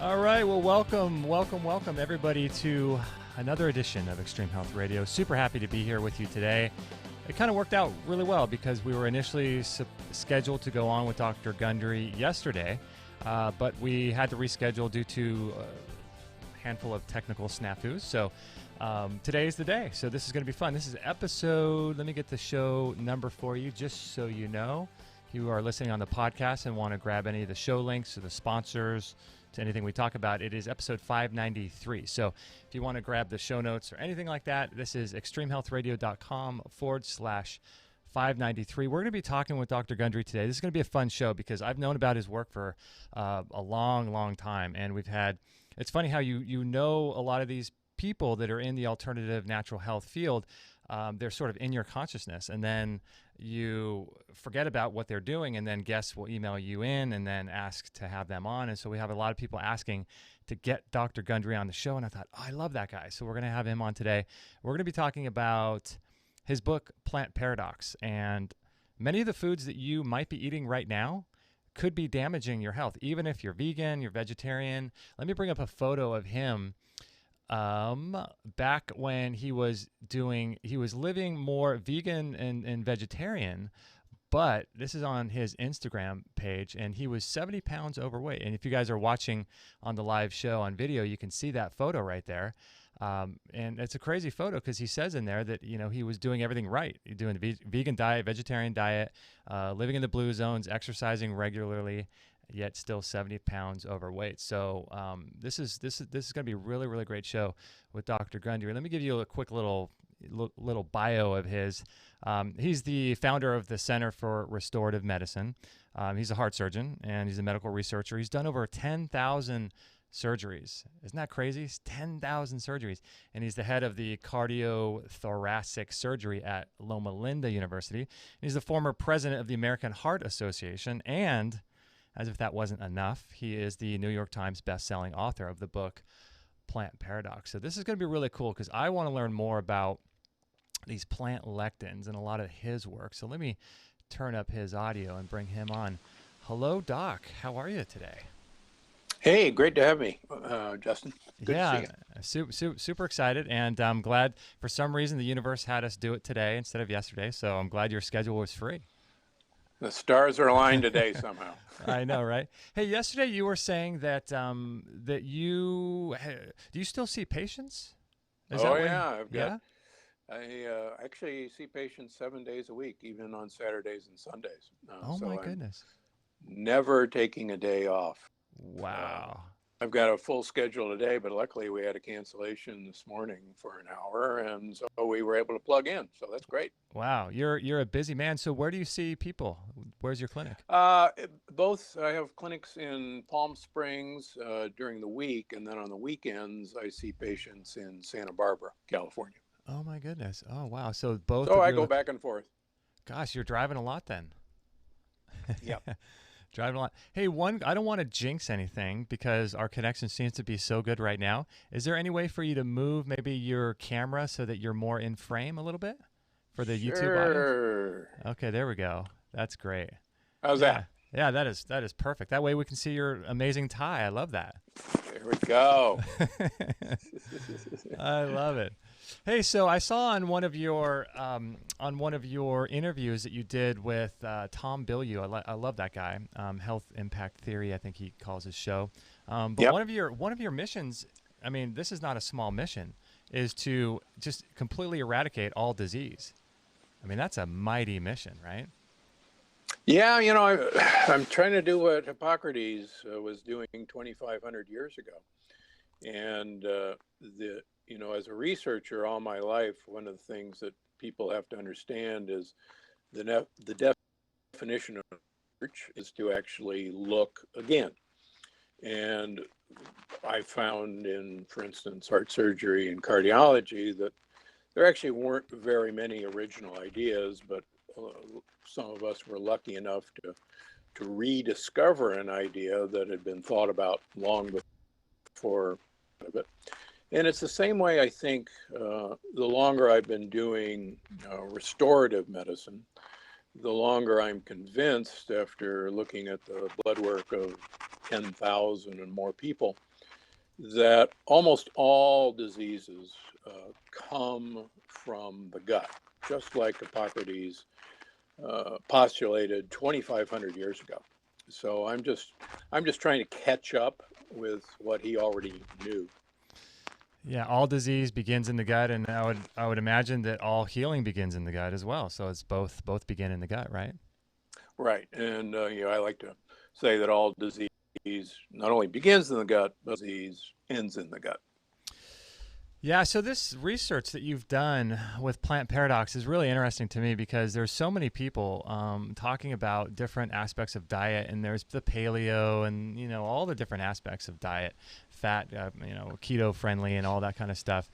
All right, well, welcome everybody to another edition of Extreme Health Radio. Super happy to be here with you today. It kind of worked out really well because we were initially scheduled to go on with Dr. Gundry yesterday, but we had to reschedule due to a handful of technical snafus. So today is the day. So this is going to be fun. This is episode, let me get the show number for you, just so you know. If you are listening on the podcast and want to grab any of the show links or the sponsors to anything we talk about, it is episode 593. So if you want to grab the show notes or anything like that, this is extremehealthradio.com/593. We're going to be talking with Dr. Gundry today. This is going to be a fun show because I've known about his work for a long time. And we've had, it's funny how you know a lot of these people that are in the alternative natural health field. They're sort of in your consciousness, and then you forget about what they're doing, and then guests will email you in and then ask to have them on. And so we have a lot of people asking to get Dr. Gundry on the show, and I thought, oh, I love that guy. So we're going to have him on today. We're going to be talking about his book, Plant Paradox, and many of the foods that you might be eating right now could be damaging your health, even if you're vegan, you're vegetarian. Let me bring up a photo of him. Back when he was living more vegan and vegetarian, but this is on his Instagram page, and he was 70 pounds overweight. And if you guys are watching on the live show on video, you can see that photo right there. And it's a crazy photo because he says in there that, he was doing everything right. He's doing the vegan diet, vegetarian diet, living in the blue zones, exercising regularly, yet still 70 pounds overweight. So this is going to be a really, really great show with Dr. Gundry. Let me give you a quick little bio of his. He's the founder of the Center for Restorative Medicine. He's a heart surgeon, and he's a medical researcher. He's done over 10,000 surgeries. Isn't that crazy? 10,000 surgeries. And he's the head of the cardiothoracic surgery at Loma Linda University. And he's the former president of the American Heart Association, and as if that wasn't enough, he is the New York Times best-selling author of the book Plant Paradox. So this is going to be really cool because I want to learn more about these plant lectins and a lot of his work. So let me turn up his audio and bring him on. Hello, Doc. How are you today? Hey, great to have me, Justin. Good to see you. Super excited, and I'm glad for some reason the universe had us do it today instead of yesterday, so I'm glad your schedule was free. The stars are aligned today somehow. I know, right? Hey, yesterday you were saying that do you still see patients? I actually see patients 7 days a week, even on Saturdays and Sundays. My goodness. Never taking a day off. Wow. I've got a full schedule today, but luckily we had a cancellation this morning for an hour, and so we were able to plug in. So that's great. Wow, you're a busy man. So where do you see people? Where's your clinic? Both. I have clinics in Palm Springs during the week, and then on the weekends I see patients in Santa Barbara, California. Oh my goodness. Oh wow. So both. So I go back and forth. Gosh, you're driving a lot then. Yep. Driving a lot. Hey, I don't want to jinx anything because our connection seems to be so good right now. Is there any way for you to move maybe your camera so that you're more in frame a little bit for the YouTube audience? Okay, there we go. That's great. How's that? Yeah, that is perfect. That way we can see your amazing tie. I love that. There we go. I love it. Hey, so I saw on one of your interviews that you did with Tom Bilyeu. I love that guy. Health Impact Theory, I think he calls his show. But yep. one of your missions, I mean, this is not a small mission, is to just completely eradicate all disease. I mean, that's a mighty mission, right? Yeah, I'm trying to do what Hippocrates was doing 2,500 years ago, and as a researcher all my life, one of the things that people have to understand is the definition of research is to actually look again. And I found in, for instance, heart surgery and cardiology that there actually weren't very many original ideas, but some of us were lucky enough to rediscover an idea that had been thought about long before it. And it's the same way, I think, the longer I've been doing restorative medicine, the longer I'm convinced, after looking at the blood work of 10,000 and more people, that almost all diseases come from the gut, just like Hippocrates postulated 2,500 years ago. So I'm just trying to catch up with what he already knew. Yeah, all disease begins in the gut, and I would imagine that all healing begins in the gut as well. So it's both begin in the gut, right? Right, and I like to say that all disease not only begins in the gut, but disease ends in the gut. Yeah, so this research that you've done with Plant Paradox is really interesting to me because there's so many people talking about different aspects of diet, and there's the paleo and all the different aspects of diet, fat, keto friendly, and all that kind of stuff.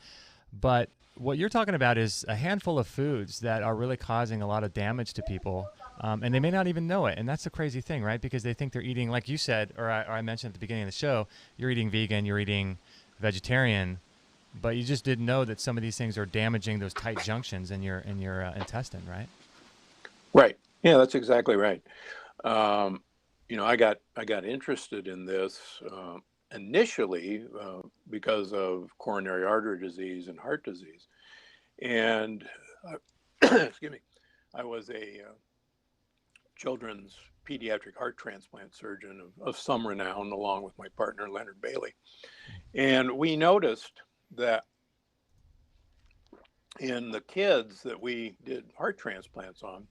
But what you're talking about is a handful of foods that are really causing a lot of damage to people, and they may not even know it. And that's the crazy thing, right? Because they think they're eating, like you said, or I mentioned at the beginning of the show, you're eating vegan, you're eating vegetarian, but you just didn't know that some of these things are damaging those tight junctions in your intestine, right? Right. Yeah, that's exactly right. I got interested in this initially because of coronary artery disease and heart disease, and excuse me, I was a children's pediatric heart transplant surgeon of some renown, along with my partner Leonard Bailey, and we noticed that in the kids that we did heart transplants on,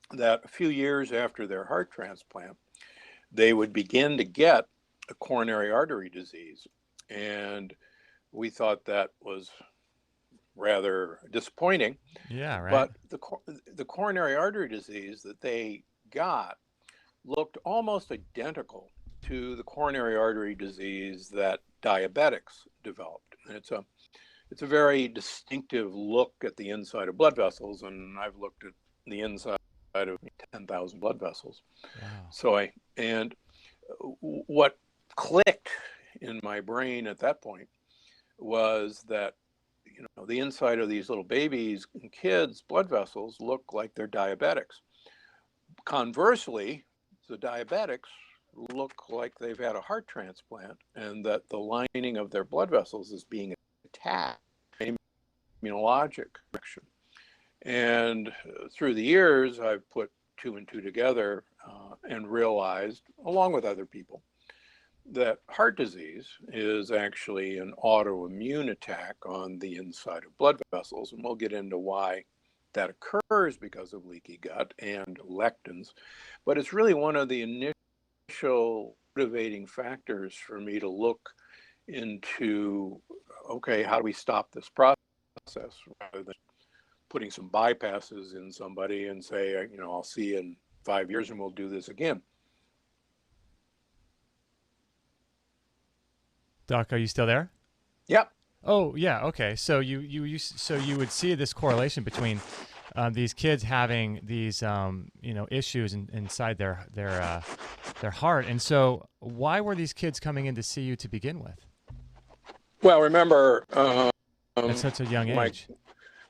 that a few years after their heart transplant, they would begin to get a coronary artery disease. And we thought that was rather disappointing. Yeah, right. But the coronary artery disease that they got looked almost identical to the coronary artery disease that diabetics developed. And it's a very distinctive look at the inside of blood vessels, and I've looked at the inside of 10,000 blood vessels. Wow. So what clicked in my brain at that point was that the inside of these little babies and kids' blood vessels look like they're diabetics. Conversely, the diabetics look like they've had a heart transplant, and that the lining of their blood vessels is being attacked in immunologic direction. And through the years, I've put two and two together and realized, along with other people, that heart disease is actually an autoimmune attack on the inside of blood vessels. And we'll get into why that occurs because of leaky gut and lectins. But it's really one of the initial motivating factors for me to look into, okay, how do we stop this process rather than putting some bypasses in somebody and say, I'll see you in 5 years and we'll do this again. Doc, are you still there? Yep. Oh, yeah. Okay. So you would see this correlation between these kids having these issues inside their heart, and so why were these kids coming in to see you to begin with? Well, remember, at such a young age.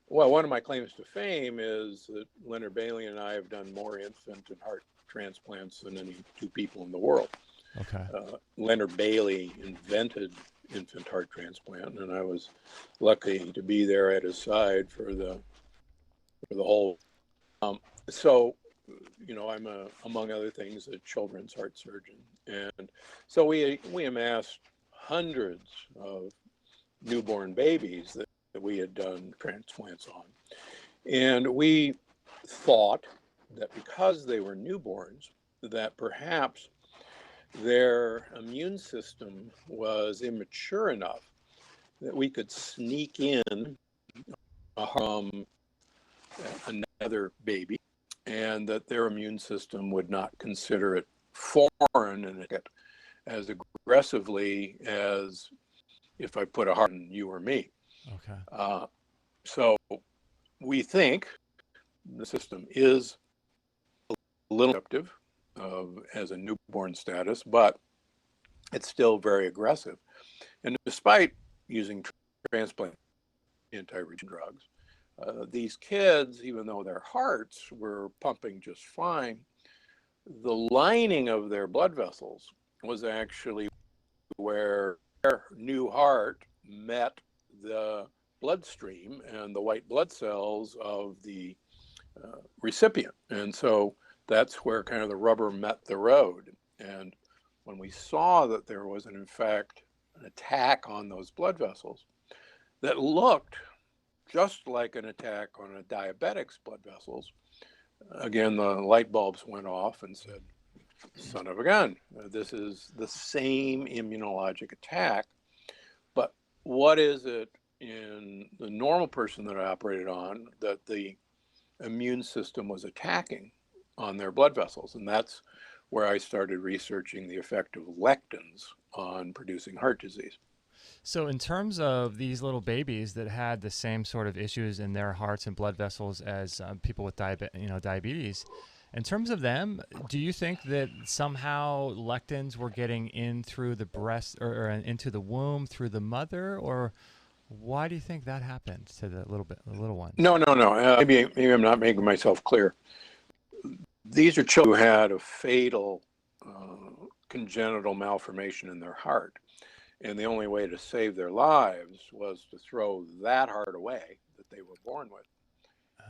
One of my claims to fame is that Leonard Bailey and I have done more infant and heart transplants than any two people in the world. Okay. Leonard Bailey invented infant heart transplant, and I was lucky to be there at his side for the whole. So, I'm among other things a children's heart surgeon, and so we amassed hundreds of newborn babies that we had done transplants on, and we thought that because they were newborns, that perhaps their immune system was immature enough that we could sneak in another baby, and that their immune system would not consider it foreign and it as aggressively as if I put a heart in you or me. Okay. So we think the system is a little receptive as a newborn status, but it's still very aggressive. And despite using transplant anti-rejection drugs, these kids, even though their hearts were pumping just fine, the lining of their blood vessels was actually where new heart met the bloodstream and the white blood cells of the recipient. And so that's where kind of the rubber met the road. And when we saw that there was, in fact, an attack on those blood vessels that looked just like an attack on a diabetic's blood vessels, again, the light bulbs went off and said, son of a gun, this is the same immunologic attack. But what is it in the normal person that I operated on that the immune system was attacking on their blood vessels? And that's where I started researching the effect of lectins on producing heart disease. So in terms of these little babies that had the same sort of issues in their hearts and blood vessels as people with diabetes, in terms of them, do you think that somehow lectins were getting in through the breast or into the womb through the mother, or why do you think that happened to the little ones? No. Maybe I'm not making myself clear. These are children who had a fatal congenital malformation in their heart. And the only way to save their lives was to throw that heart away that they were born with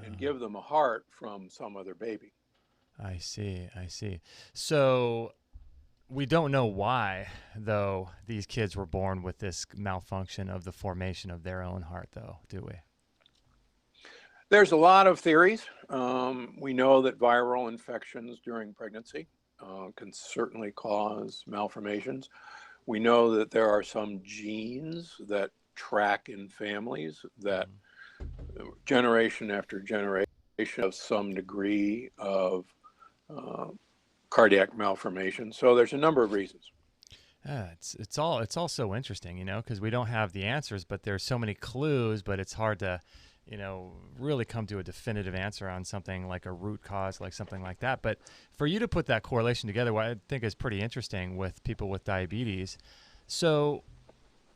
and give them a heart from some other baby. I see. So we don't know why, though, these kids were born with this malfunction of the formation of their own heart, though, do we? There's a lot of theories. We know that viral infections during pregnancy can certainly cause malformations. We know that there are some genes that track in families that generation after generation have some degree of cardiac malformation. So there's a number of reasons. It's all so interesting, because we don't have the answers, but there's so many clues, but it's hard to, really come to a definitive answer on something like a root cause, like something like that. But for you to put that correlation together, what I think is pretty interesting with people with diabetes. So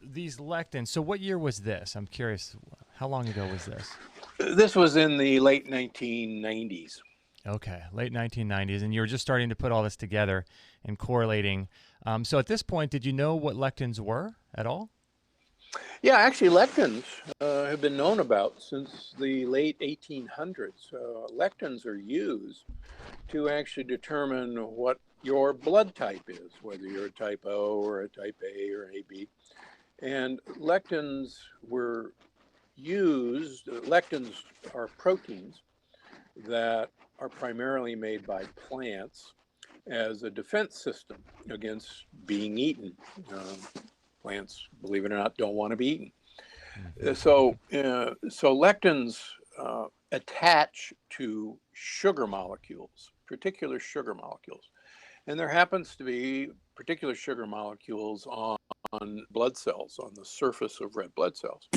these lectins, so what year was this? I'm curious, how long ago was this? This was in the late 1990s. Okay, late 1990s, and you were just starting to put all this together and correlating. So at this point, did you know what lectins were at all? Yeah, actually, lectins have been known about since the late 1800s. Lectins are used to actually determine what your blood type is, whether you're a type O or a type A or AB. And lectins were used, lectins are proteins that are primarily made by plants as a defense system against being eaten. Plants, believe it or not, don't want to be eaten. So lectins attach to sugar molecules, particular sugar molecules. And there happens to be particular sugar molecules on blood cells, on the surface of red blood cells.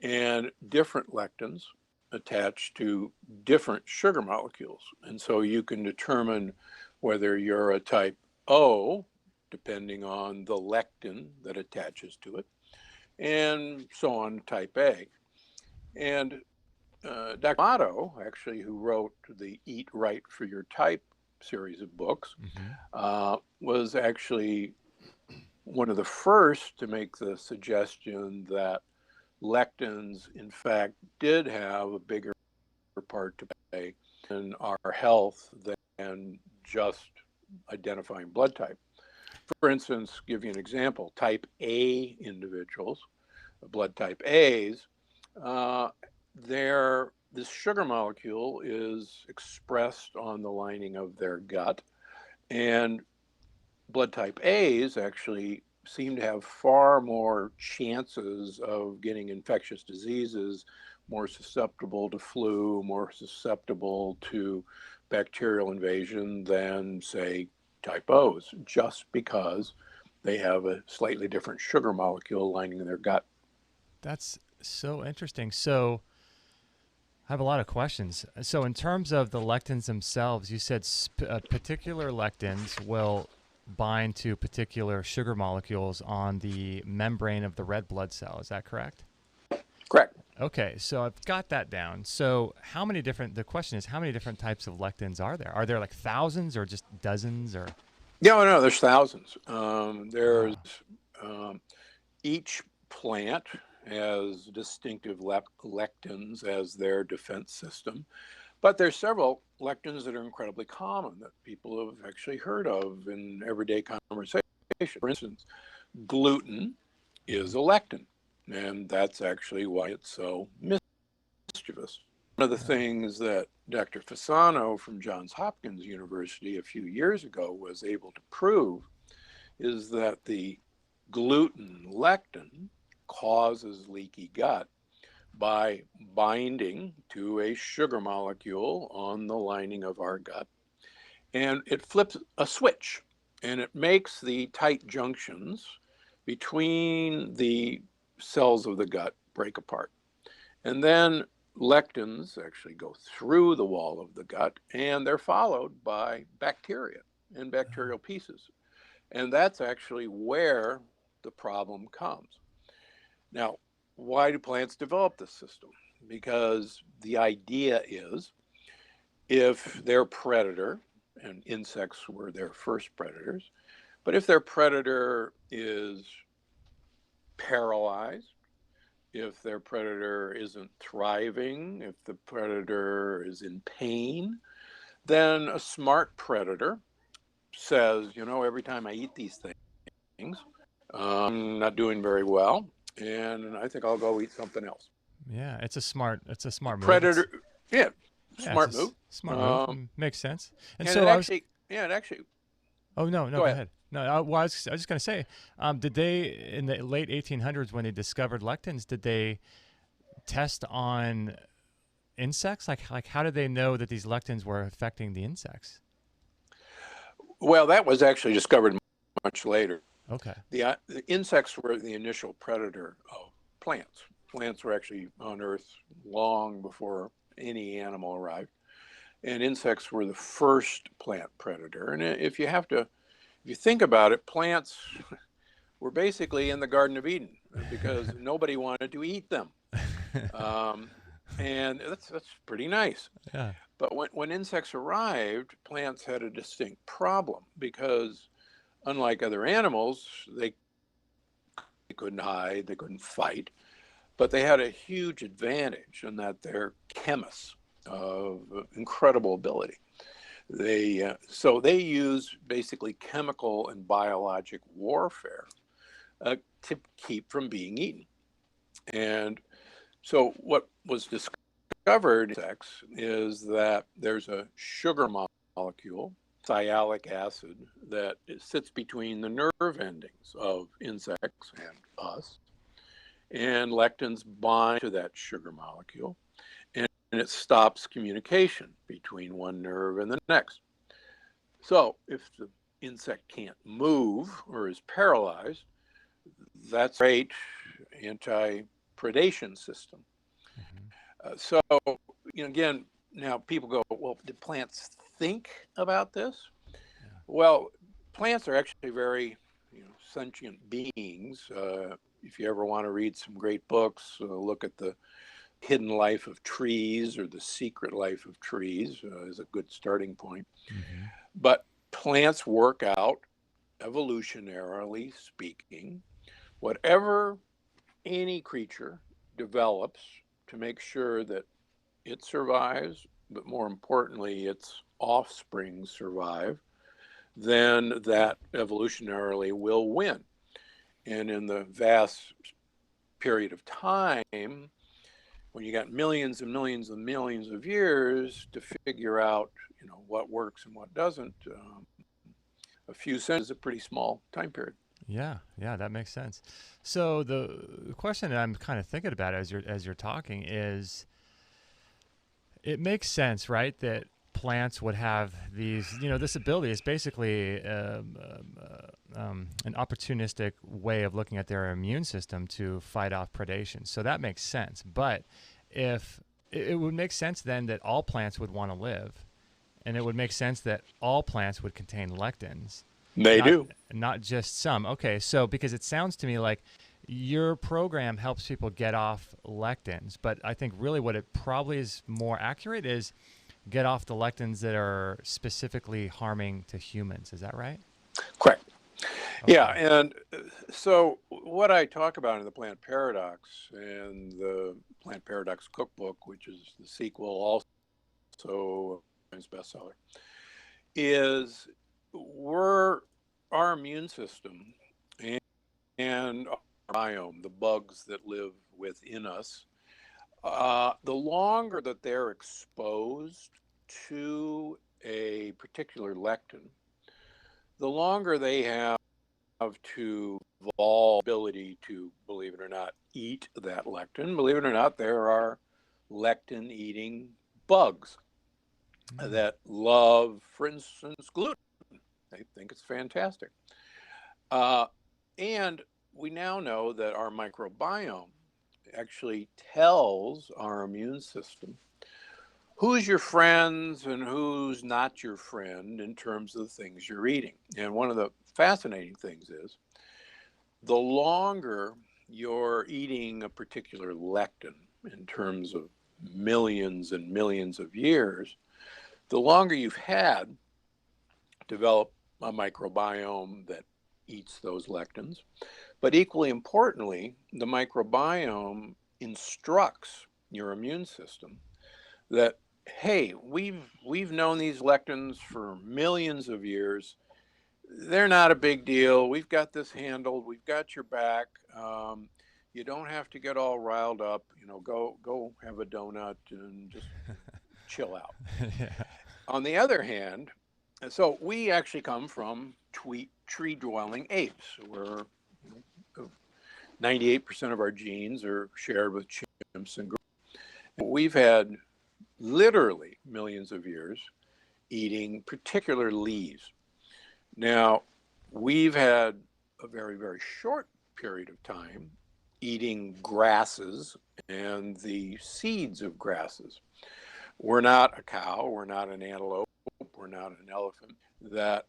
And different lectins attach to different sugar molecules. And so you can determine whether you're a type O, depending on the lectin that attaches to it, and so on, type A. And Dr. Otto, actually, who wrote the Eat Right for Your Type series of books, was actually one of the first to make the suggestion that lectins, in fact, did have a bigger part to play in our health than just identifying blood type. For instance, give you an example, type A individuals, blood type A's, this sugar molecule is expressed on the lining of their gut, and blood type A's actually seem to have far more chances of getting infectious diseases, more susceptible to flu, more susceptible to bacterial invasion than, say, type O's, just because they have a slightly different sugar molecule lining their gut. That's so interesting. So I have a lot of questions. So in terms of the lectins themselves, you said particular lectins will bind to particular sugar molecules on the membrane of the red blood cell. Is that correct? Correct. Okay, so I've got that down. So the question is, how many different types of lectins are there? Are there like thousands or just dozens or? No, there's thousands. Each plant has distinctive lectins as their defense system, but there's several lectins that are incredibly common that people have actually heard of in everyday conversation. For instance, gluten is a lectin, and that's actually why it's so mischievous. One of the things that Dr. Fasano from Johns Hopkins University a few years ago was able to prove is that the gluten lectin causes leaky gut by binding to a sugar molecule on the lining of our gut. And it flips a switch, and it makes the tight junctions between the cells of the gut break apart. And then lectins actually go through the wall of the gut, and they're followed by bacteria and bacterial pieces. And that's actually where the problem comes. Now, why do plants develop this system? Because the idea is if their predator, and insects were their first predators, but if their predator is paralyzed, if their predator isn't thriving, if the predator is in pain, then a smart predator says, you know, every time I eat these things, I'm not doing very well, and I think I'll go eat something else. Yeah, it's a smart move. Predator, smart move. Smart move. Makes sense. And so it actually. Oh no, go ahead. No, I was just going to say, did they in the late 1800s when they discovered lectins, did they test on insects? Like how did they know that these lectins were affecting the insects? Well, that was actually discovered much later. Okay. The insects were the initial predator of plants. Plants were actually on Earth long before any animal arrived, and insects were the first plant predator. And if you think about it, plants were basically in the Garden of Eden because nobody wanted to eat them, and that's pretty nice. Yeah. But when insects arrived, plants had a distinct problem because, unlike other animals, they couldn't hide, they couldn't fight, but they had a huge advantage in that they're chemists of incredible ability. So they use basically chemical and biologic warfare to keep from being eaten. And so what was discovered in insects is that there's a sugar molecule, sialic acid, that sits between the nerve endings of insects and us. And lectins bind to that sugar molecule, and it stops communication between one nerve and the next. So if the insect can't move or is paralyzed, that's a great anti-predation system. So, again, now people go, well, do plants think about this? Yeah. Well, plants are actually very sentient beings. If you ever want to read some great books, look at The Hidden Life of Trees or The Secret Life of Trees is a good starting point. Mm-hmm. But plants work out, evolutionarily speaking, whatever any creature develops to make sure that it survives, but more importantly, its offspring survive, then that evolutionarily will win. And in the vast period of time, when you got millions and millions and millions of years to figure out, what works and what doesn't, a few cents is a pretty small time period. Yeah, that makes sense. So the question that I'm kind of thinking about as you're talking is, it makes sense, right, that plants would have these, this ability is basically an opportunistic way of looking at their immune system to fight off predation. So that makes sense. But if it would make sense then that all plants would want to live, and it would make sense that all plants would contain lectins. They do. Not just some. Okay, so because it sounds to me like your program helps people get off lectins, but I think really what it probably is more accurate is get off the lectins that are specifically harming to humans. Is that right? Correct. Yeah, Okay. and so what I talk about in the Plant Paradox and the Plant Paradox Cookbook, which is the sequel, also his bestseller, is we're our immune system and our biome, the bugs that live within us, the longer that they're exposed to a particular lectin, the longer they have to evolve ability to, believe it or not, eat that lectin. Believe it or not, there are lectin eating bugs Mm. that love, for instance, gluten. They think it's fantastic. Uh, and we now know that our microbiome actually tells our immune system who's your friends and who's not your friend in terms of the things you're eating. And one of the fascinating things is the longer you're eating a particular lectin in terms of millions and millions of years, the longer you've had develop a microbiome that eats those lectins. But equally importantly, the microbiome instructs your immune system that, hey, we've known these lectins for millions of years. They're not a big deal. We've got this handled. We've got your back. You don't have to get all riled up. Go have a donut and just chill out. Yeah. On the other hand, so we actually come from tree-dwelling apes, where 98% of our genes are shared with chimps and gorillas. We've had literally millions of years eating particular leaves. Now, we've had a very, very short period of time eating grasses and the seeds of grasses. We're not a cow, we're not an antelope, we're not an elephant that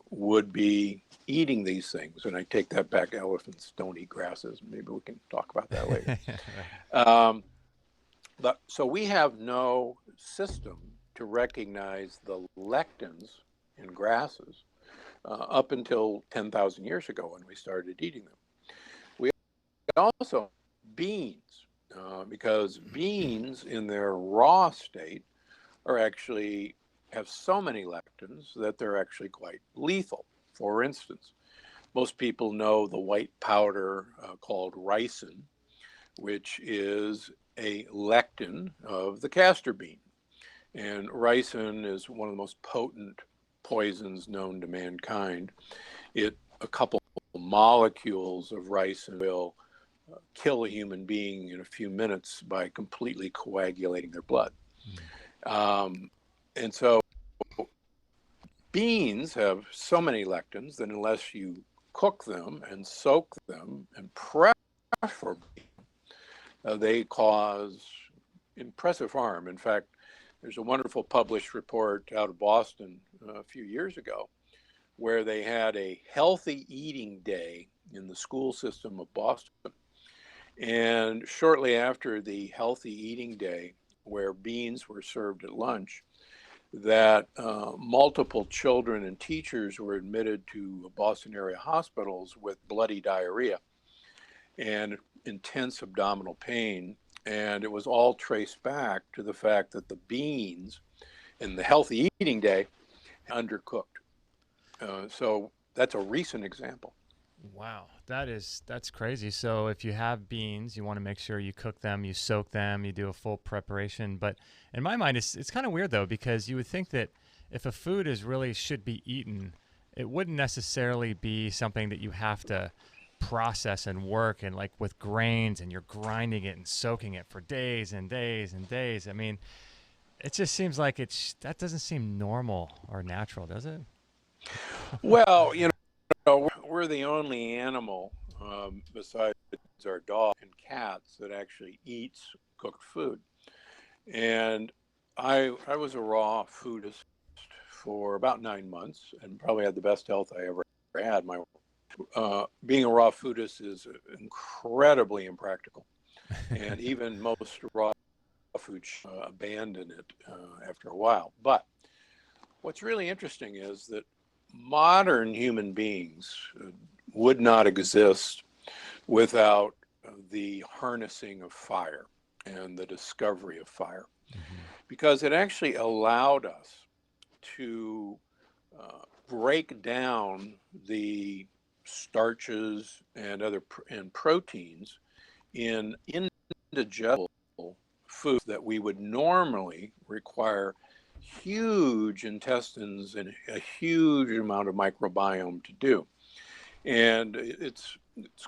would be eating these things. And I take that back. Elephants don't eat grasses. Maybe we can talk about that later. Right. Um, but so we have no system to recognize the lectins in grasses up until 10,000 years ago when we started eating them. We also beans, because beans in their raw state are actually have so many lectins that they're actually quite lethal. For instance, most people know the white powder called ricin, which is a lectin of the castor bean. And ricin is one of the most potent poisons known to mankind. A couple molecules of ricin will kill a human being in a few minutes by completely coagulating their blood. And so beans have so many lectins that unless you cook them and soak them and prep for they cause impressive harm. In fact, there's a wonderful published report out of Boston a few years ago where they had a healthy eating day in the school system of Boston. And shortly after the healthy eating day, where beans were served at lunch, that multiple children and teachers were admitted to Boston area hospitals with bloody diarrhea and intense abdominal pain. And it was all traced back to the fact that the beans in the healthy eating day undercooked. So that's a recent example. Wow, that's crazy. So if you have beans, you want to make sure you cook them, you soak them, you do a full preparation. But in my mind, it's kind of weird though, because you would think that if a food is really should be eaten, it wouldn't necessarily be something that you have to process and work and like with grains and you're grinding it and soaking it for days and days and days. I mean, it just seems like that doesn't seem normal or natural, does it? Well, we're the only animal besides our dog and cats that actually eats cooked food. And I was a raw foodist for about 9 months and probably had the best health I ever had. Being a raw foodist is incredibly impractical, and even most raw food abandon it after a while. But what's really interesting is that modern human beings would not exist without the harnessing of fire and the discovery of fire, because it actually allowed us to break down the starches and proteins in indigestible foods that we would normally require huge intestines and a huge amount of microbiome to do. And it's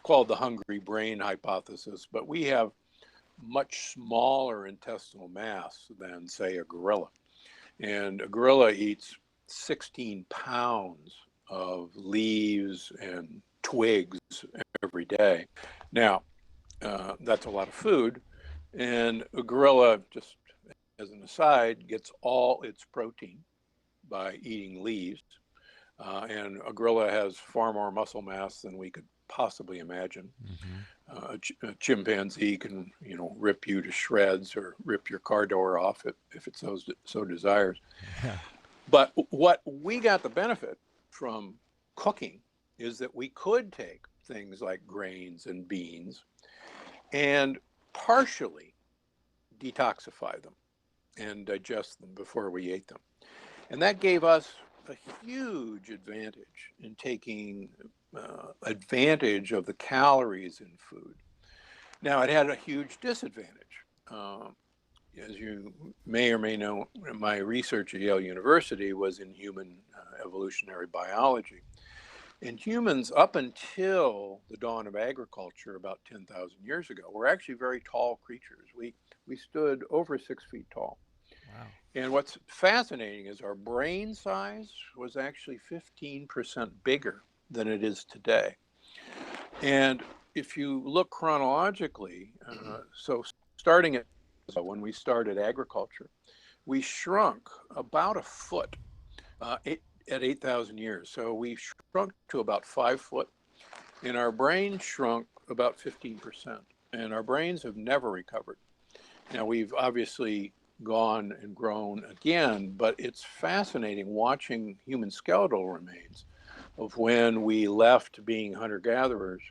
called the hungry brain hypothesis, but we have much smaller intestinal mass than, say, a gorilla. And a gorilla eats 16 pounds of leaves and twigs every day. Now, that's a lot of food. And a gorilla, just as an aside, gets all its protein by eating leaves. And a gorilla has far more muscle mass than we could possibly imagine. A chimpanzee can, rip you to shreds or rip your car door off if it so desires. Yeah. But what we got the benefit from cooking is that we could take things like grains and beans and partially detoxify them and digest them before we ate them. And that gave us a huge advantage in taking advantage of the calories in food. Now, it had a huge disadvantage. As you may or may know, my research at Yale University was in human evolutionary biology. And humans, up until the dawn of agriculture about 10,000 years ago, were actually very tall creatures. We stood over 6 feet tall. Wow. And what's fascinating is our brain size was actually 15% bigger than it is today. And if you look chronologically, so starting at when we started agriculture, we shrunk about a foot at 8,000 years. So we shrunk to about 5 foot, and our brain shrunk about 15%. And our brains have never recovered. Now, we've obviously gone and grown again, but it's fascinating watching human skeletal remains of when we left being hunter-gatherers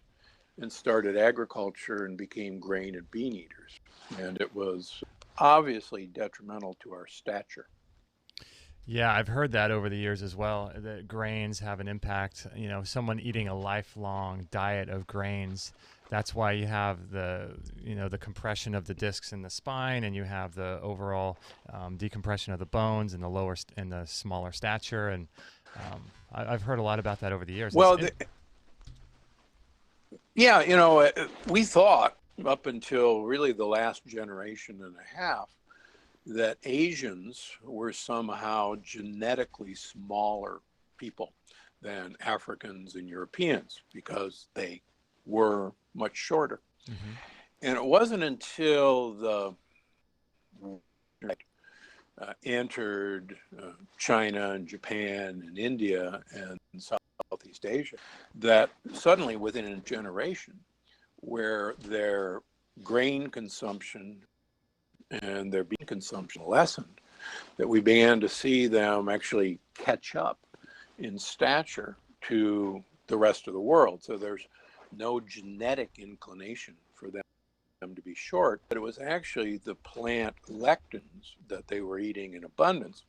and started agriculture and became grain and bean eaters. And it was obviously detrimental to our stature. Yeah, I've heard that over the years as well, that grains have an impact. Someone eating a lifelong diet of grains, that's why you have the compression of the discs in the spine, and you have the overall decompression of the bones and the smaller stature. And I've heard a lot about that over the years. Well, we thought up until really the last generation and a half that Asians were somehow genetically smaller people than Africans and Europeans because they were much shorter. Mm-hmm. And it wasn't until the entered China and Japan and India and Southeast Asia that suddenly within a generation where their grain consumption and their bean consumption lessened, that we began to see them actually catch up in stature to the rest of the world. So there's no genetic inclination for them to be short, but it was actually the plant lectins that they were eating in abundance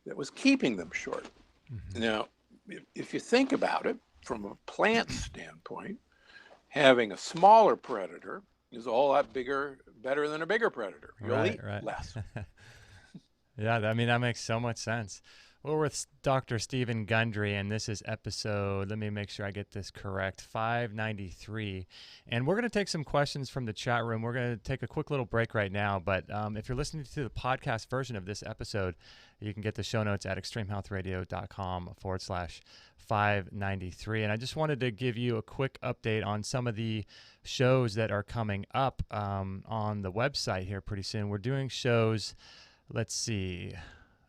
that was keeping them short. Mm-hmm. Now, if you think about it from a plant standpoint, having a smaller predator is a whole lot better than a bigger predator. You'll eat less. Yeah, that makes so much sense. We're with Dr. Stephen Gundry, and this is episode, let me make sure I get this correct, 593. And we're going to take some questions from the chat room. We're going to take a quick little break right now, but if you're listening to the podcast version of this episode, you can get the show notes at extremehealthradio.com/593. And I just wanted to give you a quick update on some of the shows that are coming up on the website here pretty soon. We're doing shows, let's see.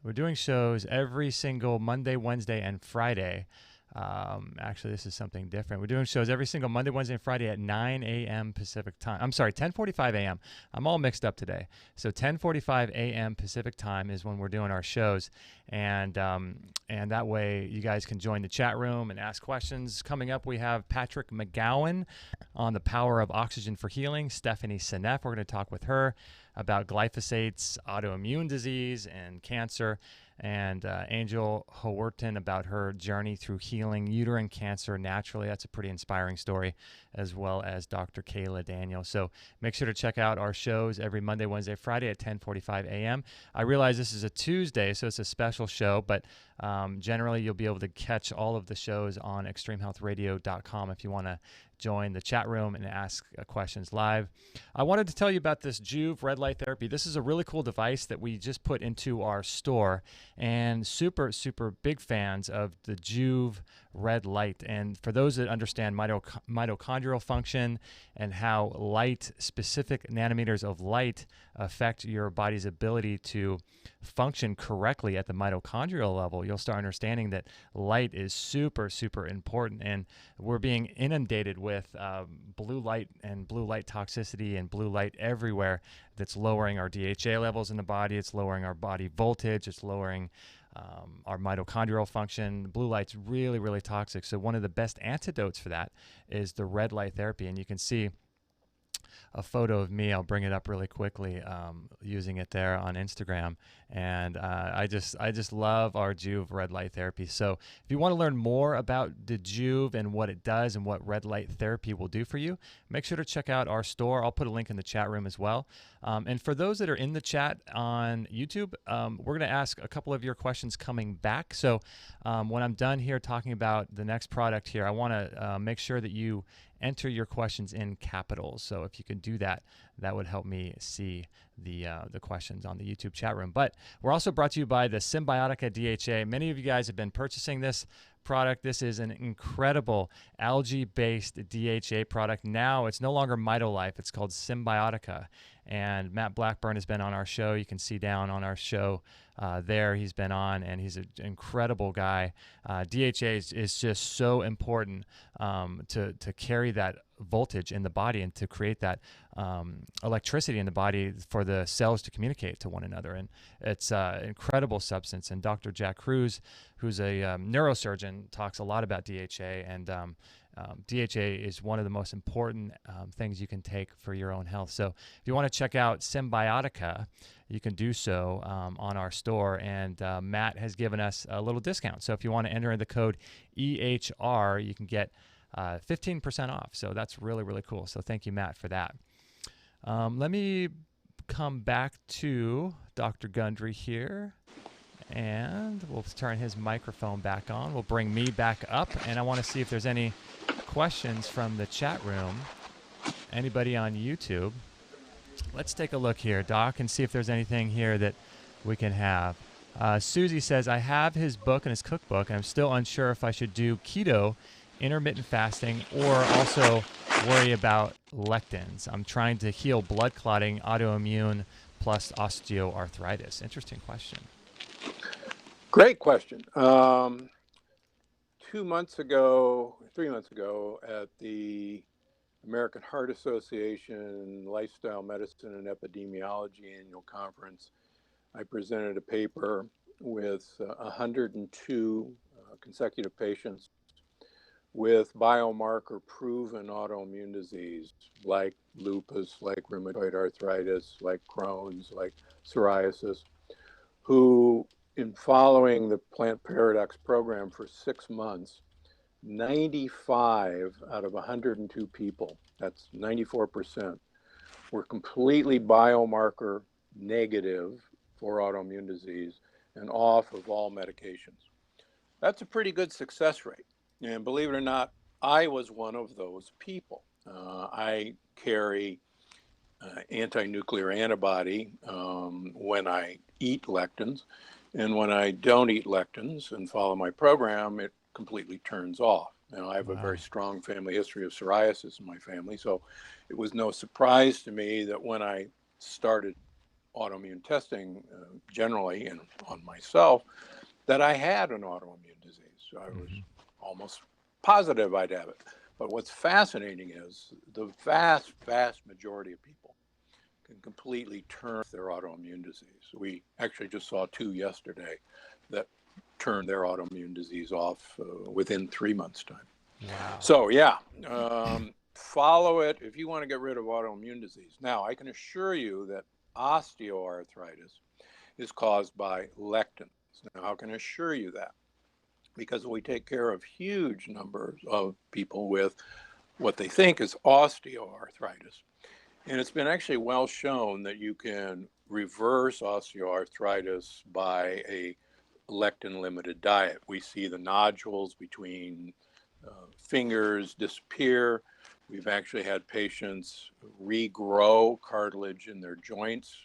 We're doing shows every single Monday, Wednesday, and Friday. Actually, this is something different. We're doing shows every single Monday, Wednesday, and Friday at 9 a.m. Pacific time. I'm sorry, 10:45 a.m. I'm all mixed up today. So 10:45 a.m. Pacific time is when we're doing our shows, and that way you guys can join the chat room and ask questions. Coming up, we have Patrick McGowan on the power of oxygen for healing. Stephanie Seneff, we're going to talk with her about glyphosates, autoimmune disease, and cancer. And Angel Hawerton about her journey through healing uterine cancer naturally. That's a pretty inspiring story, as well as Dr. Kayla Daniel. So make sure to check out our shows every Monday, Wednesday, Friday at 10:45 a.m. I realize this is a Tuesday, so it's a special show, but generally you'll be able to catch all of the shows on extremehealthradio.com if you want to join the chat room and ask questions live. I wanted to tell you about this Juve red light therapy. This is a really cool device that we just put into our store, and super, super big fans of the Juve red light. And for those that understand mitochondrial function and how light, specific nanometers of light affect your body's ability to function correctly at the mitochondrial level, you'll start understanding that light is super, super important. And we're being inundated with blue light and blue light toxicity and blue light everywhere that's lowering our DHA levels in the body. It's lowering our body voltage. It's lowering our mitochondrial function. Blue light's really, really toxic. So one of the best antidotes for that is the red light therapy. And you can see a photo of me. I'll bring it up really quickly, using it there on Instagram. And I just love our Juve red light therapy. So if you want to learn more about the Juve and what it does and what red light therapy will do for you, make sure to check out our store. I'll put a link in the chat room as well. And for those that are in the chat on YouTube, we're going to ask a couple of your questions coming back. So when I'm done here talking about the next product here, I want to make sure that you enter your questions in capitals. So if you can do that, that would help me see the questions on the YouTube chat room. But we're also brought to you by the Symbiotica DHA. Many of you guys have been purchasing this product. This is an incredible algae-based DHA product. Now it's no longer MitoLife. It's called Symbiotica. And Matt Blackburn has been on our show. You can see down on our show there he's been on, and he's an incredible guy. DHA is just so important to carry that voltage in the body and to create that electricity in the body for the cells to communicate to one another. And it's an incredible substance. And Dr. Jack Cruz, who's a neurosurgeon, talks a lot about DHA. And DHA is one of the most important things you can take for your own health. So if you want to check out Symbiotica, you can do so on our store. And Matt has given us a little discount. So if you want to enter the code EHR, you can get 15% off. So that's really, really cool. So thank you, Matt, for that. Let me come back to Dr. Gundry here. And we'll turn his microphone back on. We'll bring me back up. And I want to see if there's any questions from the chat room. Anybody on YouTube? Let's take a look here, Doc, and see if there's anything here that we can have. Susie says, I have his book and his cookbook, and I'm still unsure if I should do keto, intermittent fasting, or also worry about lectins. I'm trying to heal blood clotting, autoimmune, plus osteoarthritis. Interesting question. Great question. 3 months ago, at the American Heart Association Lifestyle Medicine and Epidemiology Annual Conference, I presented a paper with 102 consecutive patients with biomarker proven autoimmune disease like lupus, like rheumatoid arthritis, like Crohn's, like psoriasis, who, in following the Plant Paradox program for 6 months, 95 out of 102 people, that's 94%, were completely biomarker negative for autoimmune disease and off of all medications. That's a pretty good success rate. And believe it or not, I was one of those people. I carry anti-nuclear antibody when I eat lectins. And when I don't eat lectins and follow my program, it completely turns off. Now, I have a very strong family history of psoriasis in my family, so it was no surprise to me that when I started autoimmune testing generally and on myself, that I had an autoimmune disease. I was almost positive I'd have it. But what's fascinating is the vast, vast majority of people can completely turn their autoimmune disease. We actually just saw 2 yesterday that turned their autoimmune disease off within 3 months' time. Wow. So yeah, follow it if you want to get rid of autoimmune disease. Now, I can assure you that osteoarthritis is caused by lectins. Now, how can I assure you that? Because we take care of huge numbers of people with what they think is osteoarthritis. And it's been actually well shown that you can reverse osteoarthritis by a lectin-limited diet. We see the nodules between fingers disappear. We've actually had patients regrow cartilage in their joints.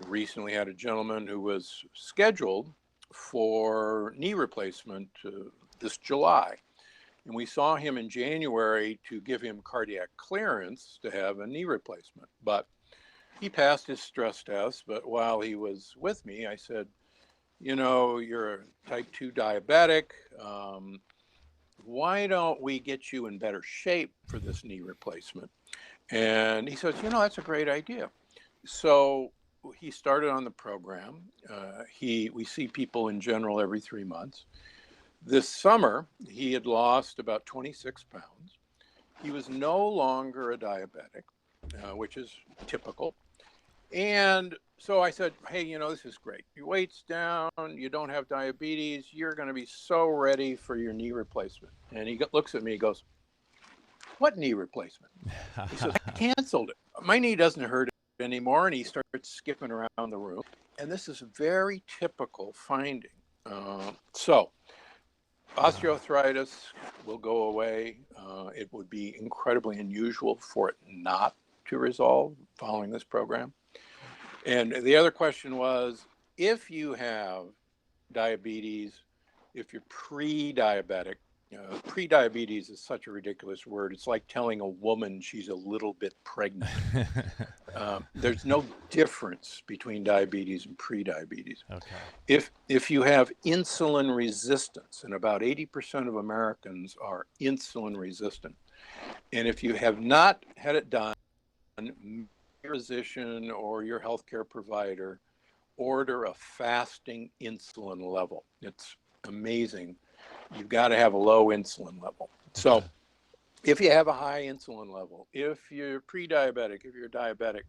Recently had a gentleman who was scheduled for knee replacement this July. And we saw him in January to give him cardiac clearance to have a knee replacement. But he passed his stress test. But while he was with me, I said, you know, you're a type 2 diabetic. Why don't we get you in better shape for this knee replacement? And he says, you know, that's a great idea. So he started on the program. We see people in general every 3 months. This summer, he had lost about 26 pounds. He was no longer a diabetic, which is typical. And so I said, hey, you know, this is great. Your weight's down, you don't have diabetes, you're going to be so ready for your knee replacement. And he looks at me, he goes, what knee replacement? He says, I canceled it. My knee doesn't hurt anymore. And he starts skipping around the room. And this is a very typical finding. So osteoarthritis will go away. It would be incredibly unusual for it not to resolve following this program. And the other question was, if you have diabetes, if you're pre-diabetic, pre-diabetes is such a ridiculous word. It's like telling a woman she's a little bit pregnant. There's no difference between diabetes and pre-diabetes. Okay. If you have insulin resistance, and about 80% of Americans are insulin resistant, and if you have not had it done, your physician or your healthcare provider order a fasting insulin level. It's amazing. You've got to have a low insulin level. So if you have a high insulin level, if you're pre-diabetic, if you're diabetic,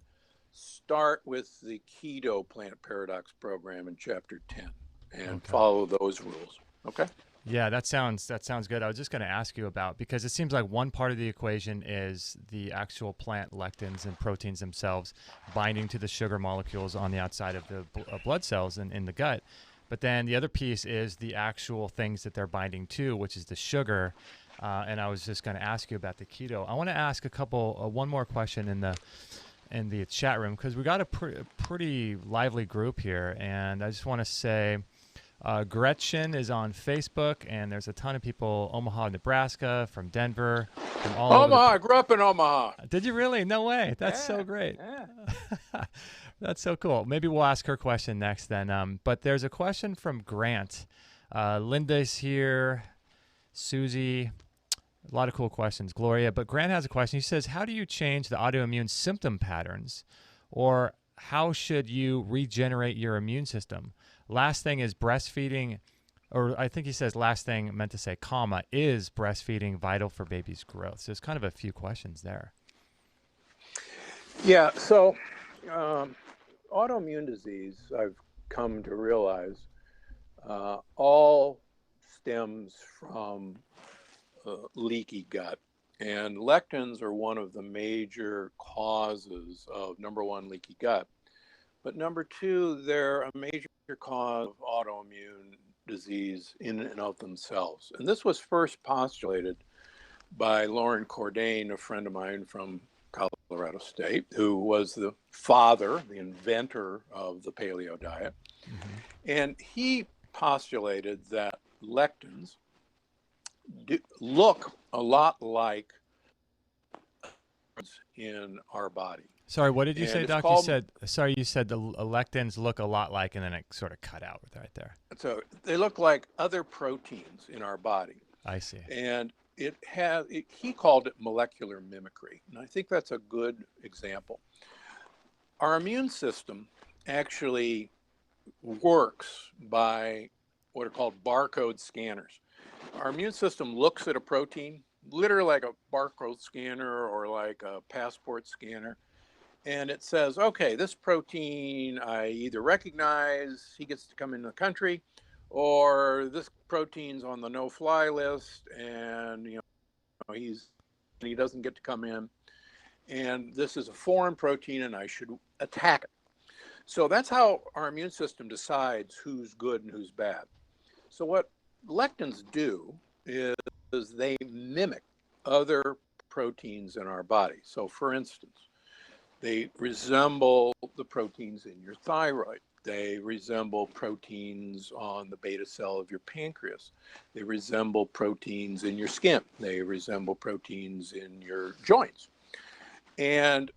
start with the keto plant paradox program in chapter 10 and follow those rules. Okay? Yeah, that sounds good. I was just going to ask you about, because it seems like one part of the equation is the actual plant lectins and proteins themselves binding to the sugar molecules on the outside of the blood cells and in the gut. But then the other piece is the actual things that they're binding to, which is the sugar. And I was just going to ask you about the keto. I want to ask one more question in the chat room, because we got a pretty lively group here. And I just want to say, Gretchen is on Facebook, and there's a ton of people, Omaha, Nebraska, from Denver, from all over. Omaha, I grew up in Omaha. Did you really? No way. That's so great. Yeah. That's so cool. Maybe we'll ask her question next then. But there's a question from Grant. Linda's here, Susie, a lot of cool questions, Gloria. But Grant has a question. He says, how do you change the autoimmune symptom patterns, or how should you regenerate your immune system? Last thing is breastfeeding, or I think he says last thing, meant to say comma, is breastfeeding vital for baby's growth? So there's kind of a few questions there. Yeah, so autoimmune disease, I've come to realize, all stems from leaky gut. And lectins are one of the major causes of, number one, leaky gut. But number two, they're a major cause of autoimmune disease in and of themselves. And this was first postulated by Lauren Cordain, a friend of mine from Colorado State, who was the father, the inventor of the paleo diet. Mm-hmm. And he postulated that lectins look a lot like in our body. Sorry, what did you say, Doc? You said the lectins look a lot like, and then it sort of cut out right there. So they look like other proteins in our body. I see. And he called it molecular mimicry. And I think that's a good example. Our immune system actually works by what are called barcode scanners. Our immune system looks at a protein, literally like a barcode scanner or like a passport scanner, and it says, okay, this protein I either recognize, he gets to come into the country, or this protein's on the no-fly list, and he doesn't get to come in, and this is a foreign protein, and I should attack it. So that's how our immune system decides who's good and who's bad. So what lectins do is they mimic other proteins in our body. So for instance, they resemble the proteins in your thyroid. They resemble proteins on the beta cell of your pancreas. They resemble proteins in your skin. They resemble proteins in your joints. And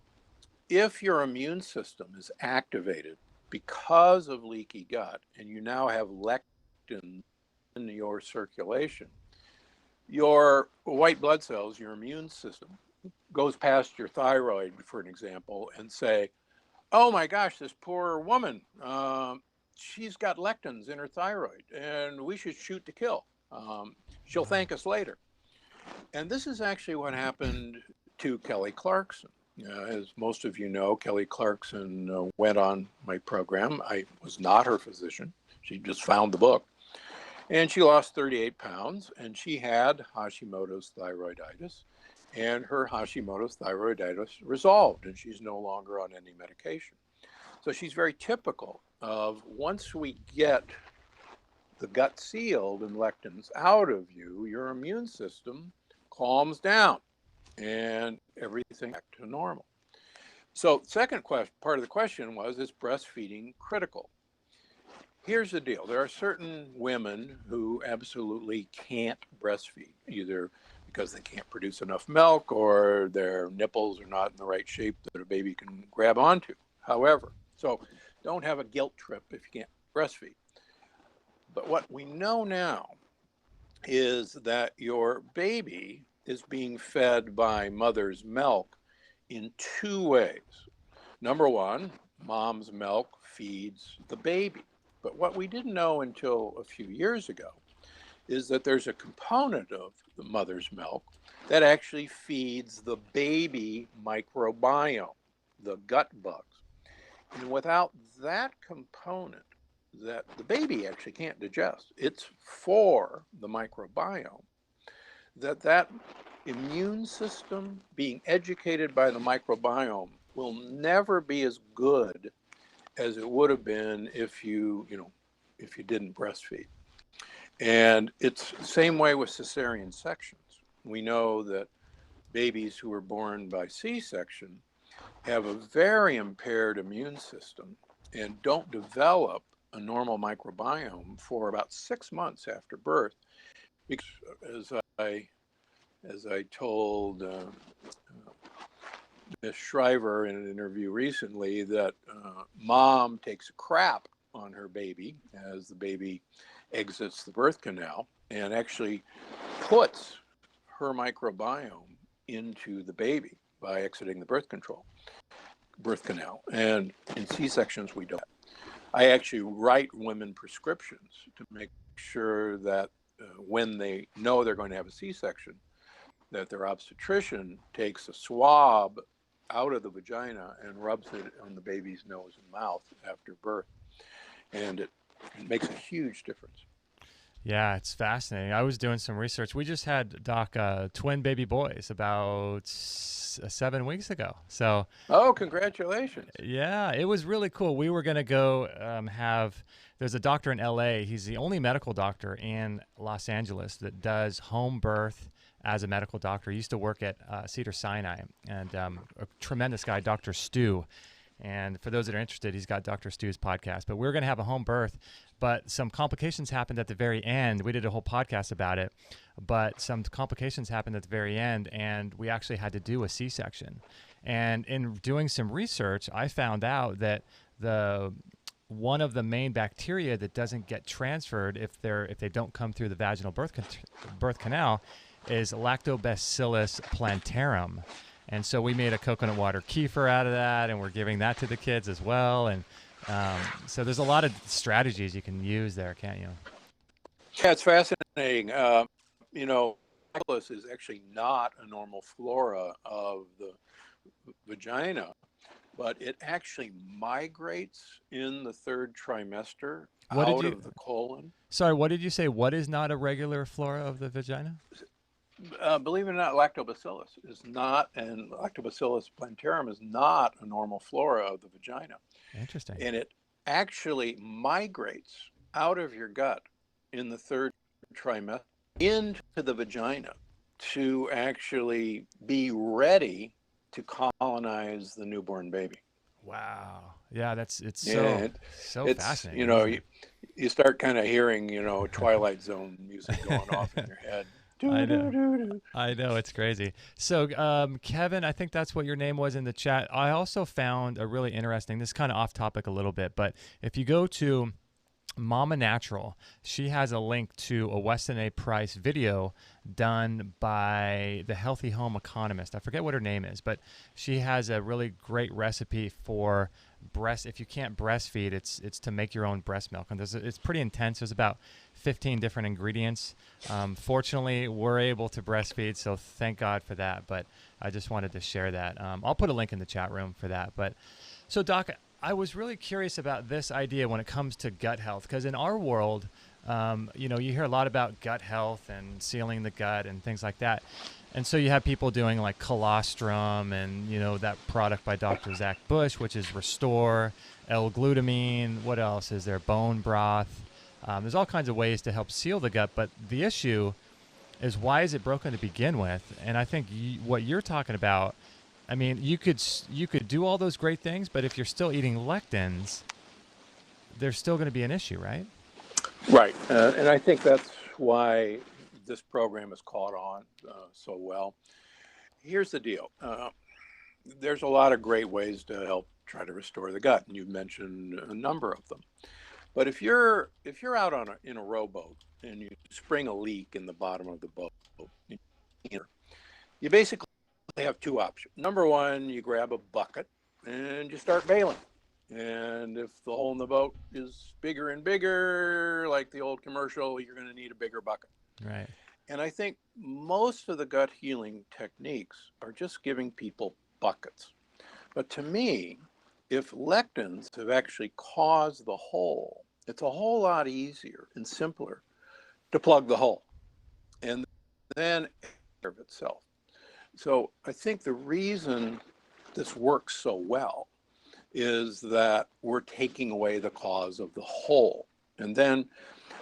if your immune system is activated because of leaky gut, and you now have lectin in your circulation, your white blood cells, your immune system, goes past your thyroid, for an example, and say, oh my gosh, this poor woman, she's got lectins in her thyroid, and we should shoot to kill. She'll thank us later. And this is actually what happened to Kelly Clarkson. As most of you know, Kelly Clarkson went on my program. I was not her physician. She just found the book. And she lost 38 pounds, and she had Hashimoto's thyroiditis. And her Hashimoto's thyroiditis resolved, and she's no longer on any medication. So she's very typical of, once we get the gut sealed and lectins out of you, your immune system calms down and everything back to normal. So second part of the question was, is breastfeeding critical? Here's the deal. There are certain women who absolutely can't breastfeed, either because they can't produce enough milk or their nipples are not in the right shape that a baby can grab onto. However, so don't have a guilt trip if you can't breastfeed. But what we know now is that your baby is being fed by mother's milk in two ways. Number one, mom's milk feeds the baby. But what we didn't know until a few years ago is that there's a component of the mother's milk that actually feeds the baby microbiome, the gut bugs. And without that component that the baby actually can't digest, it's for the microbiome, that immune system being educated by the microbiome will never be as good as it would have been if you didn't breastfeed. And it's the same way with cesarean sections. We know that babies who are born by C-section have a very impaired immune system and don't develop a normal microbiome for about 6 months after birth. Because as I told Ms. Shriver in an interview recently, that mom takes a crap on her baby as the baby exits the birth canal and actually puts her microbiome into the baby by exiting the birth canal. And in C-sections, we don't. I actually write women prescriptions to make sure that when they know they're going to have a C-section, that their obstetrician takes a swab out of the vagina and rubs it on the baby's nose and mouth after birth. And it makes a huge difference. Yeah, it's fascinating. I was doing some research. We just had Doc twin baby boys about 7 weeks ago. So, oh, congratulations! Yeah, it was really cool. We were gonna go there's a doctor in LA. He's the only medical doctor in Los Angeles that does home birth as a medical doctor. He used to work at Cedars-Sinai, and a tremendous guy, Dr. Stu. And for those that are interested, he's got Dr. Stu's podcast. But we were going to have a home birth, but some complications happened at the very end. We did a whole podcast about it, but some complications happened at the very end, and we actually had to do a C-section. And in doing some research, I found out that the one of the main bacteria that doesn't get transferred if they don't come through the vaginal birth canal is Lactobacillus plantarum. And so we made a coconut water kefir out of that, and we're giving that to the kids as well. And so there's a lot of strategies you can use there, can't you? Yeah, it's fascinating. You know, bacillus is actually not a normal flora of the vagina, but it actually migrates in the third trimester out of the colon. Sorry, what did you say? What is not a regular flora of the vagina? Believe it or not, lactobacillus is not, and Lactobacillus plantarum is not a normal flora of the vagina. Interesting. And it actually migrates out of your gut in the third trimester into the vagina to actually be ready to colonize the newborn baby. Wow. Yeah, it's so fascinating. You know, you start kind of hearing, you know, Twilight Zone music going off in your head. I know, it's crazy. So, Kevin, I think that's what your name was in the chat. I also found a really interesting, this is kind of off topic a little bit, but if you go to Mama Natural, she has a link to a Weston A. Price video done by the Healthy Home Economist. I forget what her name is, but she has a really great recipe for if you can't breastfeed, it's to make your own breast milk. And it's pretty intense. There's about 15 different ingredients. Fortunately, we're able to breastfeed, so thank God for that. But I just wanted to share that. I'll put a link in the chat room for that. But so, Doc, I was really curious about this idea when it comes to gut health, because in our world, you know, you hear a lot about gut health and sealing the gut and things like that. And so you have people doing like colostrum and, you know, that product by Dr. Zach Bush, which is Restore, L-glutamine. What else is there? Bone broth. There's all kinds of ways to help seal the gut. But the issue is, why is it broken to begin with? And I think what you're talking about, I mean, you could do all those great things, but if you're still eating lectins, there's still going to be an issue, right? Right. And I think that's why this program has caught on so well. Here's the deal. There's a lot of great ways to help try to restore the gut, and you've mentioned a number of them. But if you're out in a rowboat and you spring a leak in the bottom of the boat, you basically have two options. Number one, you grab a bucket and you start bailing. And if the hole in the boat is bigger and bigger, like the old commercial, you're going to need a bigger bucket. Right. And I think most of the gut healing techniques are just giving people buckets. But to me, if lectins have actually caused the hole, it's a whole lot easier and simpler to plug the hole and then serve itself. So I think the reason this works so well is that we're taking away the cause of the hole. And then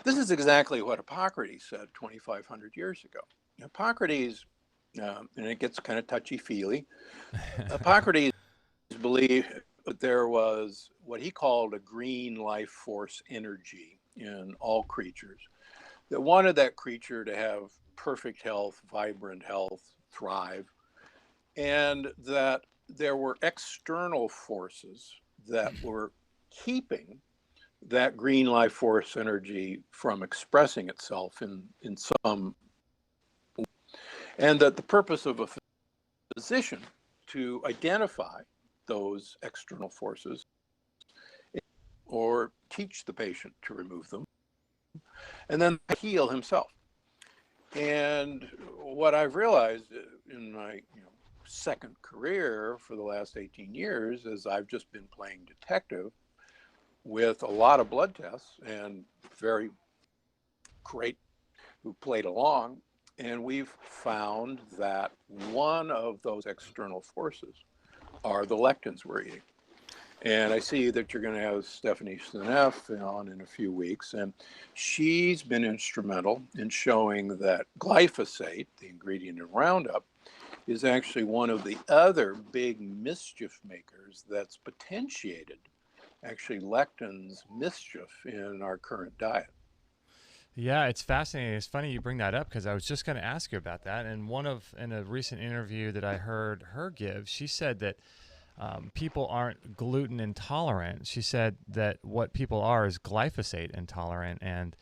this is exactly what Hippocrates said 2,500 years ago. Hippocrates, and it gets kind of touchy-feely, Hippocrates believed that there was what he called a green life force energy in all creatures, that wanted that creature to have perfect health, vibrant health, thrive, and that there were external forces that were keeping that green life force energy from expressing itself in some, and that the purpose of a physician to identify those external forces or teach the patient to remove them and then heal himself. And what I've realized in my second career for the last 18 years is I've just been playing detective with a lot of blood tests and very great who played along. And we've found that one of those external forces are the lectins we're eating. And I see that you're going to have Stephanie Seneff on in a few weeks. And she's been instrumental in showing that glyphosate, the ingredient in Roundup, is actually one of the other big mischief makers that's potentiated actually lectins mischief in our current diet. Yeah, it's fascinating. It's funny you bring that up, because I was just going to ask you about that. And in a recent interview that I heard her give, she said that people aren't gluten intolerant. She said that what people are is glyphosate intolerant, and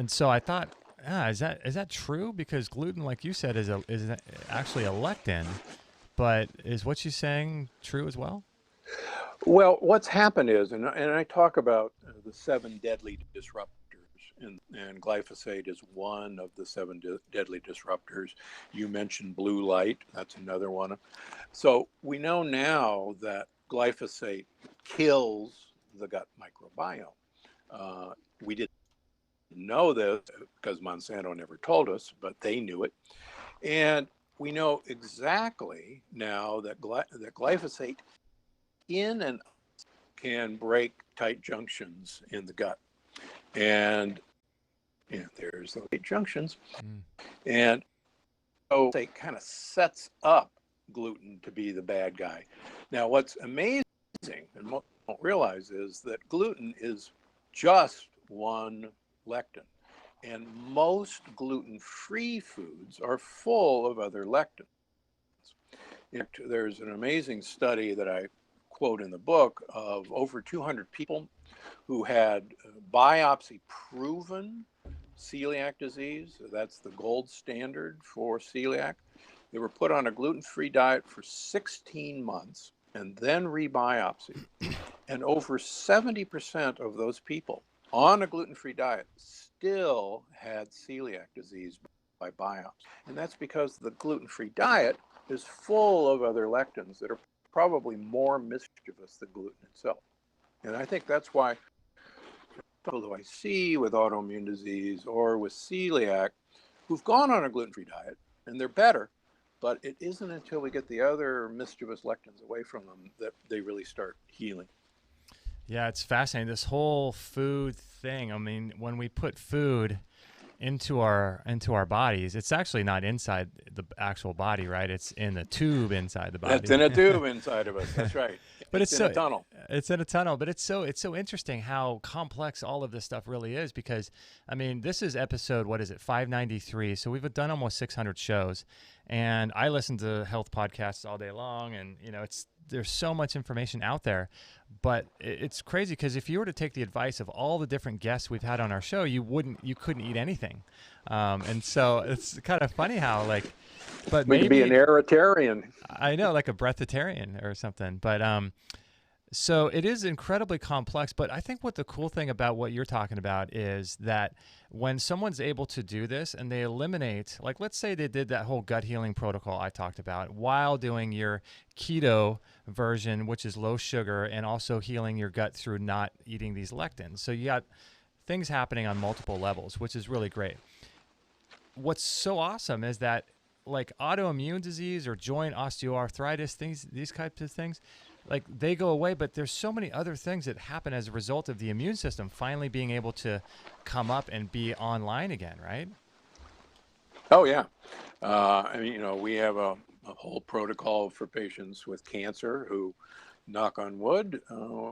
so I thought, is that true? Because gluten, like you said, is actually a lectin, but is what she's saying true as well? Well, what's happened is, and I talk about the seven deadly disruptors, and glyphosate is one of the seven deadly disruptors. You mentioned blue light, that's another one. So we know now that glyphosate kills the gut microbiome. We didn't know this because Monsanto never told us, but they knew it. And we know exactly now that glyphosate in and can break tight junctions in the gut. And there's the tight junctions. Mm. And so it kind of sets up gluten to be the bad guy. Now, what's amazing and most don't realize is that gluten is just one lectin. And most gluten-free foods are full of other lectins. There's an amazing study that I quote in the book of over 200 people who had biopsy-proven celiac disease. That's the gold standard for celiac. They were put on a gluten-free diet for 16 months and then rebiopsied. And over 70% of those people on a gluten-free diet still had celiac disease by biopsy. And that's because the gluten-free diet is full of other lectins that are probably more mischievous than gluten itself. And I think that's why people who I see with autoimmune disease or with celiac who've gone on a gluten-free diet and they're better, but it isn't until we get the other mischievous lectins away from them that they really start healing. Yeah, it's fascinating. This whole food thing. I mean, when we put food into our bodies, it's actually not inside the actual body, right? It's in the tube inside the body. It's in a tube inside of us. That's right. But it's in so, a tunnel. It's in a tunnel, but it's so interesting how complex all of this stuff really is, because I mean, this is episode, what is it, 593. So we've done almost 600 shows, and I listen to health podcasts all day long, and there's so much information out there. But it's crazy because if you were to take the advice of all the different guests we've had on our show, you couldn't eat anything. And so it's kind of funny how but we could be an aeritarian. I know, like a breatharian or something. But so it is incredibly complex. But I think what the cool thing about what you're talking about is that when someone's able to do this and they eliminate, like let's say they did that whole gut healing protocol I talked about while doing your keto version, which is low sugar, and also healing your gut through not eating these lectins. So you got things happening on multiple levels, which is really great. What's so awesome is that like autoimmune disease or joint osteoarthritis, these types of things, like they go away, but there's so many other things that happen as a result of the immune system finally being able to come up and be online again, right? Oh, yeah. I mean, we have a whole protocol for patients with cancer who, knock on wood,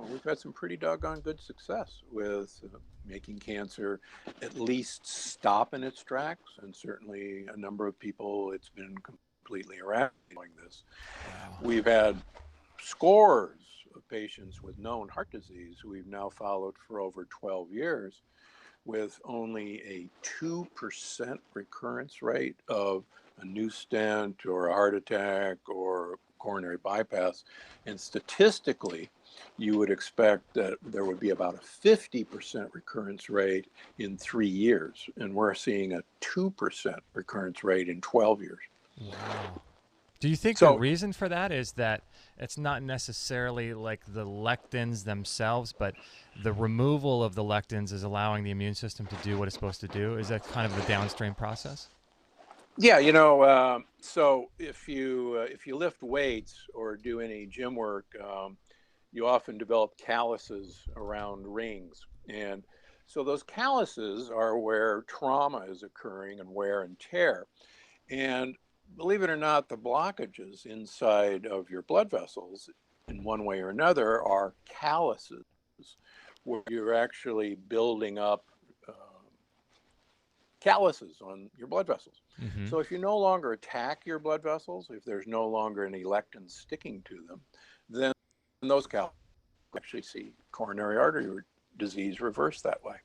we've had some pretty doggone good success with making cancer at least stop in its tracks. And certainly a number of people, it's been completely eradicating this. Wow. We've had scores of patients with known heart disease who we've now followed for over 12 years with only a 2% recurrence rate of a new stent or a heart attack or coronary bypass. And statistically, you would expect that there would be about a 50% recurrence rate in 3 years. And we're seeing a 2% recurrence rate in 12 years. Wow. Do you think the reason for that is that it's not necessarily like the lectins themselves, but the removal of the lectins is allowing the immune system to do what it's supposed to do? Is that kind of the downstream process? Yeah, so if you lift weights or do any gym work, you often develop calluses around rings. And so those calluses are where trauma is occurring and wear and tear. And believe it or not, the blockages inside of your blood vessels in one way or another are calluses, where you're actually building up calluses on your blood vessels. Mm-hmm. So if you no longer attack your blood vessels, if there's no longer any lectins sticking to them, then those cows actually see coronary artery disease reversed that way.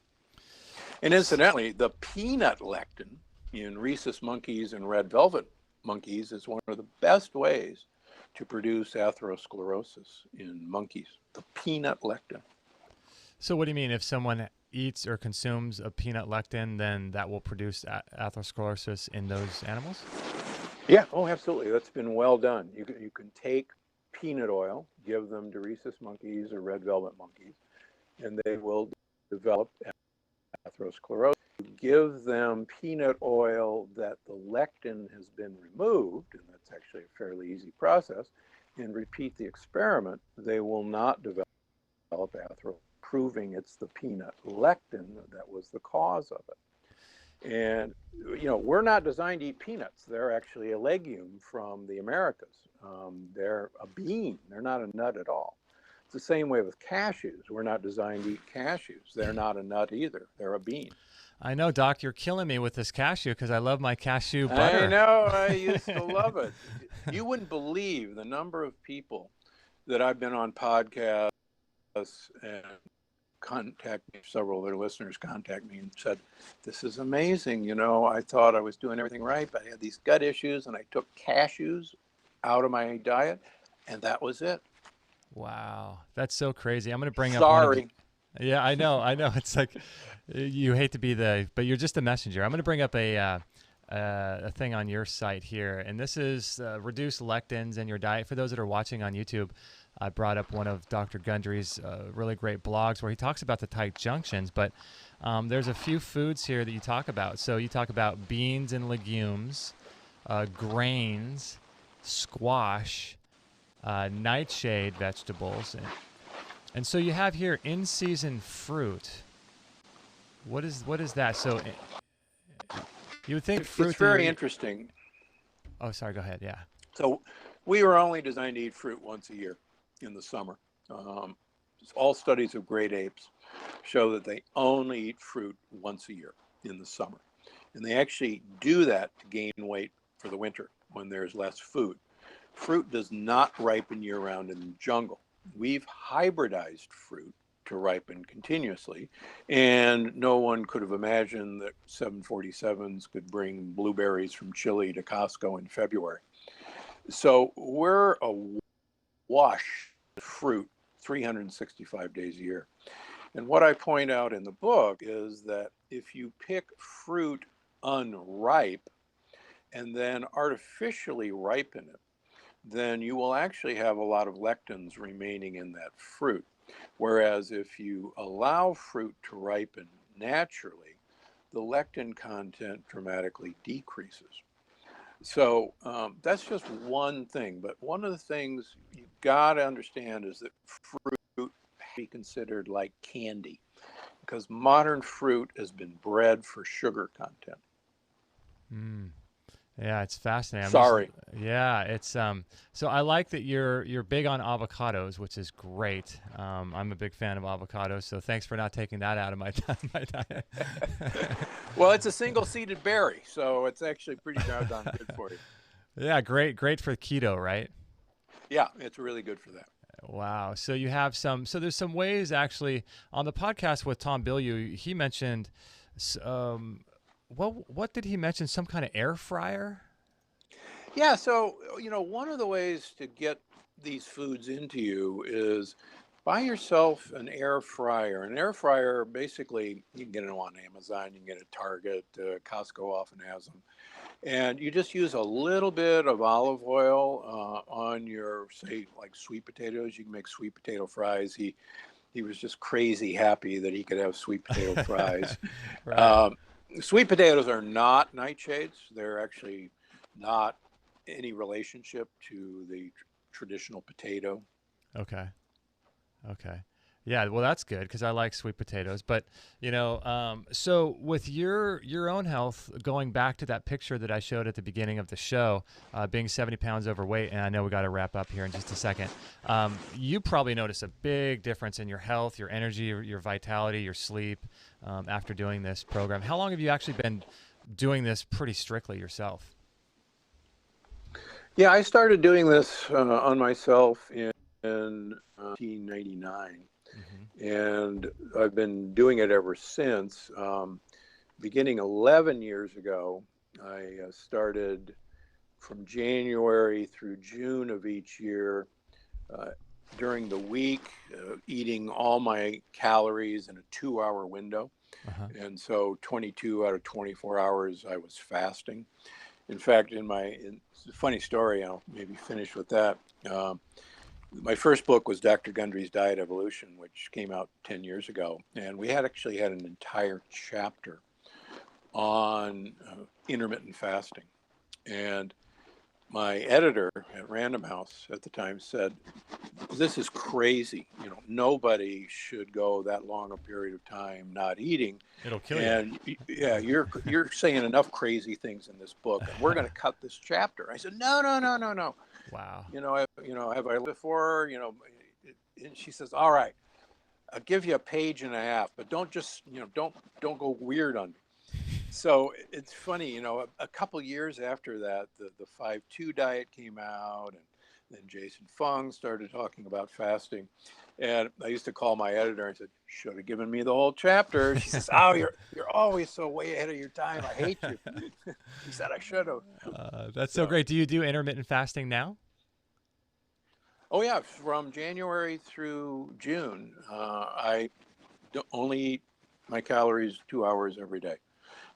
And incidentally, the peanut lectin in rhesus monkeys and red velvet monkeys is one of the best ways to produce atherosclerosis in monkeys, the peanut lectin. So what do you mean? If someone eats or consumes a peanut lectin, then that will produce atherosclerosis in those animals? Yeah, oh, absolutely. That's been well done. You can take peanut oil, give them to rhesus monkeys or red velvet monkeys, and they will develop atherosclerosis. Give them peanut oil that the lectin has been removed, and that's actually a fairly easy process, and repeat the experiment, they will not develop atherosclerosis, proving it's the peanut lectin that was the cause of it. And, you know, we're not designed to eat peanuts. They're actually a legume from the Americas. They're a bean. They're not a nut at all. It's the same way with cashews. We're not designed to eat cashews. They're not a nut either. They're a bean. I know, Doc, you're killing me with this cashew because I love my cashew butter. I know. I used to love it. You wouldn't believe the number of people that I've been on podcasts and contact me, several of their listeners contact me and said, this is amazing. You know, I thought I was doing everything right, but I had these gut issues and I took cashews out of my diet and that was it. Wow. That's so crazy. I'm going to bring up Sorry. Yeah, I know. It's like you hate to be but you're just a messenger. I'm going to bring up a thing on your site here, and this is reduce lectins in your diet. For those that are watching on YouTube, I brought up one of Dr. Gundry's really great blogs where he talks about the tight junctions, but there's a few foods here that you talk about. So you talk about beans and legumes, grains, squash, nightshade vegetables, and so you have here in-season fruit. What is that? So you would think fruit. It's very interesting. Oh, sorry. Go ahead. Yeah. So we were only designed to eat fruit once a year in the summer. All studies of great apes show that they only eat fruit once a year in the summer. And they actually do that to gain weight for the winter when there's less food. Fruit does not ripen year-round in the jungle. We've hybridized fruit to ripen continuously, and no one could have imagined that 747s could bring blueberries from Chile to Costco in February. So we're awash with fruit 365 days a year. And what I point out in the book is that if you pick fruit unripe and then artificially ripen it, then you will actually have a lot of lectins remaining in that fruit. Whereas if you allow fruit to ripen naturally, the lectin content dramatically decreases. So that's just one thing. But one of the things you've got to understand is that fruit should be considered like candy because modern fruit has been bred for sugar content. Yeah, it's fascinating. Sorry. It's so I like that you're big on avocados, which is great. I'm a big fan of avocados, so thanks for not taking that out of my diet. Well, it's a single-seeded berry, so it's actually pretty doggone good for you. Yeah, great for keto, right? Yeah, it's really good for that. Wow. So you have there's some ways actually on the podcast with Tom Bilyeu, he mentioned what did he mention? Some kind of air fryer? Yeah, so, one of the ways to get these foods into you is buy yourself an air fryer. An air fryer, basically, you can get it on Amazon, you can get it at Target, Costco often has them. And you just use a little bit of olive oil on your, say, like sweet potatoes. You can make sweet potato fries. He was just crazy happy that he could have sweet potato fries. Right. Sweet potatoes are not nightshades. They're actually not any relationship to the traditional potato. Okay. Yeah, well, that's good because I like sweet potatoes. But, so with your own health, going back to that picture that I showed at the beginning of the show, being 70 pounds overweight, and I know we got to wrap up here in just a second, you probably notice a big difference in your health, your energy, your vitality, your sleep after doing this program. How long have you actually been doing this pretty strictly yourself? Yeah, I started doing this on myself in 1999, Mm-hmm. and I've been doing it ever since. Beginning 11 years ago, I started from January through June of each year, uh, during the week, eating all my calories in a 2 hour window. Uh-huh. And so 22 out of 24 hours I was fasting. In fact, it's a funny story, I'll maybe finish with that. My first book was Dr. Gundry's Diet Evolution, which came out 10 years ago. And we had actually had an entire chapter on intermittent fasting. And my editor at Random House at the time said, "This is crazy. Nobody should go that long a period of time not eating. It'll kill you. And yeah, you're saying enough crazy things in this book, and we're going to cut this chapter." I said, "No, no, no, no, no. Wow. Have I lived before? And she says, "All right, I'll give you a page and a half, but don't go weird on me." So it's funny, a couple years after that, the 5-2 diet came out, and then Jason Fung started talking about fasting. And I used to call my editor and said, "Should have given me the whole chapter." She says, "Oh, you're always so way ahead of your time. I hate you." She said, "I should have." That's so great. Do you do intermittent fasting now? Oh yeah, from January through June, I only eat my calories 2 hours every day.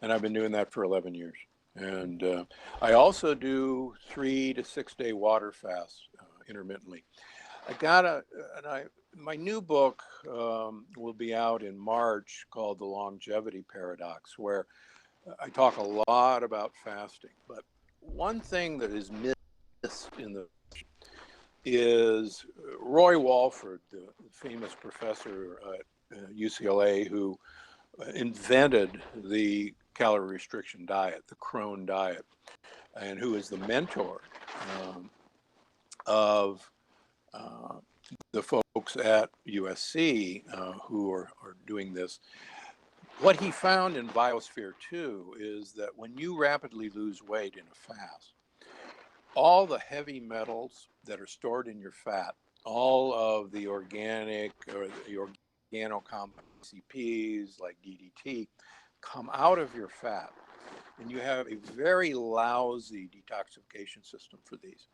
And I've been doing that for 11 years. And I also do 3 to 6 day water fasts intermittently. My new book will be out in March, called The Longevity Paradox, where I talk a lot about fasting. But one thing that is missed in the is Roy Walford, the famous professor at UCLA, who invented the calorie restriction diet, the Crohn diet, and who is the mentor of the folks at USC who are doing this. What he found in Biosphere 2 is that when you rapidly lose weight in a fast, all the heavy metals that are stored in your fat, all of the organic or the organocompound CPs like DDT, come out of your fat. And you have a very lousy detoxification system for these.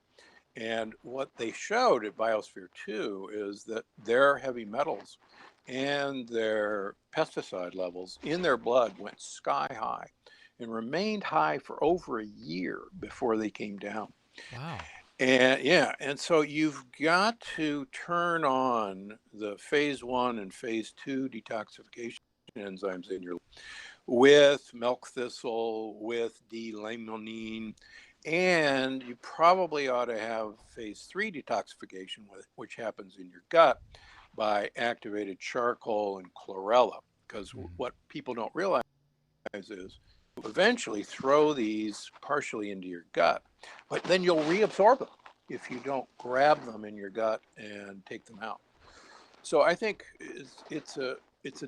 And what they showed at Biosphere 2 is that their heavy metals and their pesticide levels in their blood went sky high and remained high for over a year before they came down. Wow. And so you've got to turn on the phase 1 and phase 2 detoxification enzymes in your with milk thistle, with D-limonene, and you probably ought to have phase 3 detoxification, which happens in your gut by activated charcoal and chlorella. Because what people don't realize is you eventually throw these partially into your gut, but then you'll reabsorb them if you don't grab them in your gut and take them out. So I think it's a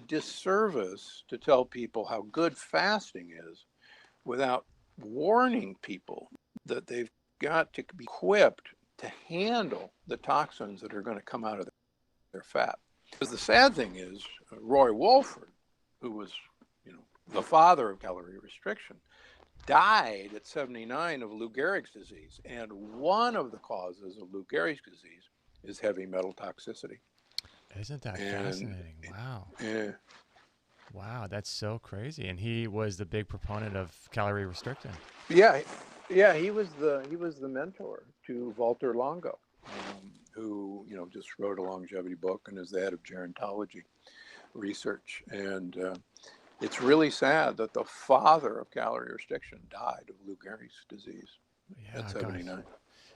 disservice to tell people how good fasting is without warning people that they've got to be equipped to handle the toxins that are going to come out of their fat. Because the sad thing is, Roy Walford, who was, the father of calorie restriction, died at 79 of Lou Gehrig's disease. And one of the causes of Lou Gehrig's disease is heavy metal toxicity. Isn't that fascinating? Wow. Yeah. Wow, that's so crazy. And he was the big proponent of calorie restriction. Yeah, he was the mentor to Walter Longo, who just wrote a longevity book and is the head of gerontology research. And it's really sad that the father of calorie restriction died of Lou Gehrig's disease at 79. Gosh.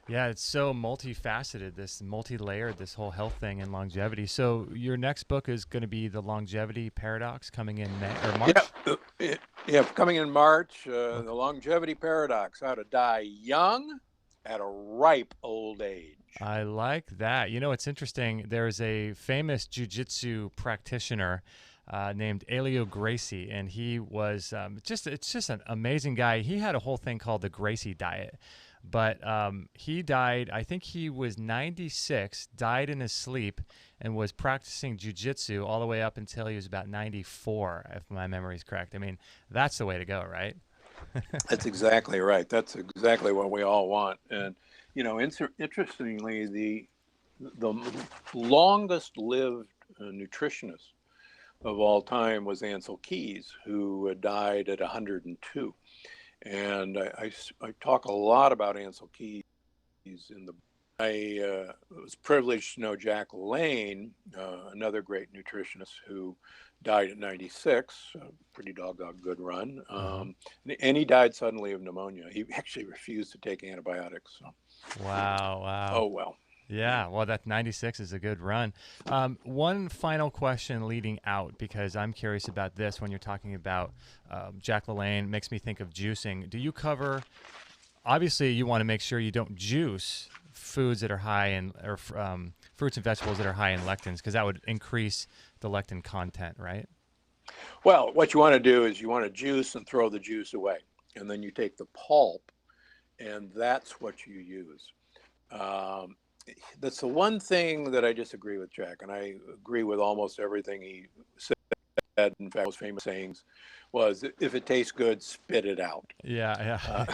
Yeah, it's so multifaceted, this multi-layered, this whole health thing and longevity. So your next book is going to be The Longevity Paradox, coming in May or March? Yeah, coming in March, The Longevity Paradox, How to Die Young at a Ripe Old Age. I like that. It's interesting. There's a famous jiu-jitsu practitioner named Elio Gracie, and he was it's just an amazing guy. He had a whole thing called the Gracie diet. But he died, I think he was 96, died in his sleep, and was practicing jujitsu all the way up until he was about 94, if my memory is correct. I mean, that's the way to go, right? That's exactly right. That's exactly what we all want. And, interestingly, the longest lived nutritionist of all time was Ansel Keys, who died at 102. And I talk a lot about Ansel Keys in the. I was privileged to know Jack LaLanne, another great nutritionist who died at 96, a pretty doggone good run. And he died suddenly of pneumonia. He actually refused to take antibiotics. So. Wow, wow. Oh, well. Yeah, well, that 96 is a good run. One final question leading out, because I'm curious about this when you're talking about Jack LaLanne, makes me think of juicing. Do you cover, obviously you want to make sure you don't juice foods that are high in, or fruits and vegetables that are high in lectins, because that would increase the lectin content, right? Well, what you want to do is you want to juice and throw the juice away. And then you take the pulp, and that's what you use. That's the one thing that I disagree with Jack, and I agree with almost everything he said. In fact, most famous sayings was, if it tastes good, spit it out. Yeah.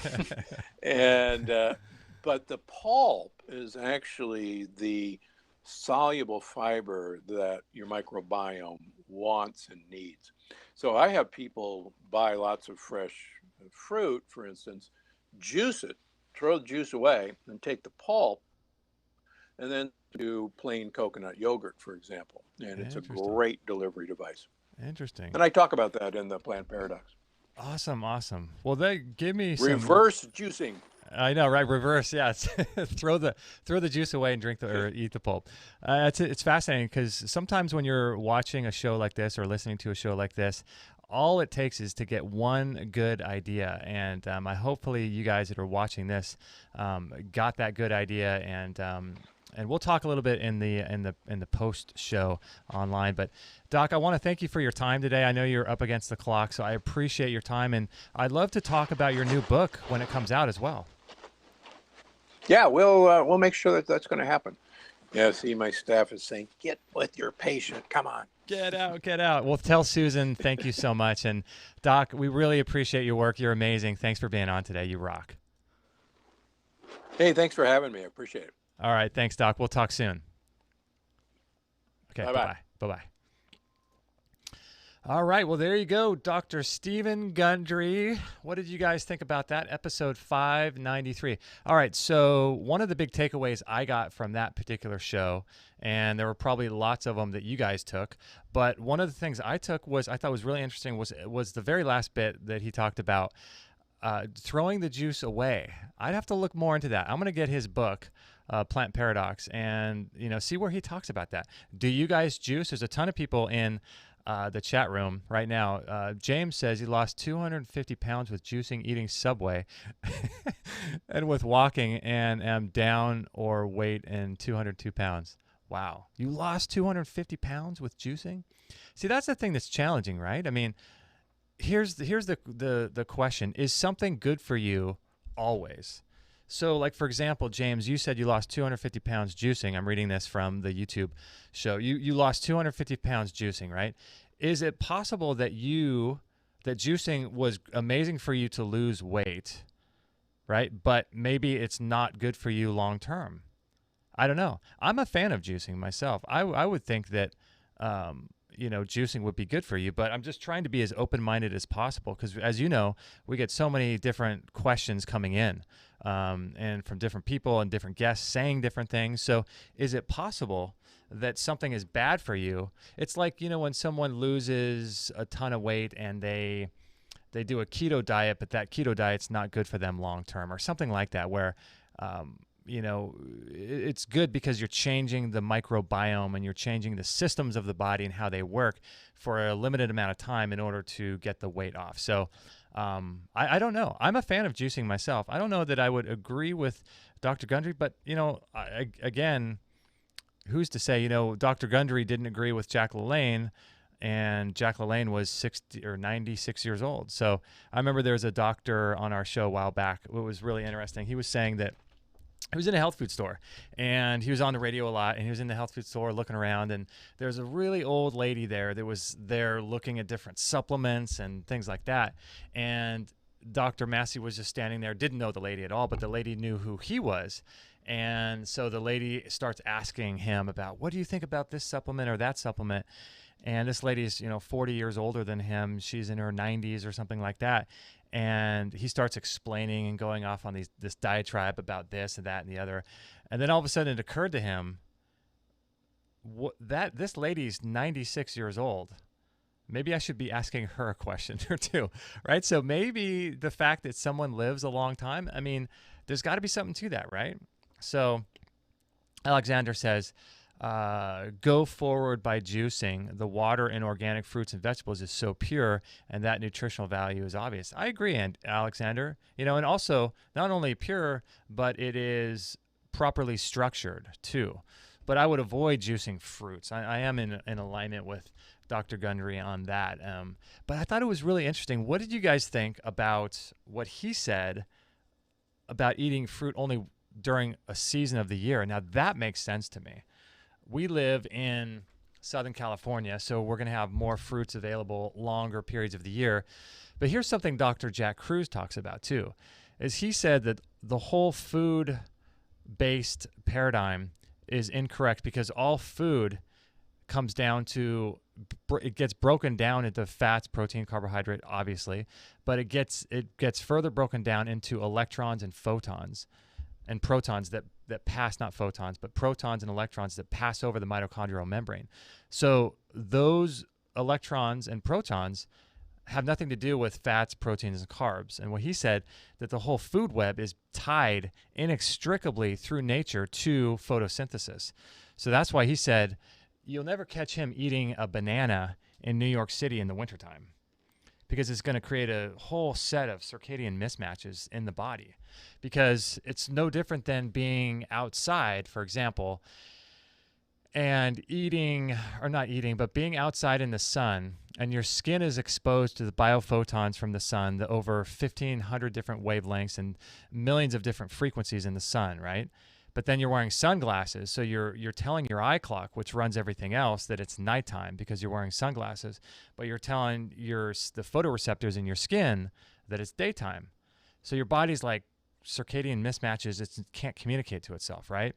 But the pulp is actually the soluble fiber that your microbiome wants and needs. So I have people buy lots of fresh fruit, for instance, juice it, throw the juice away, and take the pulp, and then do plain coconut yogurt, for example. And it's a great delivery device. Interesting. And I talk about that in the Plant Paradox. Awesome. Well, they give me some reverse juicing. I know, right? Reverse, yeah. throw the juice away and drink or eat the pulp. It's fascinating, because sometimes when you're watching a show like this or listening to a show like this, all it takes is to get one good idea, and hopefully you guys that are watching this got that good idea, and we'll talk a little bit in the post show online. But Doc, I want to thank you for your time today. I know you're up against the clock, so I appreciate your time, and I'd love to talk about your new book when it comes out as well. Yeah, we'll make sure that that's going to happen. Yeah, see, my staff is saying, get with your patient. Come on. Get out. Well, tell Susan thank you so much. And Doc, we really appreciate your work. You're amazing. Thanks for being on today. You rock. Hey, thanks for having me. I appreciate it. All right. Thanks, Doc. We'll talk soon. Okay. Bye-bye. Bye-bye. All right. Well, there you go. Dr. Stephen Gundry. What did you guys think about that? Episode 593. All right. So one of the big takeaways I got from that particular show, and there were probably lots of them that you guys took, but one of the things I took I thought was really interesting was the very last bit that he talked about throwing the juice away. I'd have to look more into that. I'm going to get his book, Plant Paradox, and see where he talks about that. Do you guys juice? There's a ton of people in the chat room right now. James says he lost 250 pounds with juicing, eating Subway, and with walking, and am down or weight in 202 pounds. Wow. You lost 250 pounds with juicing? See, that's the thing that's challenging, right? I mean, here's the question. Is something good for you always? So, like, for example, James, you said you lost 250 pounds juicing. I'm reading this from the YouTube show. You lost 250 pounds juicing, right? Is it possible that juicing was amazing for you to lose weight, right? But maybe it's not good for you long term. I don't know. I'm a fan of juicing myself. I would think that juicing would be good for you, but I'm just trying to be as open-minded as possible, because as you know, we get so many different questions coming in, and from different people and different guests saying different things. So is it possible that something is bad for you? It's like, when someone loses a ton of weight and they do a keto diet, but that keto diet's not good for them long term, or something like that, where it's good because you're changing the microbiome and you're changing the systems of the body and how they work for a limited amount of time in order to get the weight off. So I don't know. I'm a fan of juicing myself. I don't know that I would agree with Dr. Gundry, but, again, who's to say, Dr. Gundry didn't agree with Jack LaLanne and Jack LaLanne was 60 or 96 years old. So I remember there was a doctor on our show a while back. It was really interesting. He was saying that he was in a health food store, and he was on the radio a lot, and he was in the health food store looking around, and there's a really old lady there that was there looking at different supplements and things like that. And Dr. Massey was just standing there, didn't know the lady at all, but the lady knew who he was. And so the lady starts asking him about, what do you think about this supplement or that supplement? And this lady is, 40 years older than him. She's in her 90s or something like that. And he starts explaining and going off on this diatribe about this and that and the other. And then all of a sudden it occurred to him that this lady's 96 years old. Maybe I should be asking her a question or two, right? So maybe the fact that someone lives a long time, I mean, there's got to be something to that, right? So Alexander says, go forward by juicing. The water in organic fruits and vegetables is so pure, and that nutritional value is obvious. I agree, Alexander. And also not only pure, but it is properly structured too. But I would avoid juicing fruits. I am in alignment with Dr. Gundry on that. But I thought it was really interesting. What did you guys think about what he said about eating fruit only during a season of the year? Now, that makes sense to me. We live in Southern California, so we're going to have more fruits available longer periods of the year. But here's something Dr. Jack Kruse talks about too, is he said that the whole food-based paradigm is incorrect because all food comes down to, it gets broken down into fats, protein, carbohydrate, obviously, but it gets further broken down into electrons and photons and protons that pass, not photons, but protons and electrons that pass over the mitochondrial membrane. So those electrons and protons have nothing to do with fats, proteins, and carbs. And what he said, that the whole food web is tied inextricably through nature to photosynthesis. So that's why he said, you'll never catch him eating a banana in New York City in the wintertime, because it's going to create a whole set of circadian mismatches in the body. Because it's no different than being outside, for example, and being outside in the sun, and your skin is exposed to the biophotons from the sun, the over 1,500 different wavelengths and millions of different frequencies in the sun, right? But then you're wearing sunglasses, so you're telling your eye clock, which runs everything else, that it's nighttime because you're wearing sunglasses. But you're telling the photoreceptors in your skin that it's daytime. So your body's like circadian mismatches; it can't communicate to itself, right?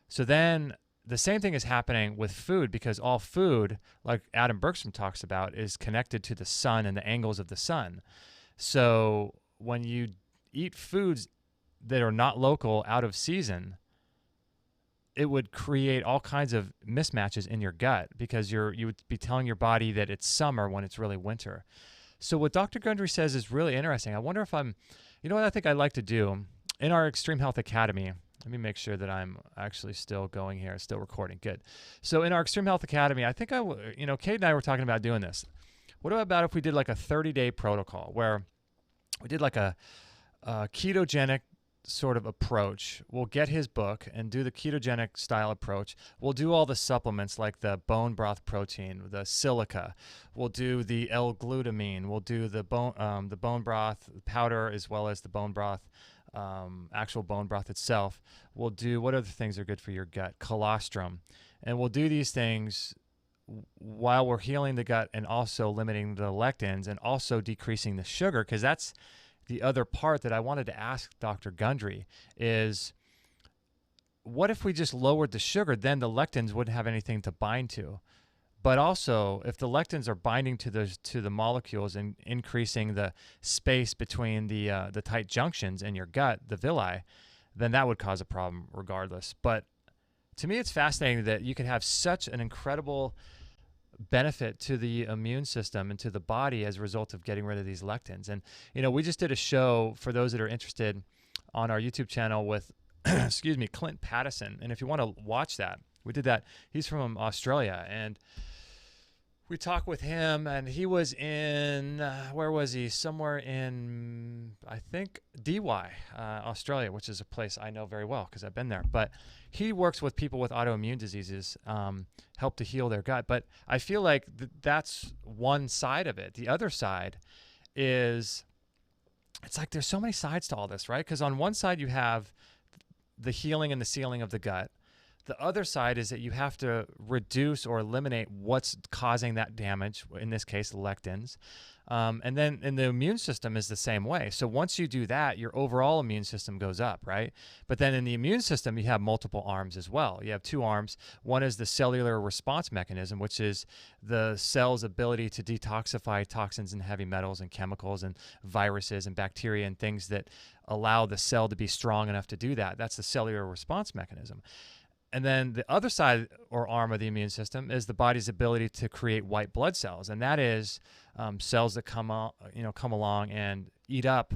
So then the same thing is happening with food, because all food, like Adam Bergstrom talks about, is connected to the sun and the angles of the sun. So when you eat foods that are not local, out of season, it would create all kinds of mismatches in your gut, because you would be telling your body that it's summer when it's really winter. So what Dr. Gundry says is really interesting. I wonder if you know what I think I'd like to do in our Extreme Health Academy. Let me make sure that I'm actually still going here, still recording. Good. So in our Extreme Health Academy, I think Kate and I were talking about doing this. What about if we did like a 30-day protocol where we did like a ketogenic sort of approach? We'll get his book and do the ketogenic style approach. We'll do all the supplements like the bone broth protein, the silica. We'll do the L-glutamine. We'll do the bone broth powder, as well as the bone broth, actual bone broth itself. We'll do, what other things are good for your gut? Colostrum. And we'll do these things while we're healing the gut and also limiting the lectins and also decreasing the sugar, because that's the other part that I wanted to ask Dr. Gundry is, what if we just lowered the sugar? Then the lectins wouldn't have anything to bind to. But also, if the lectins are binding to the molecules and increasing the space between the tight junctions in your gut, the villi, then that would cause a problem regardless. But to me, it's fascinating that you can have such an incredible benefit to the immune system and to the body as a result of getting rid of these lectins. And, we just did a show, for those that are interested, on our YouTube channel with, Clint Pattison. And if you want to watch that, we did that. He's from Australia. And we talked with him, and he was in where was he? Somewhere in, I think, DY, Australia, which is a place I know very well because I've been there. But he works with people with autoimmune diseases, help to heal their gut. But I feel like that's one side of it. The other side is, it's like there's so many sides to all this, right? Because on one side you have the healing and the sealing of the gut. The other side is that you have to reduce or eliminate what's causing that damage, in this case, lectins. And then in the immune system is the same way. So once you do that, your overall immune system goes up, right? But then in the immune system, you have multiple arms as well. You have two arms. One is the cellular response mechanism, which is the cell's ability to detoxify toxins and heavy metals and chemicals and viruses and bacteria and things that allow the cell to be strong enough to do that. That's the cellular response mechanism. And then the other side or arm of the immune system is the body's ability to create white blood cells, and that is cells that come along and eat up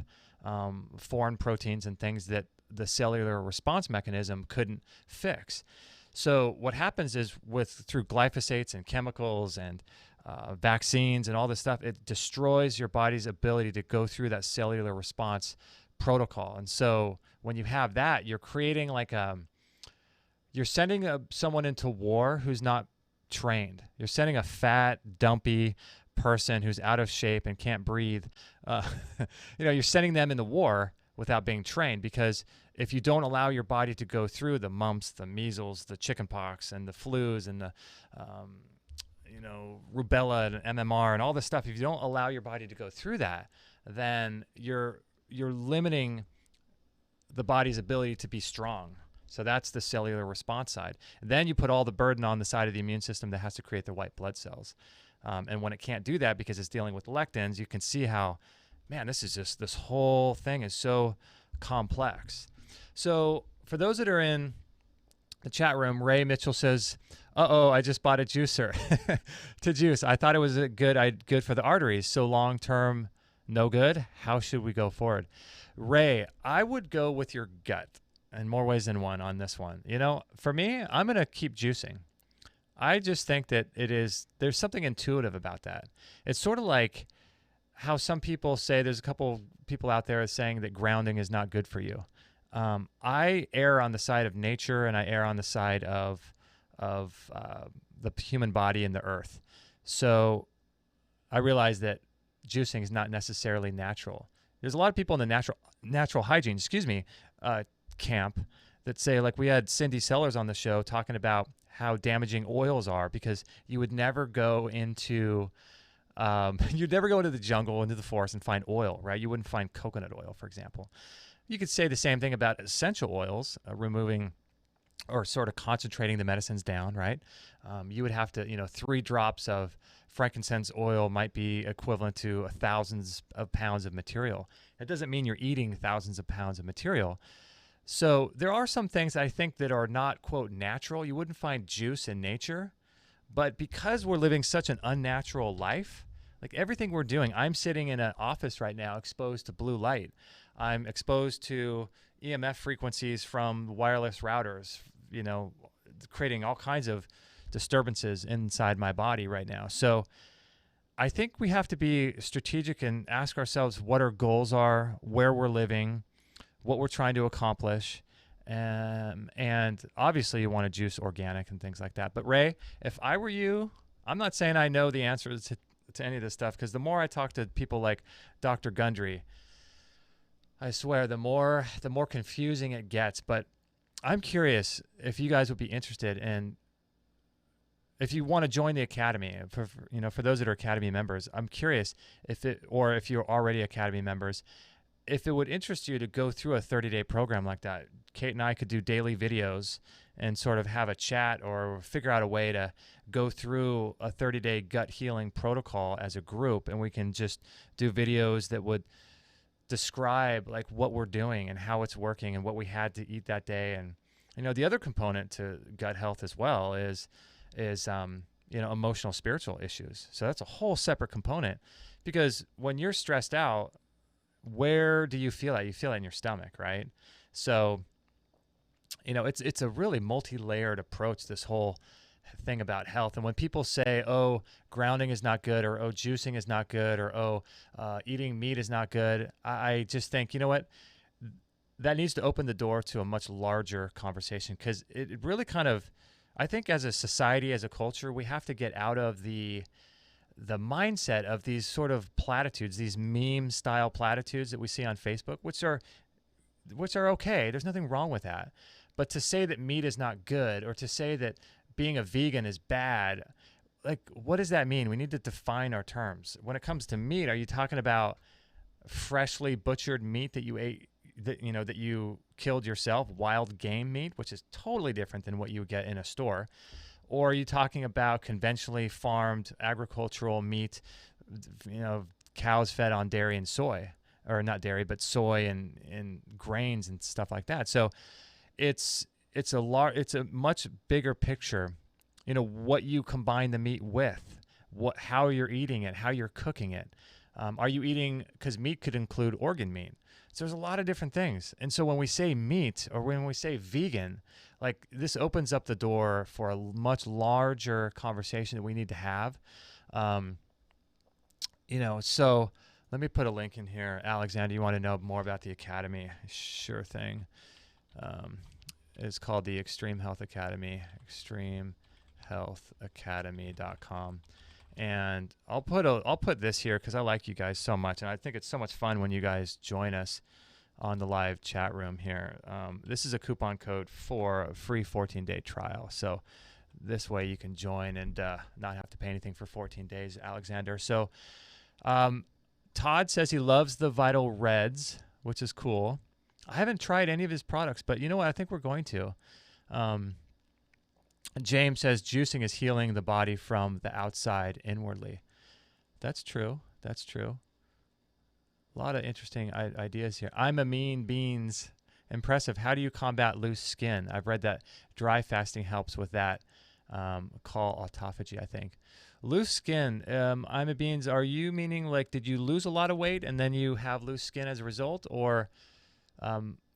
foreign proteins and things that the cellular response mechanism couldn't fix. So what happens is through glyphosates and chemicals and vaccines and all this stuff, it destroys your body's ability to go through that cellular response protocol. And so when you have that, you're creating you're sending someone into war who's not trained. You're sending a fat, dumpy person who's out of shape and can't breathe. You're sending them into war without being trained, because if you don't allow your body to go through the mumps, the measles, the chickenpox, and the flus, and the rubella and MMR and all this stuff, if you don't allow your body to go through that, then you're limiting the body's ability to be strong. So that's the cellular response side. Then you put all the burden on the side of the immune system that has to create the white blood cells. And when it can't do that because it's dealing with lectins, you can see how, man, this whole thing is so complex. So for those that are in the chat room, Ray Mitchell says, I just bought a juicer to juice. I thought it was good for the arteries. So long term, no good. How should we go forward? Ray, I would go with your gut. In more ways than one on this one. For me, I'm going to keep juicing. I just think that there's something intuitive about that. It's sort of like how some people say, there's a couple people out there saying that grounding is not good for you. I err on the side of nature, and I err on the side of the human body and the earth. So I realize that juicing is not necessarily natural. There's a lot of people in the natural hygiene, camp that say, like we had Cindy Sellers on the show talking about how damaging oils are, because you would never go into the jungle, into the forest and find oil, right? You wouldn't find coconut oil, for example. You could say the same thing about essential oils, removing or sort of concentrating the medicines down, right? You would have to, 3 drops of frankincense oil might be equivalent to thousands of pounds of material. It doesn't mean you're eating thousands of pounds of material. So there are some things I think that are not, quote, natural. You wouldn't find juice in nature. But because we're living such an unnatural life, like everything we're doing, I'm sitting in an office right now exposed to blue light. I'm exposed to EMF frequencies from wireless routers, creating all kinds of disturbances inside my body right now. So I think we have to be strategic and ask ourselves what our goals are, where we're living, what we're trying to accomplish. And obviously you want to juice organic and things like that. But Ray, if I were you, I'm not saying I know the answers to any of this stuff, because the more I talk to people like Dr. Gundry, I swear, the more confusing it gets. But I'm curious if you guys would be interested in, if you want to join the Academy, for those that are Academy members, I'm curious if you're already Academy members, if it would interest you to go through a 30-day program like that. Kate and I could do daily videos and sort of have a chat or figure out a way to go through a 30-day gut healing protocol as a group, and we can just do videos that would describe like what we're doing and how it's working and what we had to eat that day. And the other component to gut health as well is emotional, spiritual issues. So that's a whole separate component, because when you're stressed out, where do you feel that? You feel it in your stomach, right? So, it's a really multi-layered approach, this whole thing about health. And when people say, oh, grounding is not good, or oh, juicing is not good, or oh, eating meat is not good, I just think, you know what? That needs to open the door to a much larger conversation, because it really kind of, I think as a society, as a culture, we have to get out of the mindset of these sort of platitudes, these meme style platitudes that we see on Facebook, which are okay. There's nothing wrong with that. But to say that meat is not good, or to say that being a vegan is bad, like, what does that mean? We need to define our terms. When it comes to meat, are you talking about freshly butchered meat that you ate, that you killed yourself, wild game meat, which is totally different than what you would get in a store? Or are you talking about conventionally farmed agricultural meat, cows fed on dairy and soy, or not dairy, but soy and grains and stuff like that? So it's a much bigger picture, what you combine the meat with, how you're eating it, how you're cooking it. Are you eating, because meat could include organ meat. So there's a lot of different things. And so when we say meat, or when we say vegan, like, this opens up the door for a much larger conversation that we need to have. So let me put a link in here. Alexander, you want to know more about the Academy? Sure thing. It's called the Extreme Health Academy, extremehealthacademy.com. And I'll put this here because I like you guys so much, and I think it's so much fun when you guys join us on the live chat room here. This is a coupon code for a free 14-day trial. So this way you can join and not have to pay anything for 14 days, Alexander. So Todd says he loves the Vital Reds, which is cool. I haven't tried any of his products, but you know what? I think we're going to. James says juicing is healing the body from the outside inwardly. That's true. That's true. A lot of interesting ideas here. I'm a mean beans. Impressive. How do you combat loose skin? I've read that dry fasting helps with that. Call autophagy, I think. Loose skin. I'm a beans. Are you meaning, like, did you lose a lot of weight and then you have loose skin as a result? Or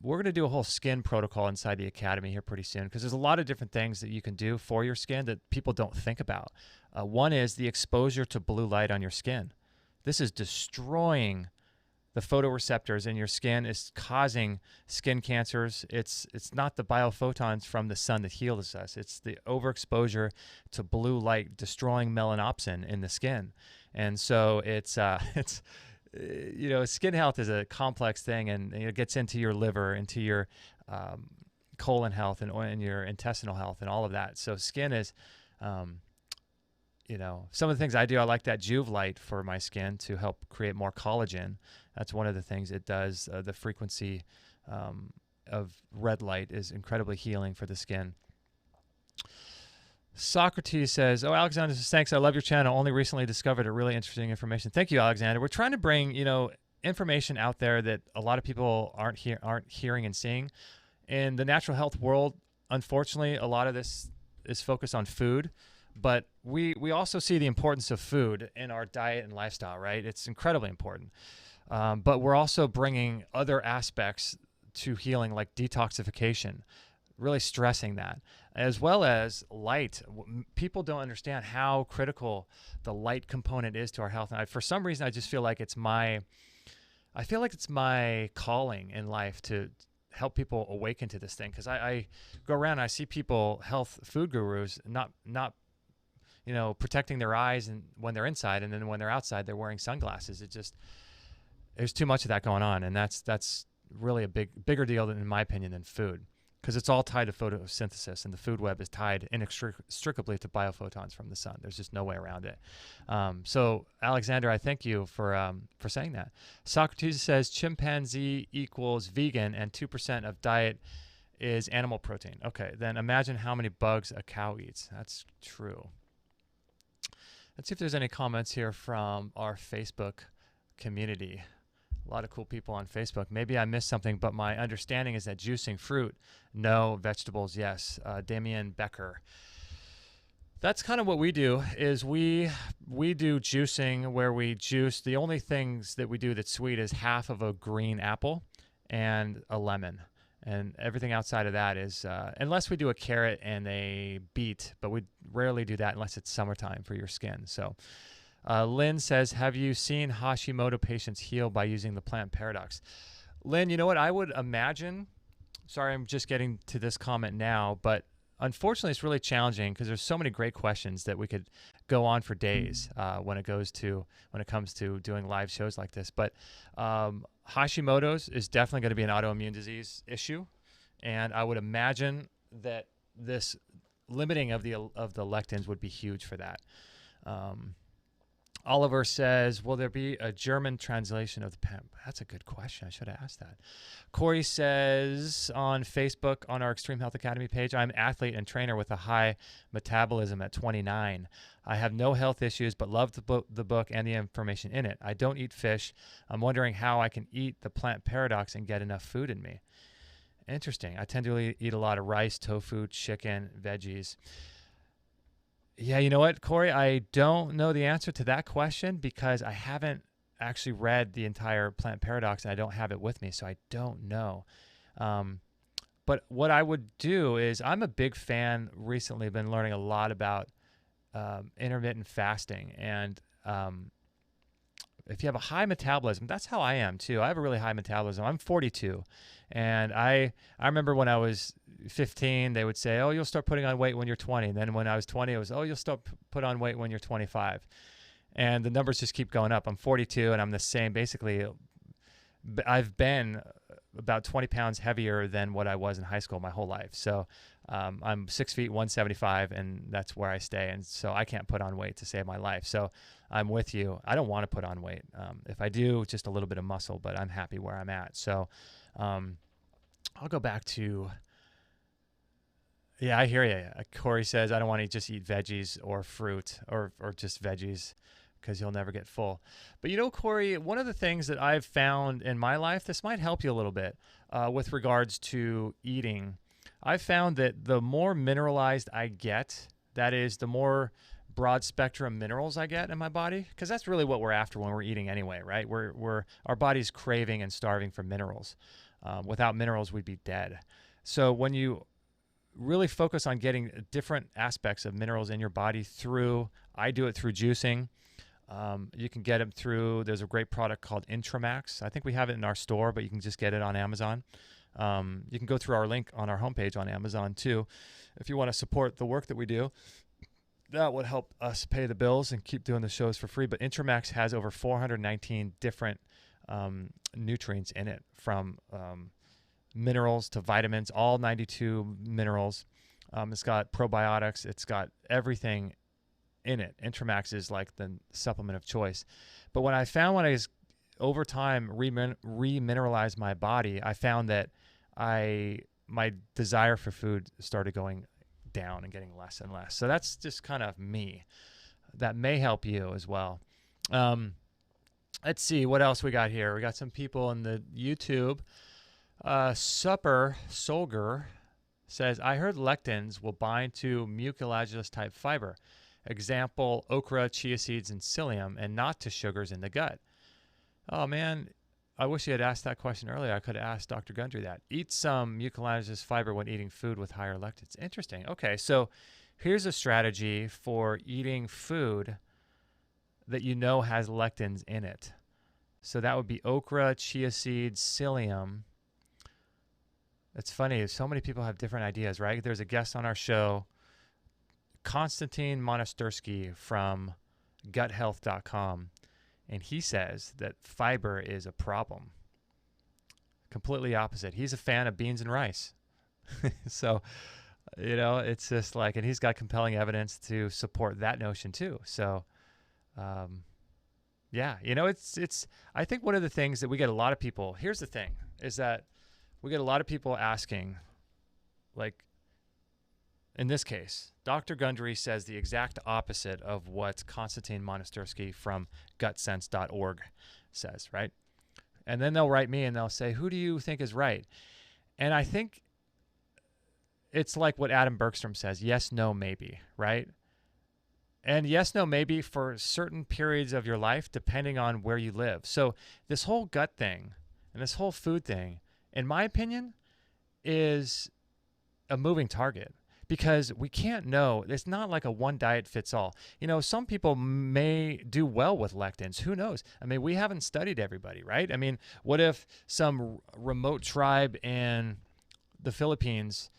we're going to do a whole skin protocol inside the Academy here pretty soon, because there's a lot of different things that you can do for your skin that people don't think about. One is the exposure to blue light on your skin. This is destroying the photoreceptors in your skin. Is causing skin cancers. It's not the biophotons from the sun that heals us. It's the overexposure to blue light destroying melanopsin in the skin. And so skin health is a complex thing, and it gets into your liver, into your colon health, and your intestinal health, and all of that. So skin is, some of the things I do. I like that Juve light for my skin to help create more collagen. That's one of the things it does. The frequency of red light is incredibly healing for the skin. Socrates says, oh, Alexander says, thanks. I love your channel. Only recently discovered a really interesting information. Thank you, Alexander. We're trying to bring, information out there that a lot of people aren't hearing and seeing. In the natural health world, unfortunately, a lot of this is focused on food, but we also see the importance of food in our diet and lifestyle, right? It's incredibly important. But we're also bringing other aspects to healing, like detoxification, really stressing that, as well as light. People don't understand how critical the light component is to our health. And for some reason, I just feel like it's my calling in life to help people awaken to this thing. Because I go around and I see people, health food gurus, not protecting their eyes and when they're inside, and then when they're outside, they're wearing sunglasses. There's too much of that going on, and that's really a bigger deal, in my opinion, than food. Because it's all tied to photosynthesis, and the food web is tied inextricably to biophotons from the sun. There's just no way around it. So, Alexander, I thank you for saying that. Socrates says chimpanzee equals vegan, and 2% of diet is animal protein. Okay, then imagine how many bugs a cow eats. That's true. Let's see if there's any comments here from our Facebook community. A lot of cool people on Facebook. Maybe I missed something, but my understanding is that juicing fruit, no. Vegetables, yes. Damien Becker. That's kind of what we do. Is we do juicing where we juice. The only things that we do that's sweet is half of a green apple and a lemon. And everything outside of that is, unless we do a carrot and a beet, but we rarely do that unless it's summertime for your skin. So Lynn says, have you seen Hashimoto patients heal by using the plant paradox? Lynn, you know what? I would imagine, sorry, I'm just getting to this comment now, but unfortunately it's really challenging because there's so many great questions that we could go on for days when it comes to doing live shows like this. But Hashimoto's is definitely going to be an autoimmune disease issue, and I would imagine that this limiting of the lectins would be huge for that. Oliver says, will there be a German translation of the pen? That's a good question. I should have asked that. Corey says on Facebook on our Extreme Health Academy page, I'm an athlete and trainer with a high metabolism at 29. I have no health issues, but love the book and the information in it. I don't eat fish. I'm wondering how I can eat the plant paradox and get enough food in me. Interesting. I tend to eat a lot of rice, tofu, chicken, veggies. Yeah, you know what, Corey? I don't know the answer to that question because I haven't actually read the entire plant paradox and I don't have it with me, so I don't know. But what I would do is, I'm a big fan, recently been learning a lot about intermittent fasting. And if you have a high metabolism, that's how I am too. I have a really high metabolism. I'm 42. And I remember when I was 15, they would say, oh, you'll start putting on weight when you're 20. And then when I was 20, it was, oh, you'll start put on weight when you're 25. And the numbers just keep going up. I'm 42 and I'm the same. Basically, I've been about 20 pounds heavier than what I was in high school my whole life. So I'm 6 feet, 175, and that's where I stay. And so I can't put on weight to save my life. So I'm with you. I don't want to put on weight. If I do, just a little bit of muscle, but I'm happy where I'm at. So I'll go back to, yeah, I hear you. Corey says, I don't want to just eat veggies or fruit or just veggies because you'll never get full. But you know, Corey, one of the things that I've found in my life, this might help you a little bit with regards to eating. I've found that the more mineralized I get, that is, the more broad spectrum minerals I get in my body, because that's really what we're after when we're eating anyway, right? Our body's craving and starving for minerals. Without minerals, we'd be dead. So when you really focus on getting different aspects of minerals in your body I do it through juicing. You can get them through, there's a great product called Intramax. I think we have it in our store, but you can just get it on Amazon. You can go through our link on our homepage on Amazon too. If you want to support the work that we do, that would help us pay the bills and keep doing the shows for free. But Intramax has over 419 different nutrients in it, from minerals to vitamins, all 92 minerals. It's got probiotics. It's got everything in it. Intramax is like the supplement of choice. But when I was over time remineralized my body, I found that my desire for food started going down and getting less and less. So that's just kind of me. That may help you as well. Let's see what else we got here. We got some people in the YouTube. Supper Solger says, I heard lectins will bind to mucilaginous type fiber. Example, okra, chia seeds, and psyllium, and not to sugars in the gut. Oh man, I wish you had asked that question earlier. I could have asked Dr. Gundry that. Eat some mucilaginous fiber when eating food with higher lectins. Interesting. Okay, so here's a strategy for eating food that you know has lectins in it. So that would be okra, chia seeds, psyllium. It's funny, so many people have different ideas, right? There's a guest on our show, Konstantin Monastersky from guthealth.com, and he says that fiber is a problem. Completely opposite. He's a fan of beans and rice. So, it's just like, and he's got compelling evidence to support that notion too. So, yeah, it's, I think one of the things that we get a lot of people, here's the thing, is that we get a lot of people asking, like, in this case, Dr. Gundry says the exact opposite of what Konstantin Monastersky from gutsense.org says, right? And then they'll write me and they'll say, who do you think is right? And I think it's like what Adam Bergstrom says, yes, no, maybe, right? And yes, no, maybe for certain periods of your life, depending on where you live. So this whole gut thing and this whole food thing, in my opinion, is a moving target, because we can't know. It's not like a one diet fits all. Some people may do well with lectins. Who knows? I mean, we haven't studied everybody, right? I mean, what if some remote tribe in the Philippines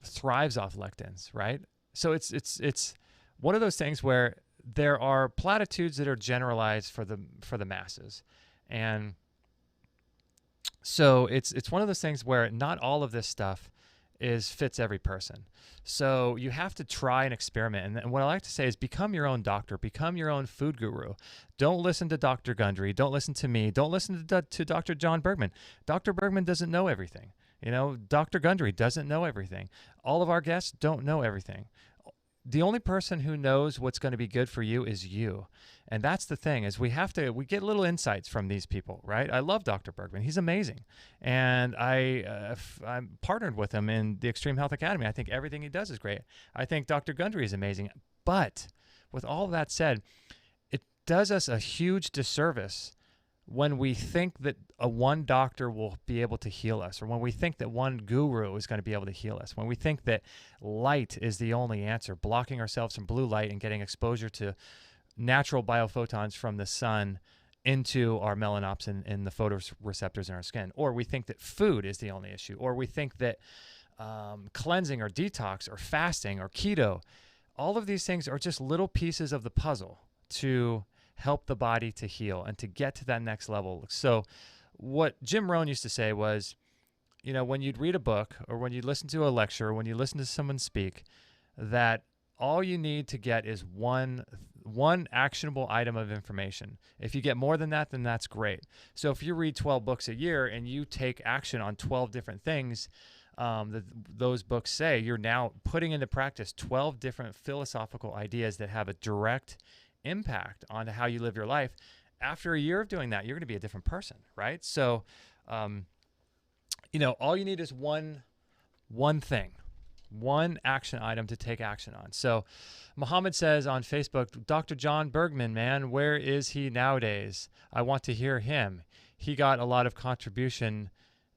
thrives off lectins, right? So it's one of those things where there are platitudes that are generalized for the masses. And so it's one of those things where not all of this stuff fits every person. So you have to try and experiment. And what I like to say is become your own doctor, become your own food guru. Don't listen to Dr. Gundry. Don't listen to me. Don't listen to Dr. John Bergman. Dr. Bergman doesn't know everything. Dr. Gundry doesn't know everything. All of our guests don't know everything. The only person who knows what's going to be good for you is you. And that's the thing, is we get little insights from these people, right? I love Dr. Bergman. He's amazing. And I'm partnered with him in the Extreme Health Academy. I think everything he does is great. I think Dr. Gundry is amazing. But with all of that said, it does us a huge disservice when we think that one doctor will be able to heal us, or when we think that one guru is going to be able to heal us, when we think that light is the only answer, blocking ourselves from blue light and getting exposure to natural biophotons from the sun into our melanops and the photoreceptors in our skin, or we think that food is the only issue, or we think that cleansing or detox or fasting or keto, all of these things are just little pieces of the puzzle to help the body to heal and to get to that next level. So what Jim Rohn used to say was, when you'd read a book or when you listen to a lecture, or when you listen to someone speak, that all you need to get is one actionable item of information. If you get more than that, then that's great. So if you read 12 books a year and you take action on 12 different things that those books say, you're now putting into practice 12 different philosophical ideas that have a direct impact on how you live your life. After a year of doing that, you're going to be a different person, right? So, all you need is one thing, one action item to take action on. So Muhammad says on Facebook, Dr. John Bergman, man, where is he nowadays? I want to hear him. He got a lot of contribution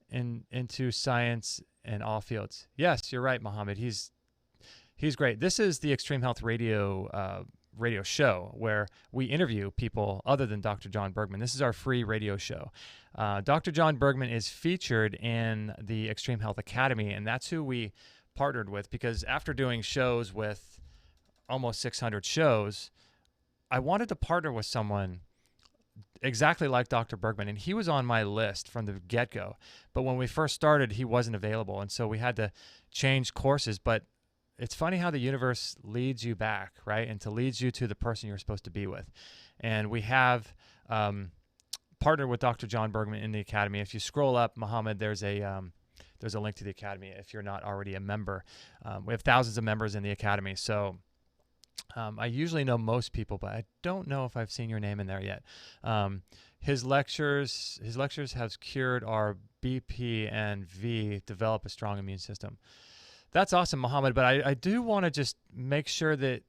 into science in all fields. Yes, you're right, Muhammad. He's great. This is the Extreme Health Radio show where we interview people other than Dr. John Bergman. This is our free radio show. Dr. John Bergman is featured in the Extreme Health Academy, and that's who we partnered with, because after doing shows with almost 600 shows, I wanted to partner with someone exactly like Dr. Bergman, and he was on my list from the get-go. But when we first started, he wasn't available, and so we had to change courses. But it's funny how the universe leads you back, right? And leads you to the person you're supposed to be with. And we have partnered with Dr. John Bergman in the Academy. If you scroll up, Muhammad, there's a link to the Academy if you're not already a member. We have thousands of members in the Academy. So I usually know most people, but I don't know if I've seen your name in there yet. His lectures have cured our BP and V, develop a strong immune system. That's awesome, Muhammad, but I do want to just make sure that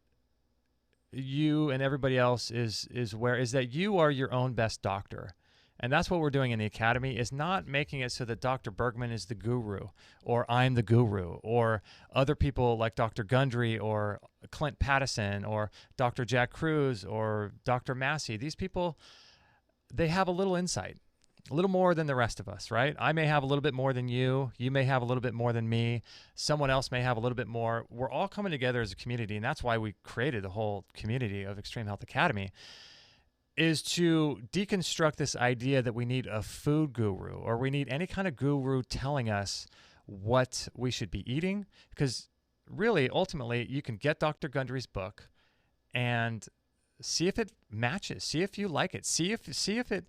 you and everybody else is aware is that you are your own best doctor. And that's what we're doing in the Academy, is not making it so that Dr. Bergman is the guru, or I'm the guru, or other people like Dr. Gundry or Clint Pattison or Dr. Jack Cruz or Dr. Massey. These people, they have a little insight. A little more than the rest of us, right? I may have a little bit more than you. You may have a little bit more than me. Someone else may have a little bit more. We're all coming together as a community, and that's why we created the whole community of Extreme Health Academy, is to deconstruct this idea that we need a food guru, or we need any kind of guru telling us what we should be eating. Because really, ultimately, you can get Dr. Gundry's book and see if it matches. See if you like it. See if it...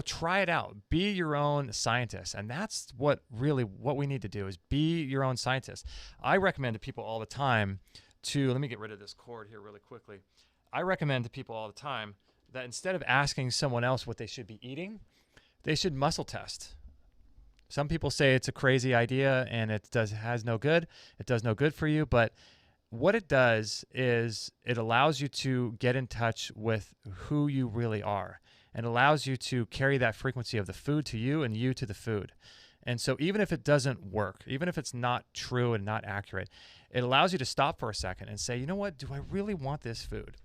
try it out. Be your own scientist. And that's what we need to do, is be your own scientist. I recommend to people all the time let me get rid of this cord here really quickly. I recommend to people all the time that instead of asking someone else what they should be eating, they should muscle test. Some people say it's a crazy idea and it does no good for you, but what it does is it allows you to get in touch with who you really are, and allows you to carry that frequency of the food to you and you to the food. And so even if it doesn't work, even if it's not true and not accurate, it allows you to stop for a second and say, you know what, do I really want this food?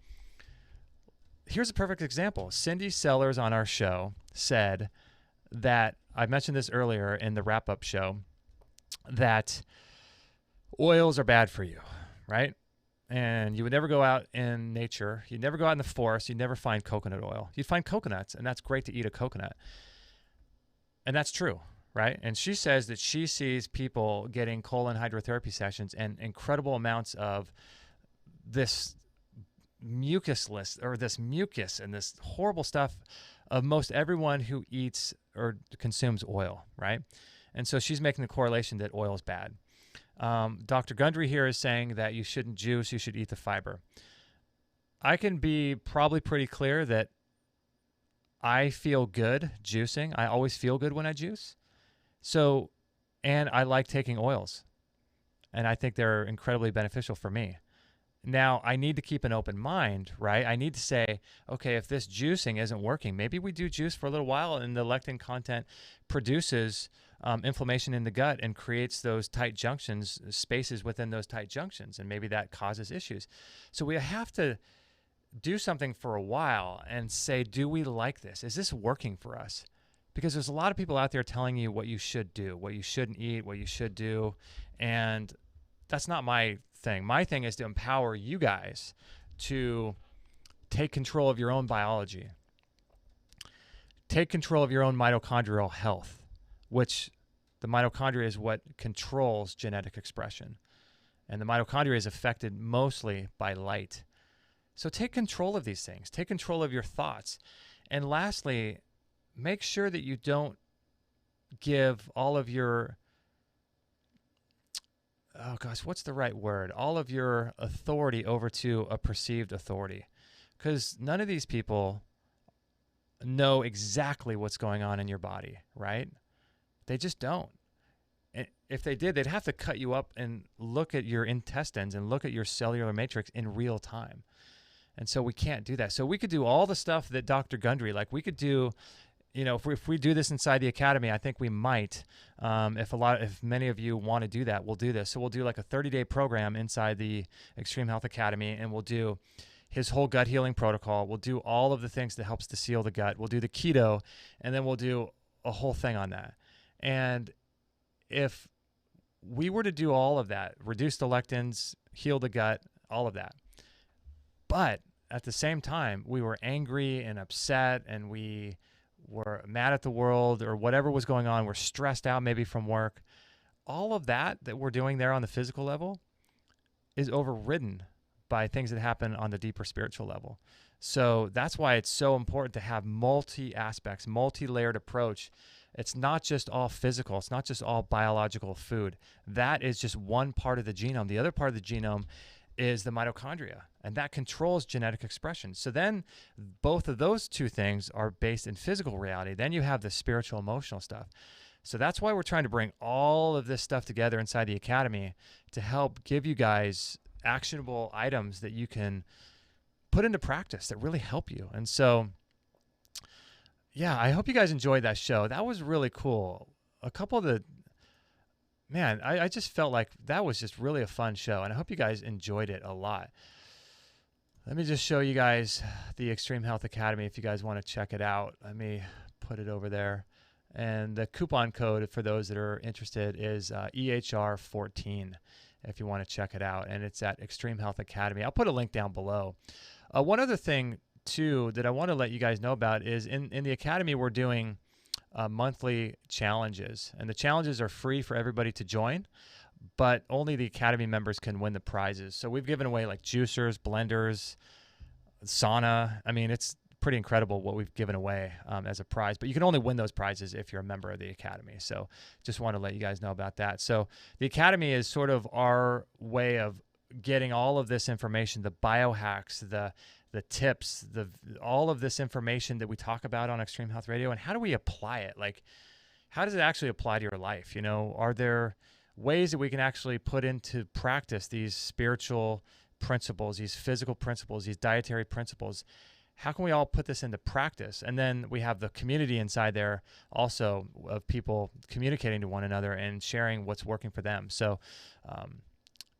Here's a perfect example. Cindy Sellers on our show said that, I mentioned this earlier in the wrap-up show, that oils are bad for you, right? And you would never go out in nature. You'd never go out in the forest. You'd never find coconut oil. You'd find coconuts, and that's great to eat a coconut. And that's true, right? And she says that she sees people getting colon hydrotherapy sessions and incredible amounts of this mucus and this horrible stuff of most everyone who eats or consumes oil, right? And so she's making the correlation that oil is bad. Dr. Gundry here is saying that you shouldn't juice, you should eat the fiber. I can be probably pretty clear that I feel good juicing. I always feel good when I juice. So, and I like taking oils. And I think they're incredibly beneficial for me. Now, I need to keep an open mind, right? I need to say, okay, if this juicing isn't working, maybe we do juice for a little while and the lectin content produces inflammation in the gut and creates those tight junctions, spaces within those tight junctions, and maybe that causes issues. So we have to do something for a while and say, do we like this? Is this working for us? Because there's a lot of people out there telling you what you should do, what you shouldn't eat, what you should do, and that's not my thing. My thing is to empower you guys to take control of your own biology, take control of your own mitochondrial health, which the mitochondria is what controls genetic expression. And the mitochondria is affected mostly by light. So take control of these things. Take control of your thoughts. And lastly, make sure that you don't give all of your, oh gosh, what's the right word? All of your authority over to a perceived authority. Because none of these people know exactly what's going on in your body, right? They just don't. And if they did, they'd have to cut you up and look at your intestines and look at your cellular matrix in real time. And so we can't do that. So we could do all the stuff that Dr. Gundry, like we could do, you know, if we do this inside the academy, I think we might. If many of you want to do that, we'll do this. So we'll do like a 30-day program inside the Extreme Health Academy, and we'll do his whole gut healing protocol. We'll do all of the things that helps to seal the gut. We'll do the keto, and then we'll do a whole thing on that. And if we were to do all of that, reduce the lectins, heal the gut, all of that, but at the same time, we were angry and upset, and we were mad at the world or whatever was going on, we're stressed out maybe from work, all of that we're doing there on the physical level is overridden by things that happen on the deeper spiritual level. So that's why it's so important to have multi-aspects, multi-layered approach. It's not just all physical. It's not just all biological food. That is just one part of the genome. The other part of the genome is the mitochondria, and that controls genetic expression. So then both of those two things are based in physical reality. Then you have the spiritual, emotional stuff. So that's why we're trying to bring all of this stuff together inside the academy to help give you guys actionable items that you can put into practice that really help you. And so, yeah, I hope you guys enjoyed that show. That was really cool. A couple of the, man, I just felt like that was just really a fun show, and I hope you guys enjoyed it a lot. Let me just show you guys the Extreme Health Academy if you guys want to check it out. Let me put it over there. And the coupon code for those that are interested is EHR14 if you want to check it out. And it's at Extreme Health Academy. I'll put a link down below. One other thing, too, that I want to let you guys know about is in the academy we're doing monthly challenges, and the challenges are free for everybody to join, but only the academy members can win the prizes. So we've given away like juicers, blenders, sauna. I mean, it's pretty incredible what we've given away as a prize, but you can only win those prizes if you're a member of the academy. So just want to let you guys know about that. So the academy is sort of our way of getting all of this information, the biohacks, the tips, all of this information that we talk about on Extreme Health Radio, and how do we apply it? Like, how does it actually apply to your life? You know, are there ways that we can actually put into practice these spiritual principles, these physical principles, these dietary principles? how can we all put this into practice? And then we have the community inside there also of people communicating to one another and sharing what's working for them. So,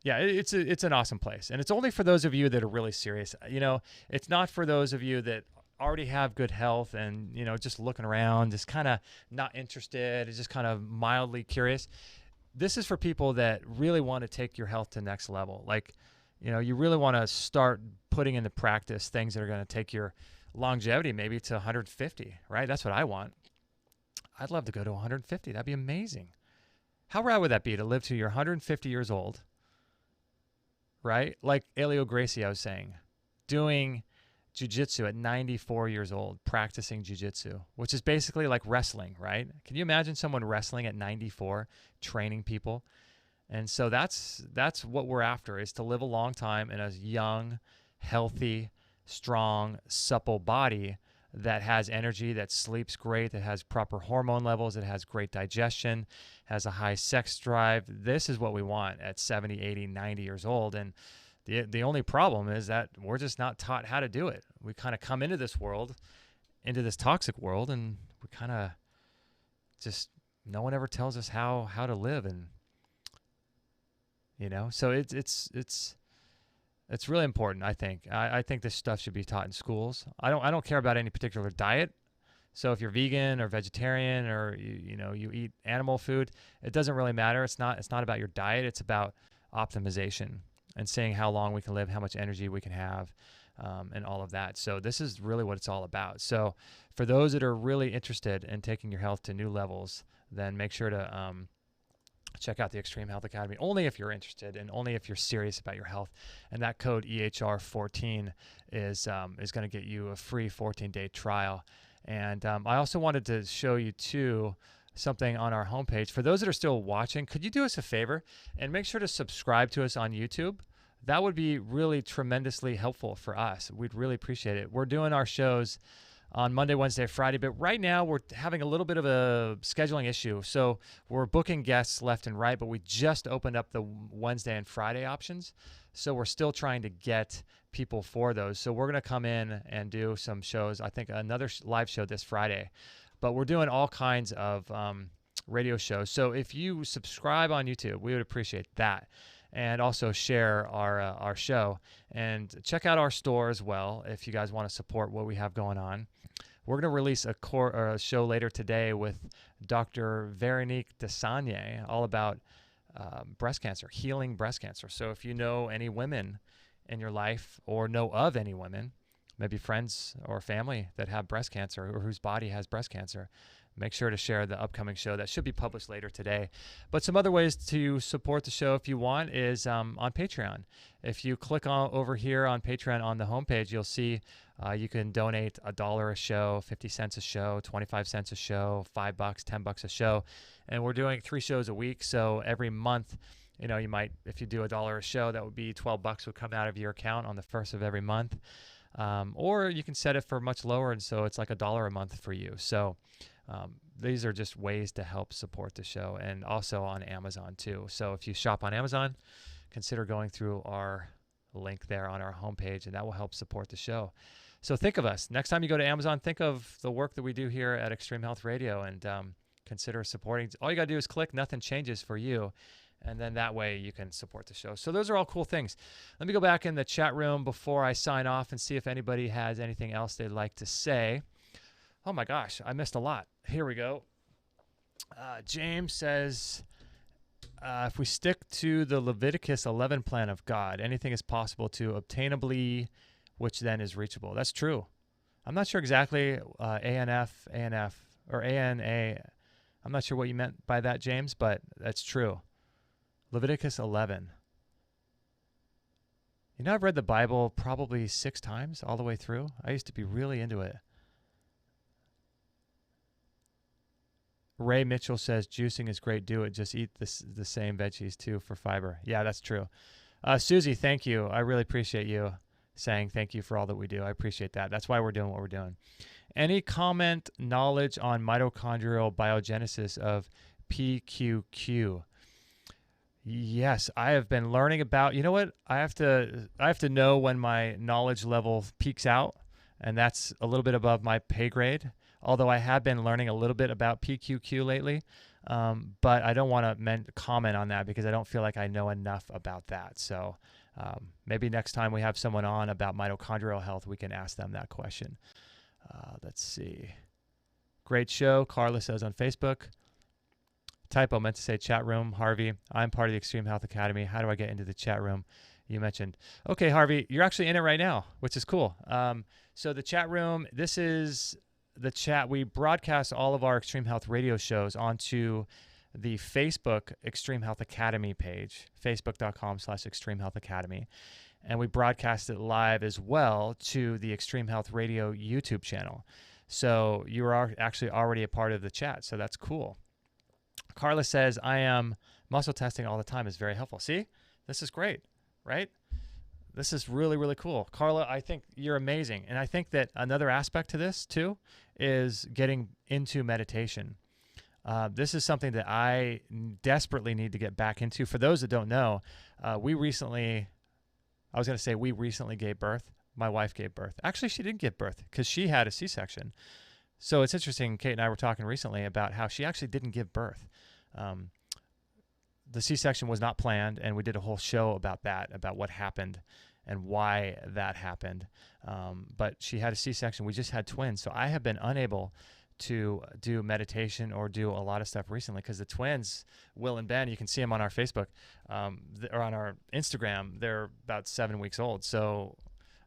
yeah, it's an awesome place. And it's only for those of you that are really serious. You know, it's not for those of you that already have good health and, you know, just looking around, just kind of not interested, just kind of mildly curious. This is for people that really want to take your health to the next level. Like, you know, you really want to start putting into practice things that are going to take your longevity maybe to 150, right? That's what I want. I'd love to go to 150. That'd be amazing. How rad would that be to live to your 150 years old, right? Like Elio Gracie was saying, doing jiu-jitsu at 94 years old, practicing jiu-jitsu, which is basically like wrestling, right? Can you imagine someone wrestling at 94, training people? And so that's what we're after, is to live a long time in a young, healthy, strong, supple body that has energy, that sleeps great, that has proper hormone levels, that has great digestion, has a high sex drive. This is what we want at 70, 80, 90 years old. And the only problem is that we're just not taught how to do it. We kind of come into this world, into this toxic world, and we kind of just, no one ever tells us how to live. And, you know, so it's really important, I think. I think this stuff should be taught in schools. I don't care about any particular diet. So if you're vegan or vegetarian or you eat animal food, it doesn't really matter. It's not about your diet. It's about optimization and seeing how long we can live, how much energy we can have, and all of that. So this is really what it's all about. So for those that are really interested in taking your health to new levels, then make sure to check out the Extreme Health Academy, only if you're interested and only if you're serious about your health. And that code EHR14 is going to get you a free 14-day trial. And I also wanted to show you too something on our homepage. For those that are still watching, could you do us a favor and make sure to subscribe to us on YouTube? That would be really tremendously helpful for us. We'd really appreciate it. We're doing our shows on Monday, Wednesday, Friday, but right now we're having a little bit of a scheduling issue. So we're booking guests left and right, but we just opened up the Wednesday and Friday options. So we're still trying to get people for those. So we're going to come in and do some shows. I think another live show this Friday, but we're doing all kinds of radio shows. So if you subscribe on YouTube, we would appreciate that. And also share our show, and check out our store as well if you guys want to support what we have going on. We're going to release a show later today with Dr. Veronique Desagne, all about breast cancer, healing breast cancer. So if you know any women in your life or know of any women, maybe friends or family that have breast cancer or whose body has breast cancer, make sure to share the upcoming show that should be published later today. But some other ways to support the show if you want is on Patreon. If you click over here on Patreon on the homepage, you'll see you can donate $1 a show, 50 cents a show, 25 cents a show, $5, $10 a show. And we're doing 3 shows a week. So every month, you might, if you do $1 a show, that would be $12 would come out of your account on the first of every month. Or you can set it for much lower, and so it's like $1 a month for you. So these are just ways to help support the show, and also on Amazon too. So if you shop on Amazon, consider going through our link there on our homepage, and that will help support the show. So think of us. Next time you go to Amazon, think of the work that we do here at Extreme Health Radio, and consider supporting. All you got to do is click, nothing changes for you. And then that way you can support the show. So those are all cool things. Let me go back in the chat room before I sign off and see if anybody has anything else they'd like to say. Oh my gosh, I missed a lot. Here we go. James says, if we stick to the Leviticus 11 plan of God, anything is possible to obtainably, which then is reachable. That's true. I'm not sure exactly ANF, or ANA. I'm not sure what you meant by that, James, but that's true. Leviticus 11. I've read the Bible probably 6 times all the way through. I used to be really into it. Ray Mitchell says, juicing is great. Do it. Just eat the same veggies too for fiber. Yeah, that's true. Susie, thank you. I really appreciate you saying thank you for all that we do. I appreciate that. That's why we're doing what we're doing. Any comment, knowledge on mitochondrial biogenesis of PQQ? Yes, I have been learning about, you know what? I have to know when my knowledge level peaks out. and that's a little bit above my pay grade. Although I have been learning a little bit about PQQ lately, but I don't want to comment on that because I don't feel like I know enough about that. So maybe next time we have someone on about mitochondrial health, we can ask them that question. Let's see. Great show, Carla says on Facebook. Typo, meant to say chat room. Harvey, I'm part of the Extreme Health Academy. How do I get into the chat room? You mentioned. Okay, Harvey, you're actually in it right now, which is cool. So the chat room, this is the chat. We broadcast all of our Extreme Health radio shows onto the Facebook Extreme Health Academy page, facebook.com/Extreme Health Academy. And we broadcast it live as well to the Extreme Health Radio YouTube channel. So you are actually already a part of the chat. So that's cool. Carla says, I am muscle testing all the time. Is very helpful. See, this is great, right? This is really, really cool. Carla, I think you're amazing. And I think that another aspect to this too is getting into meditation. This is something that I desperately need to get back into. For those that don't know, we recently gave birth. My wife gave birth. Actually, she didn't give birth because she had a C-section. So it's interesting. Kate and I were talking recently about how she actually didn't give birth. The C-section was not planned, and we did a whole show about that, about what happened and why that happened. But she had a C-section. We just had twins. So I have been unable to do meditation or do a lot of stuff recently because the twins, Will and Ben, you can see them on our Facebook or on our Instagram. They're about 7 weeks old. So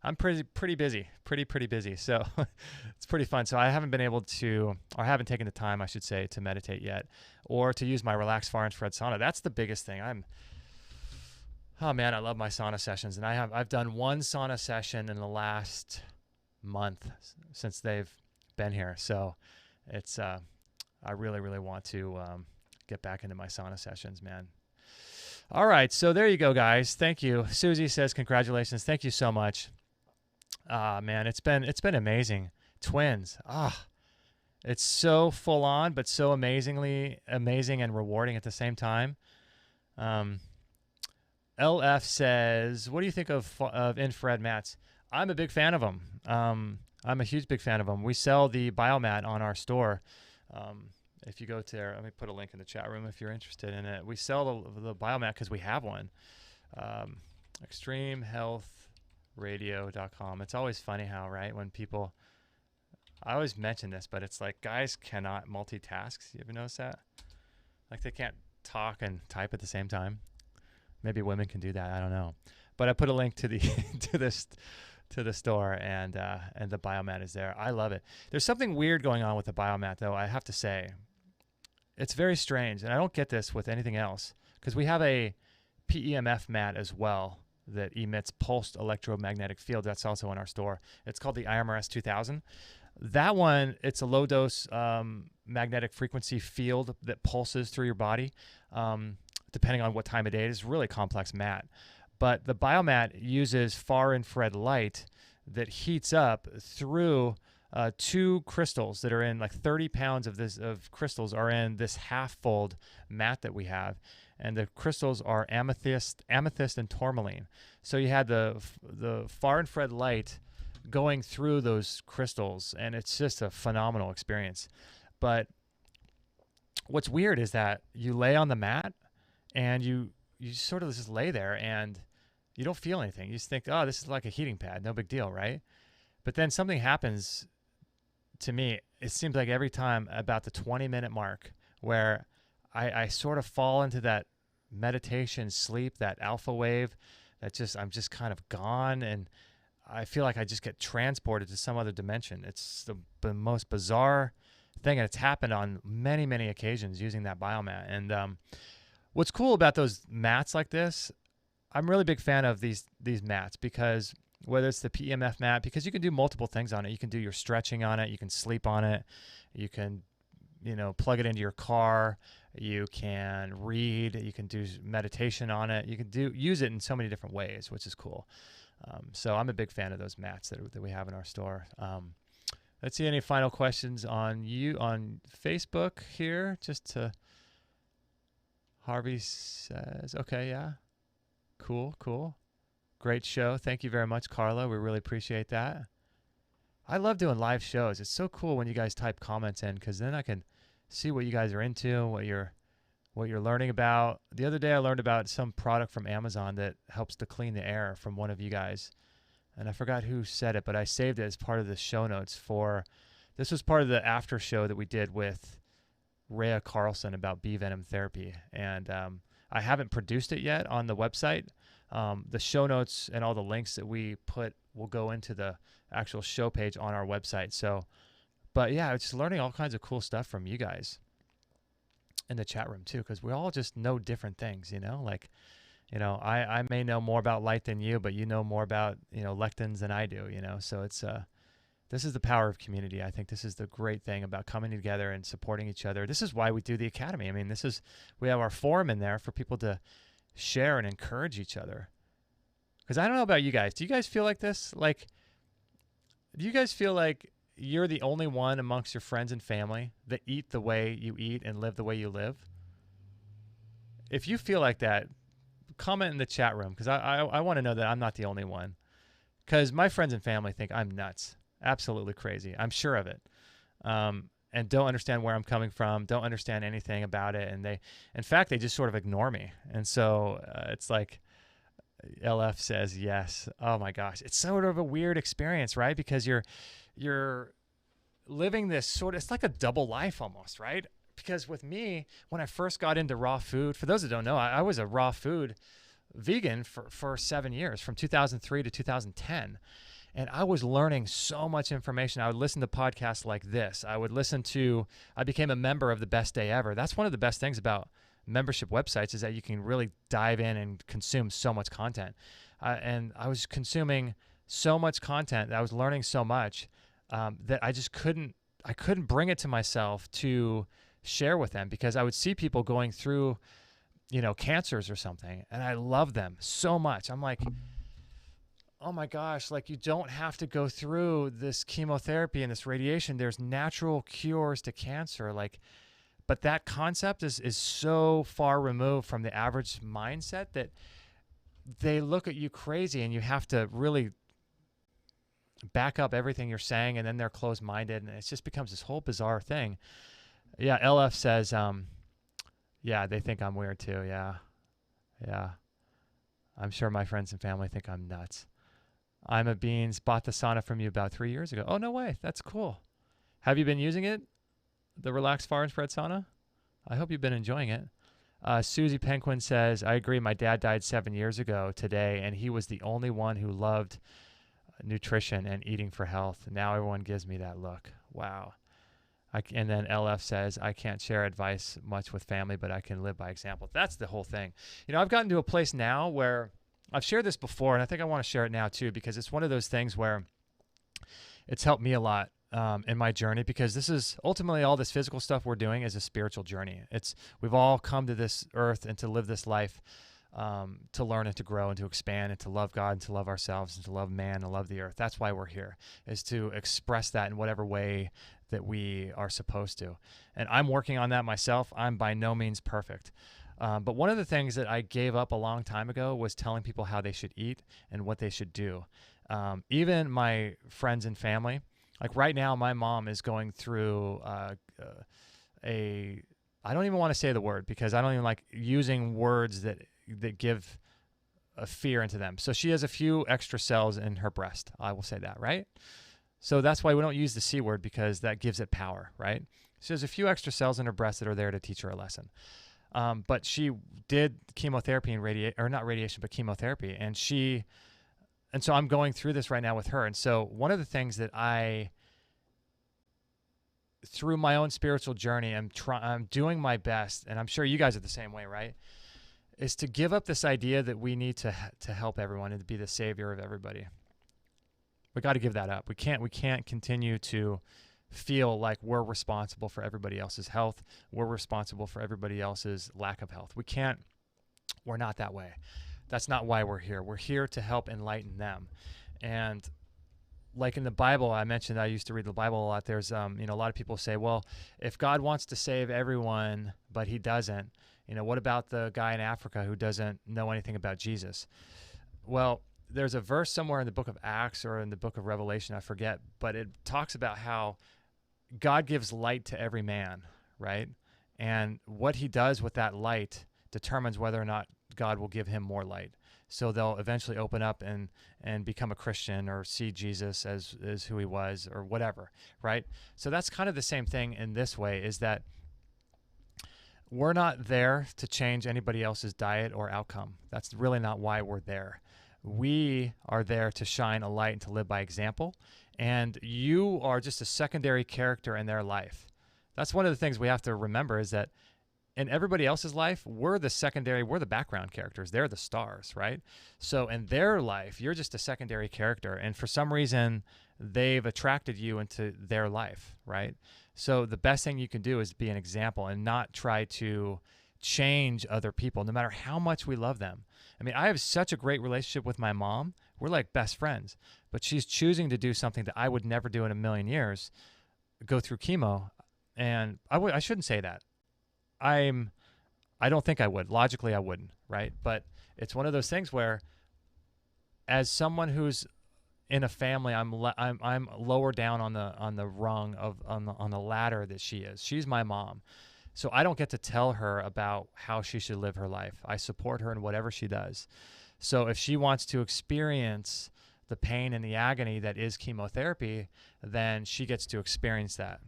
I'm pretty busy, pretty busy. So it's pretty fun. So I haven't been able to, or haven't taken the time, I should say, to meditate yet, or to use my relaxed far infrared sauna. That's the biggest thing. Oh man, I love my sauna sessions, and I've done one sauna session in the last month since they've been here. So it's I really want to get back into my sauna sessions, man. All right, so there you go, guys. Thank you. Susie says congratulations. Thank you so much. Man, it's been amazing. Twins. It's so full on, but so amazing and rewarding at the same time. LF says, what do you think of infrared mats? I'm a big fan of them. I'm a huge big fan of them. We sell the biomat on our store. If you go to there, let me put a link in the chat room if you're interested in it. We sell the biomat because we have one. extremehealthradio.com. It's always funny how, right, when people, I always mention this, but it's like guys cannot multitask. You ever notice that? Like they can't talk and type at the same time. Maybe women can do that. I don't know. But I put a link to the to the store, and the biomat is there. I love it. There's something weird going on with the biomat, though, I have to say. It's very strange, and I don't get this with anything else, because we have a PEMF mat as well that emits pulsed electromagnetic field. That's also in our store. It's called the IMRS 2000. That one, it's a low-dose magnetic frequency field that pulses through your body, depending on what time of day it is. Really complex mat. But the biomat uses far infrared light that heats up through two crystals that are in, like 30 pounds of crystals are in this half-fold mat that we have. And the crystals are amethyst and tourmaline. So you had the far infrared light going through those crystals, and it's just a phenomenal experience. But what's weird is that you lay on the mat, and you sort of just lay there, and you don't feel anything. You just think, oh, this is like a heating pad, no big deal, right? But then something happens to me. It seems like every time about the 20-minute mark where I sort of fall into that meditation sleep, that alpha wave, I'm just kind of gone, and I feel like I just get transported to some other dimension. It's the most bizarre thing, and it's happened on many, many occasions using that biomat. And what's cool about those mats like this, I'm really a big fan of these mats, because whether it's the PEMF mat, because you can do multiple things on it. You can do your stretching on it. You can sleep on it. You can, plug it into your car. You can read. You can do meditation on it. You can use it in so many different ways, which is cool. So I'm a big fan of those mats that we have in our store. Let's see any final questions on Facebook here. Harvey says, okay, yeah. Cool. Great show. Thank you very much, Carla. We really appreciate that. I love doing live shows. It's so cool when you guys type comments in, because then I can see what you guys are into, what you're learning about. The other day I learned about some product from Amazon that helps to clean the air from one of you guys. And I forgot who said it, but I saved it as part of the show notes for, this was part of the after show that we did with Rhea Carlson about bee venom therapy. And I haven't produced it yet on the website. The show notes and all the links that we put will go into the actual show page on our website. So, but yeah, just learning all kinds of cool stuff from you guys in the chat room too, because we all just know different things, like, I may know more about light than you, but you know more about, lectins than I do, so it's, this is the power of community. I think this is the great thing about coming together and supporting each other. This is why we do the Academy. I mean, we have our forum in there for people to share and encourage each other. Because I don't know about you guys. Do you guys feel like this? Like, do you guys feel like you're the only one amongst your friends and family that eat the way you eat and live the way you live? If you feel like that, comment in the chat room, because I want to know that I'm not the only one. Because my friends and family think I'm nuts. Absolutely crazy. I'm sure of it. And don't understand where I'm coming from, don't understand anything about it. And in fact, they just sort of ignore me. And so it's like LF says, yes. Oh my gosh. It's sort of a weird experience, right? Because you're living this it's like a double life almost, right? Because with me, when I first got into raw food, for those that don't know, I was a raw food vegan for 7 years, from 2003 to 2010. And I was learning so much information. I would listen to podcasts like this. I became a member of the Best Day Ever. That's one of the best things about membership websites, is that you can really dive in and consume so much content. And I was consuming so much content, I was learning so much that I couldn't bring it to myself to share with them, because I would see people going through, cancers or something, and I love them so much. I'm like, oh my gosh, like, you don't have to go through this chemotherapy and this radiation. There's natural cures to cancer. But that concept is so far removed from the average mindset that they look at you crazy, and you have to really back up everything you're saying, and then they're closed-minded, and it just becomes this whole bizarre thing. Yeah, LF says, yeah, they think I'm weird too. Yeah. I'm sure my friends and family think I'm nuts. I'm a Beans, bought the sauna from you about 3 years ago. Oh, no way. That's cool. Have you been using it? The Relax Far and Spread sauna? I hope you've been enjoying it. Susie Penquin says, I agree. My dad died 7 years ago today, and he was the only one who loved nutrition and eating for health. Now everyone gives me that look. Wow. And then LF says, I can't share advice much with family, but I can live by example. That's the whole thing. I've gotten to a place now where I've shared this before, and I think I want to share it now too, because it's one of those things where it's helped me a lot in my journey, because this is ultimately, all this physical stuff we're doing is a spiritual journey. We've all come to this earth and to live this life to learn and to grow and to expand and to love God and to love ourselves and to love man and love the earth. That's why we're here, is to express that in whatever way that we are supposed to. And I'm working on that myself. I'm by no means perfect. But one of the things that I gave up a long time ago was telling people how they should eat and what they should do. Even my friends and family, like right now, my mom is going through I don't even want to say the word, because I don't even like using words that give a fear into them. So she has a few extra cells in her breast. I will say that, right? So that's why we don't use the C word, because that gives it power, right? She has a few extra cells in her breast that are there to teach her a lesson. But she did chemotherapy and not radiation, but chemotherapy. And so I'm going through this right now with her. And so one of the things that through my own spiritual journey, I'm doing my best, and I'm sure you guys are the same way, right? Is to give up this idea that we need to help everyone and to be the savior of everybody. We got to give that up. We can't continue to feel like we're responsible for everybody else's health. We're responsible for everybody else's lack of health. We're not that way. That's not why we're here. We're here to help enlighten them. And like in the Bible, I mentioned I used to read the Bible a lot. There's, a lot of people say, well, if God wants to save everyone, but he doesn't, what about the guy in Africa who doesn't know anything about Jesus? Well, there's a verse somewhere in the book of Acts or in the book of Revelation, I forget, but it talks about how God gives light to every man, right? And what he does with that light determines whether or not God will give him more light. So they'll eventually open up and become a Christian or see Jesus as who he was or whatever, right? So that's kind of the same thing in this way, is that we're not there to change anybody else's diet or outcome. That's really not why we're there. We are there to shine a light and to live by example. And you are just a secondary character in their life. That's one of the things we have to remember, is that in everybody else's life, we're the background characters. They're the stars, right? So in their life, you're just a secondary character. And for some reason, they've attracted you into their life, right? So the best thing you can do is be an example and not try to change other people, no matter how much we love them. I mean, I have such a great relationship with my mom. We're like best friends, but she's choosing to do something that I would never do in a million years, go through chemo. And I shouldn't say that. I don't think I would. Logically, I wouldn't, right? But it's one of those things where, as someone who's in a family, I'm lower down on the rung on the ladder that she is. She's my mom, so I don't get to tell her about how she should live her life. I support her in whatever she does. So if she wants to experience the pain and the agony that is chemotherapy, then she gets to experience that.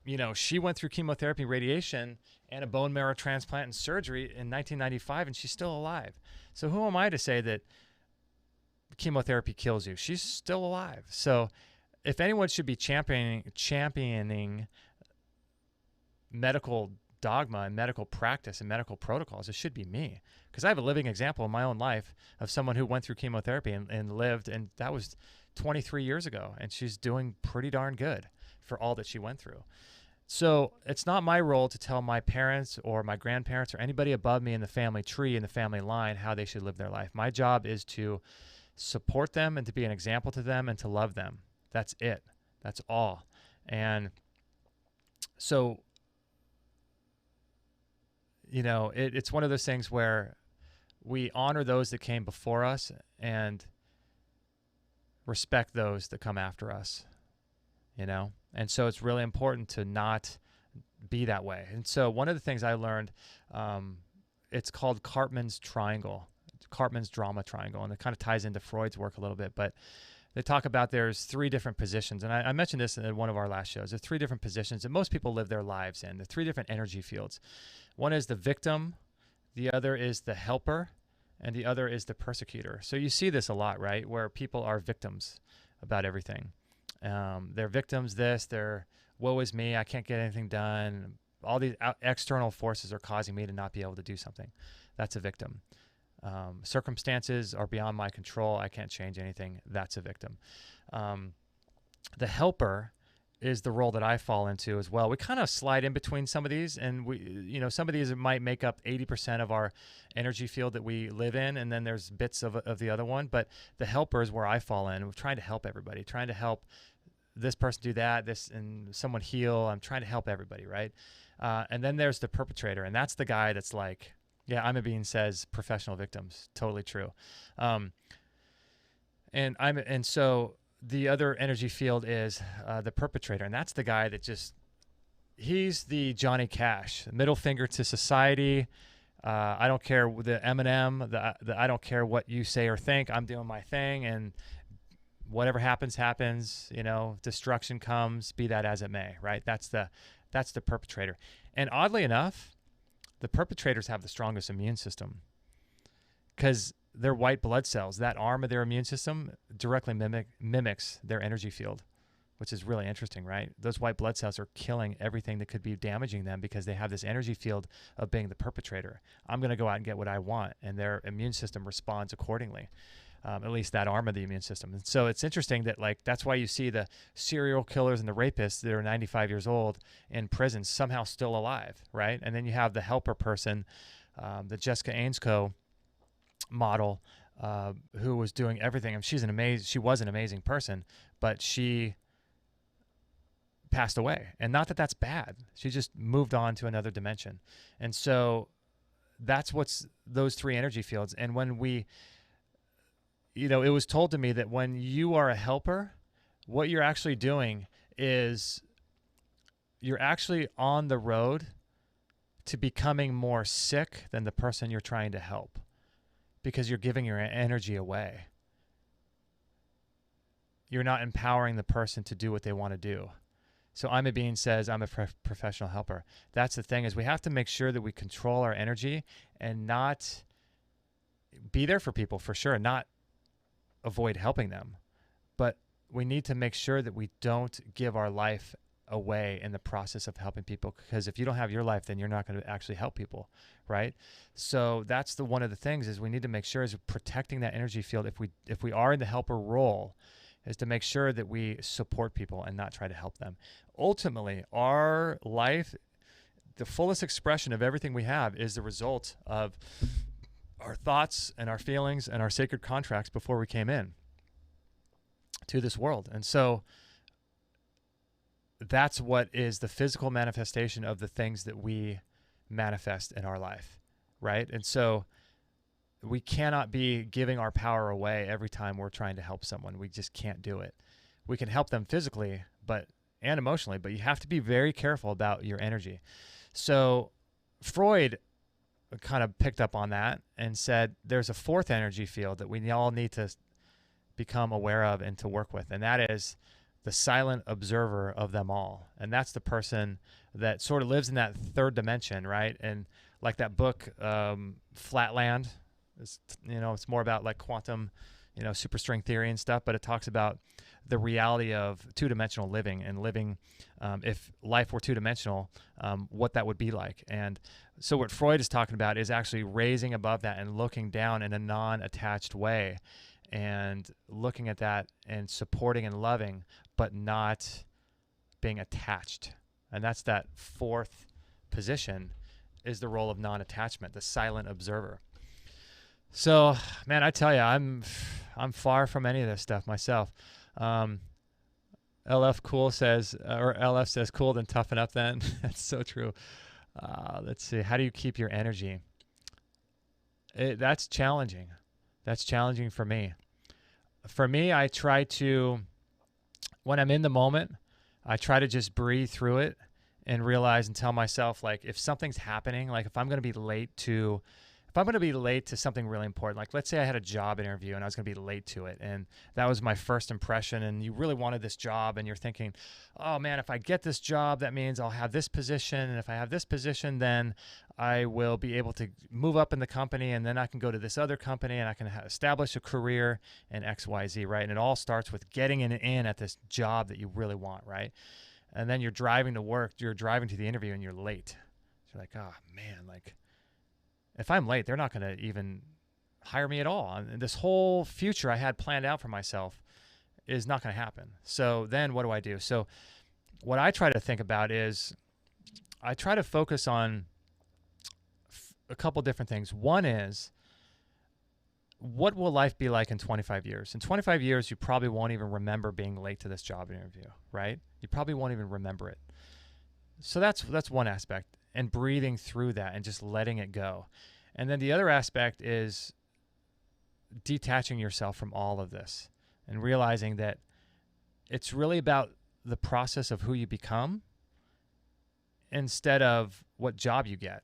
You know, she went through chemotherapy, radiation, and a bone marrow transplant and surgery in 1995, and she's still alive. So who am I to say that chemotherapy kills you? She's still alive. So if anyone should be championing medical dogma and medical practice and medical protocols, it should be me, because I have a living example in my own life of someone who went through chemotherapy and lived, and that was 23 years ago, and she's doing pretty darn good for all that she went through. So it's not my role to tell my parents or my grandparents or anybody above me in the family tree, in the family line, how they should live their life. My job is to support them and to be an example to them and to love them. That's it. That's all. And so, you know, it's one of those things where we honor those that came before us and respect those that come after us, you know? And so it's really important to not be that way. And so one of the things I learned, it's called Cartman's Triangle, Cartman's Drama Triangle, and it kind of ties into Freud's work a little bit, but they talk about there's three different positions. And I mentioned this in one of our last shows. There's three different positions that most people live their lives in. The three different energy fields. One is the victim, the other is the helper, and the other is the persecutor. So you see this a lot, right? Where people are victims about everything. They're victims they're woe is me, I can't get anything done. All these external forces are causing me to not be able to do something. That's a victim. Circumstances are beyond my control. I can't change anything. That's a victim. The helper is the role that I fall into as well. We kind of slide in between some of these, and some of these might make up 80% of our energy field that we live in, and then there's bits of the other one. But the helper is where I fall in. We're trying to help everybody, trying to help this person do that, and someone heal. I'm trying to help everybody, right? And then there's the perpetrator, and that's the guy that's like, yeah, I'm a Bean says professional victims. Totally true. And so the other energy field is the perpetrator, and that's the guy that he's the Johnny Cash, middle finger to society. I don't care the Eminem, I don't care what you say or think. I'm doing my thing, and whatever happens, happens. Destruction comes, be that as it may, right? That's the perpetrator. And oddly enough, the perpetrators have the strongest immune system because their white blood cells, that arm of their immune system, directly mimics their energy field, which is really interesting, right? Those white blood cells are killing everything that could be damaging them because they have this energy field of being the perpetrator. I'm going to go out and get what I want, and their immune system responds accordingly. At least that arm of the immune system. And so it's interesting that that's why you see the serial killers and the rapists that are 95 years old in prison somehow still alive, right? And then you have the helper person, the Jessica Ainscoe model, who was doing everything. And she was an amazing person, but she passed away. And not that that's bad. She just moved on to another dimension. And so that's what's those three energy fields. And when we it was told to me that when you are a helper, what you're actually doing is you're actually on the road to becoming more sick than the person you're trying to help, because you're giving your energy away. You're not empowering the person to do what they want to do. So I'm a Being says, I'm a professional helper. That's the thing, is we have to make sure that we control our energy and not be there for people, for sure, not avoid helping them. But we need to make sure that we don't give our life away in the process of helping people, because if you don't have your life, then you're not going to actually help people, right? So that's one of the things is we need to make sure is protecting that energy field. If we are in the helper role, is to make sure that we support people and not try to help them. Ultimately, our life, the fullest expression of everything we have, is the result of our thoughts and our feelings and our sacred contracts before we came in to this world. And so that's what is the physical manifestation of the things that we manifest in our life, right? And so we cannot be giving our power away every time we're trying to help someone. We just can't do it. We can help them physically and emotionally, but you have to be very careful about your energy. So Freud kind of picked up on that and said there's a fourth energy field that we all need to become aware of and to work with, and that is the silent observer of them all. And that's the person that sort of lives in that third dimension, right? And like that book, Flatland, it's more about like quantum, superstring theory and stuff, but it talks about the reality of two-dimensional living and living, if life were two-dimensional, what that would be like. And so what Freud is talking about is actually raising above that and looking down in a non-attached way and looking at that and supporting and loving, but not being attached. And that's that fourth position, is the role of non-attachment, the silent observer. So, man, I tell you, I'm far from any of this stuff myself. LF says, cool, then toughen up then. That's so true. Let's see. How do you keep your energy? That's challenging. That's challenging for me. For me, I try to, when I'm in the moment, I try to just breathe through it and realize and tell myself, like, if something's happening, like if I'm going to be late to something really important, like let's say I had a job interview and I was going to be late to it, and that was my first impression, and you really wanted this job, and you're thinking, oh man, if I get this job, that means I'll have this position, and if I have this position, then I will be able to move up in the company, and then I can go to this other company, and I can establish a career in XYZ, right? And it all starts with getting in at this job that you really want, right? And then you're driving to work, you're driving to the interview, and you're late. So you're like, oh man, like, if I'm late, they're not going to even hire me at all. And this whole future I had planned out for myself is not going to happen. So then what do I do? So what I try to think about is I try to focus on a couple different things. One is, what will life be like in 25 years? In 25 years, you probably won't even remember being late to this job interview, right? You probably won't even remember it. So that's one aspect, and breathing through that and just letting it go. And then the other aspect is detaching yourself from all of this and realizing that it's really about the process of who you become instead of what job you get,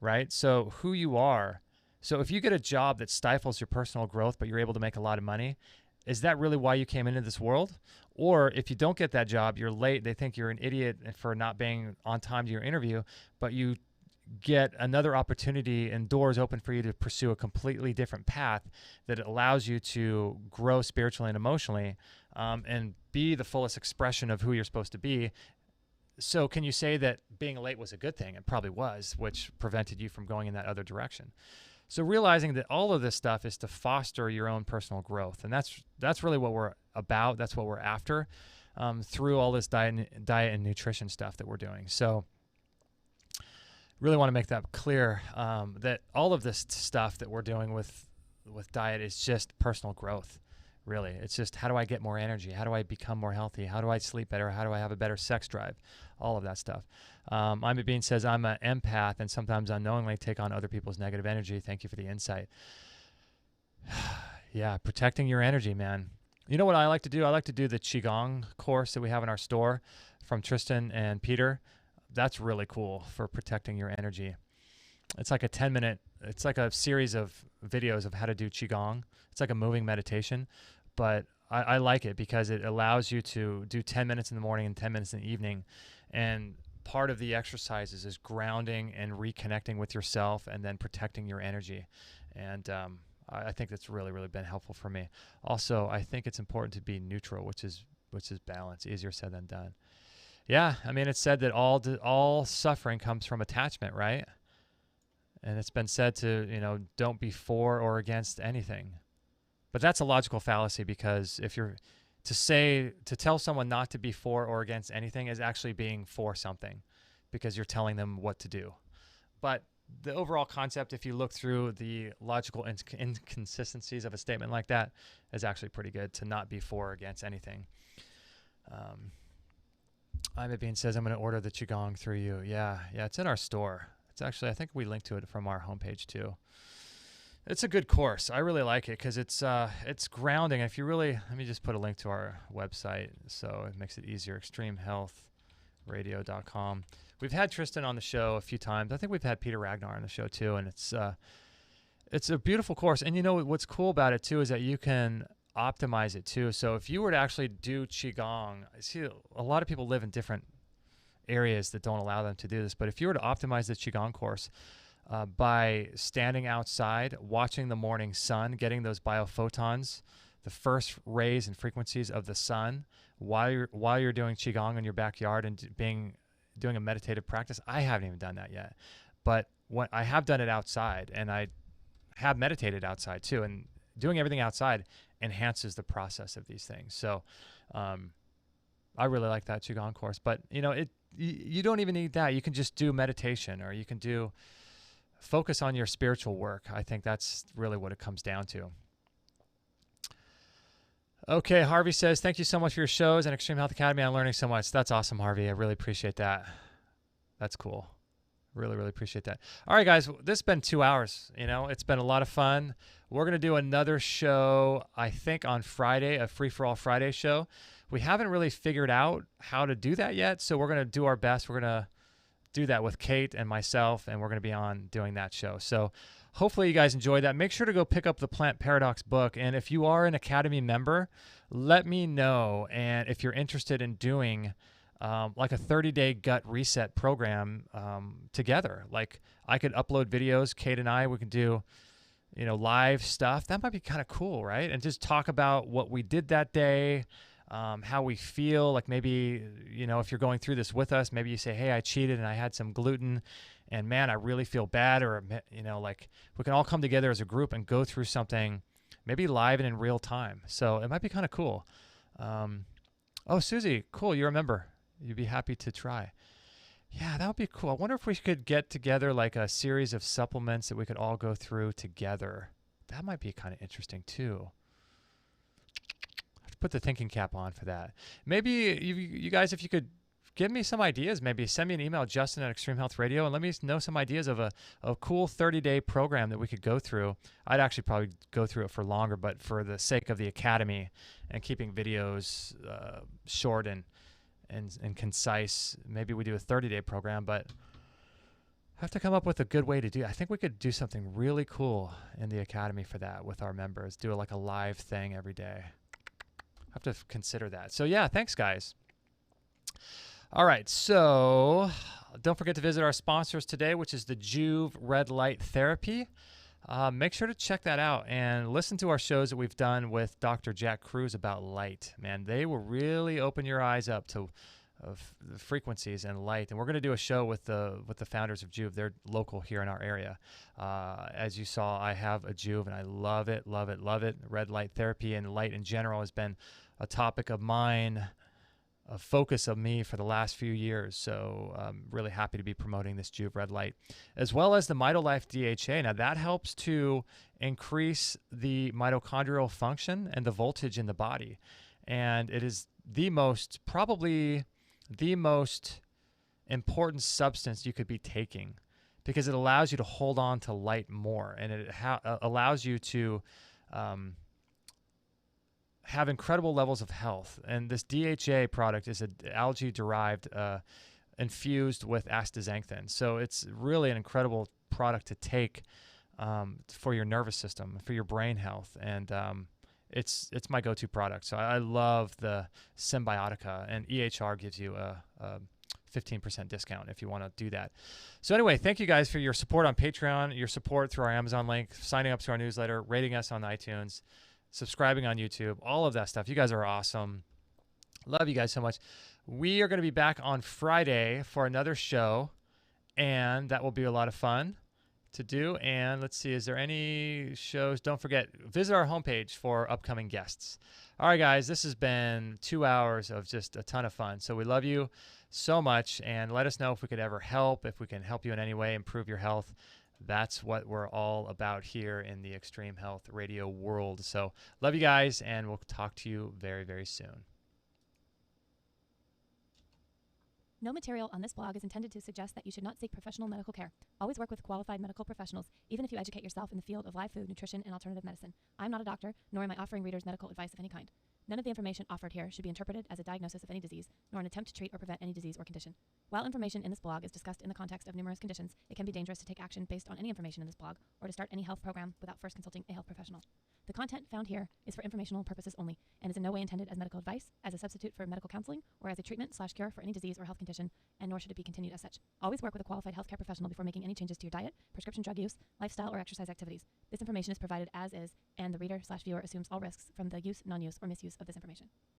right? So who you are. So if you get a job that stifles your personal growth, but you're able to make a lot of money, is that really why you came into this world? Or if you don't get that job, you're late, they think you're an idiot for not being on time to your interview, but you get another opportunity and doors open for you to pursue a completely different path that allows you to grow spiritually and emotionally, and be the fullest expression of who you're supposed to be. So can you say that being late was a good thing? It probably was, which prevented you from going in that other direction. So realizing that all of this stuff is to foster your own personal growth. And that's really what we're about. That's what we're after, through all this diet and nutrition stuff that we're doing. So really want to make that clear, that all of this stuff that we're doing with diet is just personal growth. Really, it's just, how do I get more energy? How do I become more healthy? How do I sleep better? How do I have a better sex drive? All of that stuff. I'm a Bean says, I'm an empath and sometimes unknowingly take on other people's negative energy. Thank you for the insight. Yeah, protecting your energy, man. You know what I like to do? I like to do the Qigong course that we have in our store from Tristan and Peter. That's really cool for protecting your energy. It's like a 10-minute, it's like a series of videos of how to do Qigong. It's like a moving meditation, but I like it because it allows you to do 10 minutes in the morning and 10 minutes in the evening. And part of the exercises is grounding and reconnecting with yourself and then protecting your energy. And I think that's really, really been helpful for me. Also, I think it's important to be neutral, which is balance. Easier said than done. Yeah, I mean, it's said that all suffering comes from attachment, right? And it's been said to, don't be for or against anything. But that's a logical fallacy, because if you're to tell someone not to be for or against anything is actually being for something, because you're telling them what to do. But the overall concept, if you look through the logical inconsistencies of a statement like that, is actually pretty good, to not be for or against anything. Imabine says, I'm going to order the Qigong through you. Yeah, it's in our store. It's actually, I think we linked to it from our homepage too. It's a good course. I really like it because it's grounding. If you really, let me just put a link to our website so it makes it easier, extremehealthradio.com. We've had Tristan on the show a few times. I think we've had Peter Ragnar on the show too, and it's a beautiful course. And you know what's cool about it too is that you can optimize it too. So if you were to actually do Qigong, I see a lot of people live in different areas that don't allow them to do this, but if you were to optimize the Qigong course by standing outside, watching the morning sun, getting those biophotons, the first rays and frequencies of the sun while you're doing Qigong in your backyard and doing a meditative practice. I haven't even done that yet, but when I have done it outside, and I have meditated outside too, and doing everything outside enhances the process of these things. So I really like that Qigong course, but you don't even need that. You can just do meditation, or you can focus on your spiritual work. I think that's really what it comes down to. Okay, Harvey says, thank you so much for your shows and Extreme Health Academy. I'm learning so much. That's awesome, Harvey. I really appreciate that. That's cool. Really, really appreciate that. All right, guys, this has been 2 hours. It's been a lot of fun. We're going to do another show, I think, on Friday, a Free For All Friday show. We haven't really figured out how to do that yet, so we're going to do our best. We're going to do that with Kate and myself, and we're going to be on doing that show. So hopefully you guys enjoyed that. Make sure to go pick up the Plant Paradox book, and if you are an Academy member, let me know. And if you're interested in doing like a 30-day gut reset program together, like I could upload videos, Kate and I, we could do live stuff. That might be kind of cool, right? And just talk about what we did that day, how we feel. Like maybe, if you're going through this with us, maybe you say, hey, I cheated and I had some gluten and man, I really feel bad. Or, like we can all come together as a group and go through something maybe live and in real time. So it might be kind of cool. Oh, Susie, cool. You remember. You'd be happy to try. Yeah, that would be cool. I wonder if we could get together like a series of supplements that we could all go through together. That might be kind of interesting too. Put the thinking cap on for that. Maybe you guys, if you could give me some ideas, maybe send me an email, Justin at Extreme Health Radio, and let me know some ideas of a cool 30-day program that we could go through. I'd actually probably go through it for longer, but for the sake of the Academy and keeping videos short and concise, maybe we do a 30-day program, but I have to come up with a good way to do it. I think we could do something really cool in the Academy for that with our members, do like a live thing every day. Have to consider that. So yeah, thanks guys. All right, so don't forget to visit our sponsors today, which is the Juve Red Light Therapy. Make sure to check that out and listen to our shows that we've done with Dr. Jack Cruz about light. Man, they will really open your eyes up to the frequencies and light. And we're going to do a show with the founders of Juve. They're local here in our area. As you saw, I have a Juve and I love it, love it, love it. Red light therapy and light in general has been a topic of mine, a focus of me for the last few years. So I'm really happy to be promoting this Juve Red Light, as well as the MitoLife DHA. Now that helps to increase the mitochondrial function and the voltage in the body. And it is probably the most important substance you could be taking, because it allows you to hold on to light more, and it allows you to have incredible levels of health. And this DHA product is an algae-derived infused with astaxanthin. So it's really an incredible product to take for your nervous system, for your brain health. And it's my go-to product. So I love the Symbiotica, and EHR gives you a 15% discount if you want to do that. So anyway, thank you guys for your support on Patreon, your support through our Amazon link, signing up to our newsletter, rating us on iTunes, subscribing on YouTube, all of that stuff. You guys are awesome. Love you guys so much. We are going to be back on Friday for another show, and that will be a lot of fun to do. And let's see, is there any shows? Don't forget, visit our homepage for upcoming guests. All right, guys, this has been 2 hours of just a ton of fun. So we love you so much, and let us know if we could ever help, if we can help you in any way, improve your health. That's what we're all about here in the Extreme Health Radio world. So love you guys, and we'll talk to you very, very soon. No material on this blog is intended to suggest that you should not seek professional medical care. Always work with qualified medical professionals, even if you educate yourself in the field of live food, nutrition, and alternative medicine. I'm not a doctor, nor am I offering readers medical advice of any kind. None of the information offered here should be interpreted as a diagnosis of any disease, nor an attempt to treat or prevent any disease or condition. While information in this blog is discussed in the context of numerous conditions, it can be dangerous to take action based on any information in this blog or to start any health program without first consulting a health professional. The content found here is for informational purposes only and is in no way intended as medical advice, as a substitute for medical counseling, or as a treatment/cure for any disease or health condition, and nor should it be continued as such. Always work with a qualified healthcare professional before making any changes to your diet, prescription drug use, lifestyle, or exercise activities. This information is provided as is, and the reader/viewer assumes all risks from the use, non-use, or misuse of this information.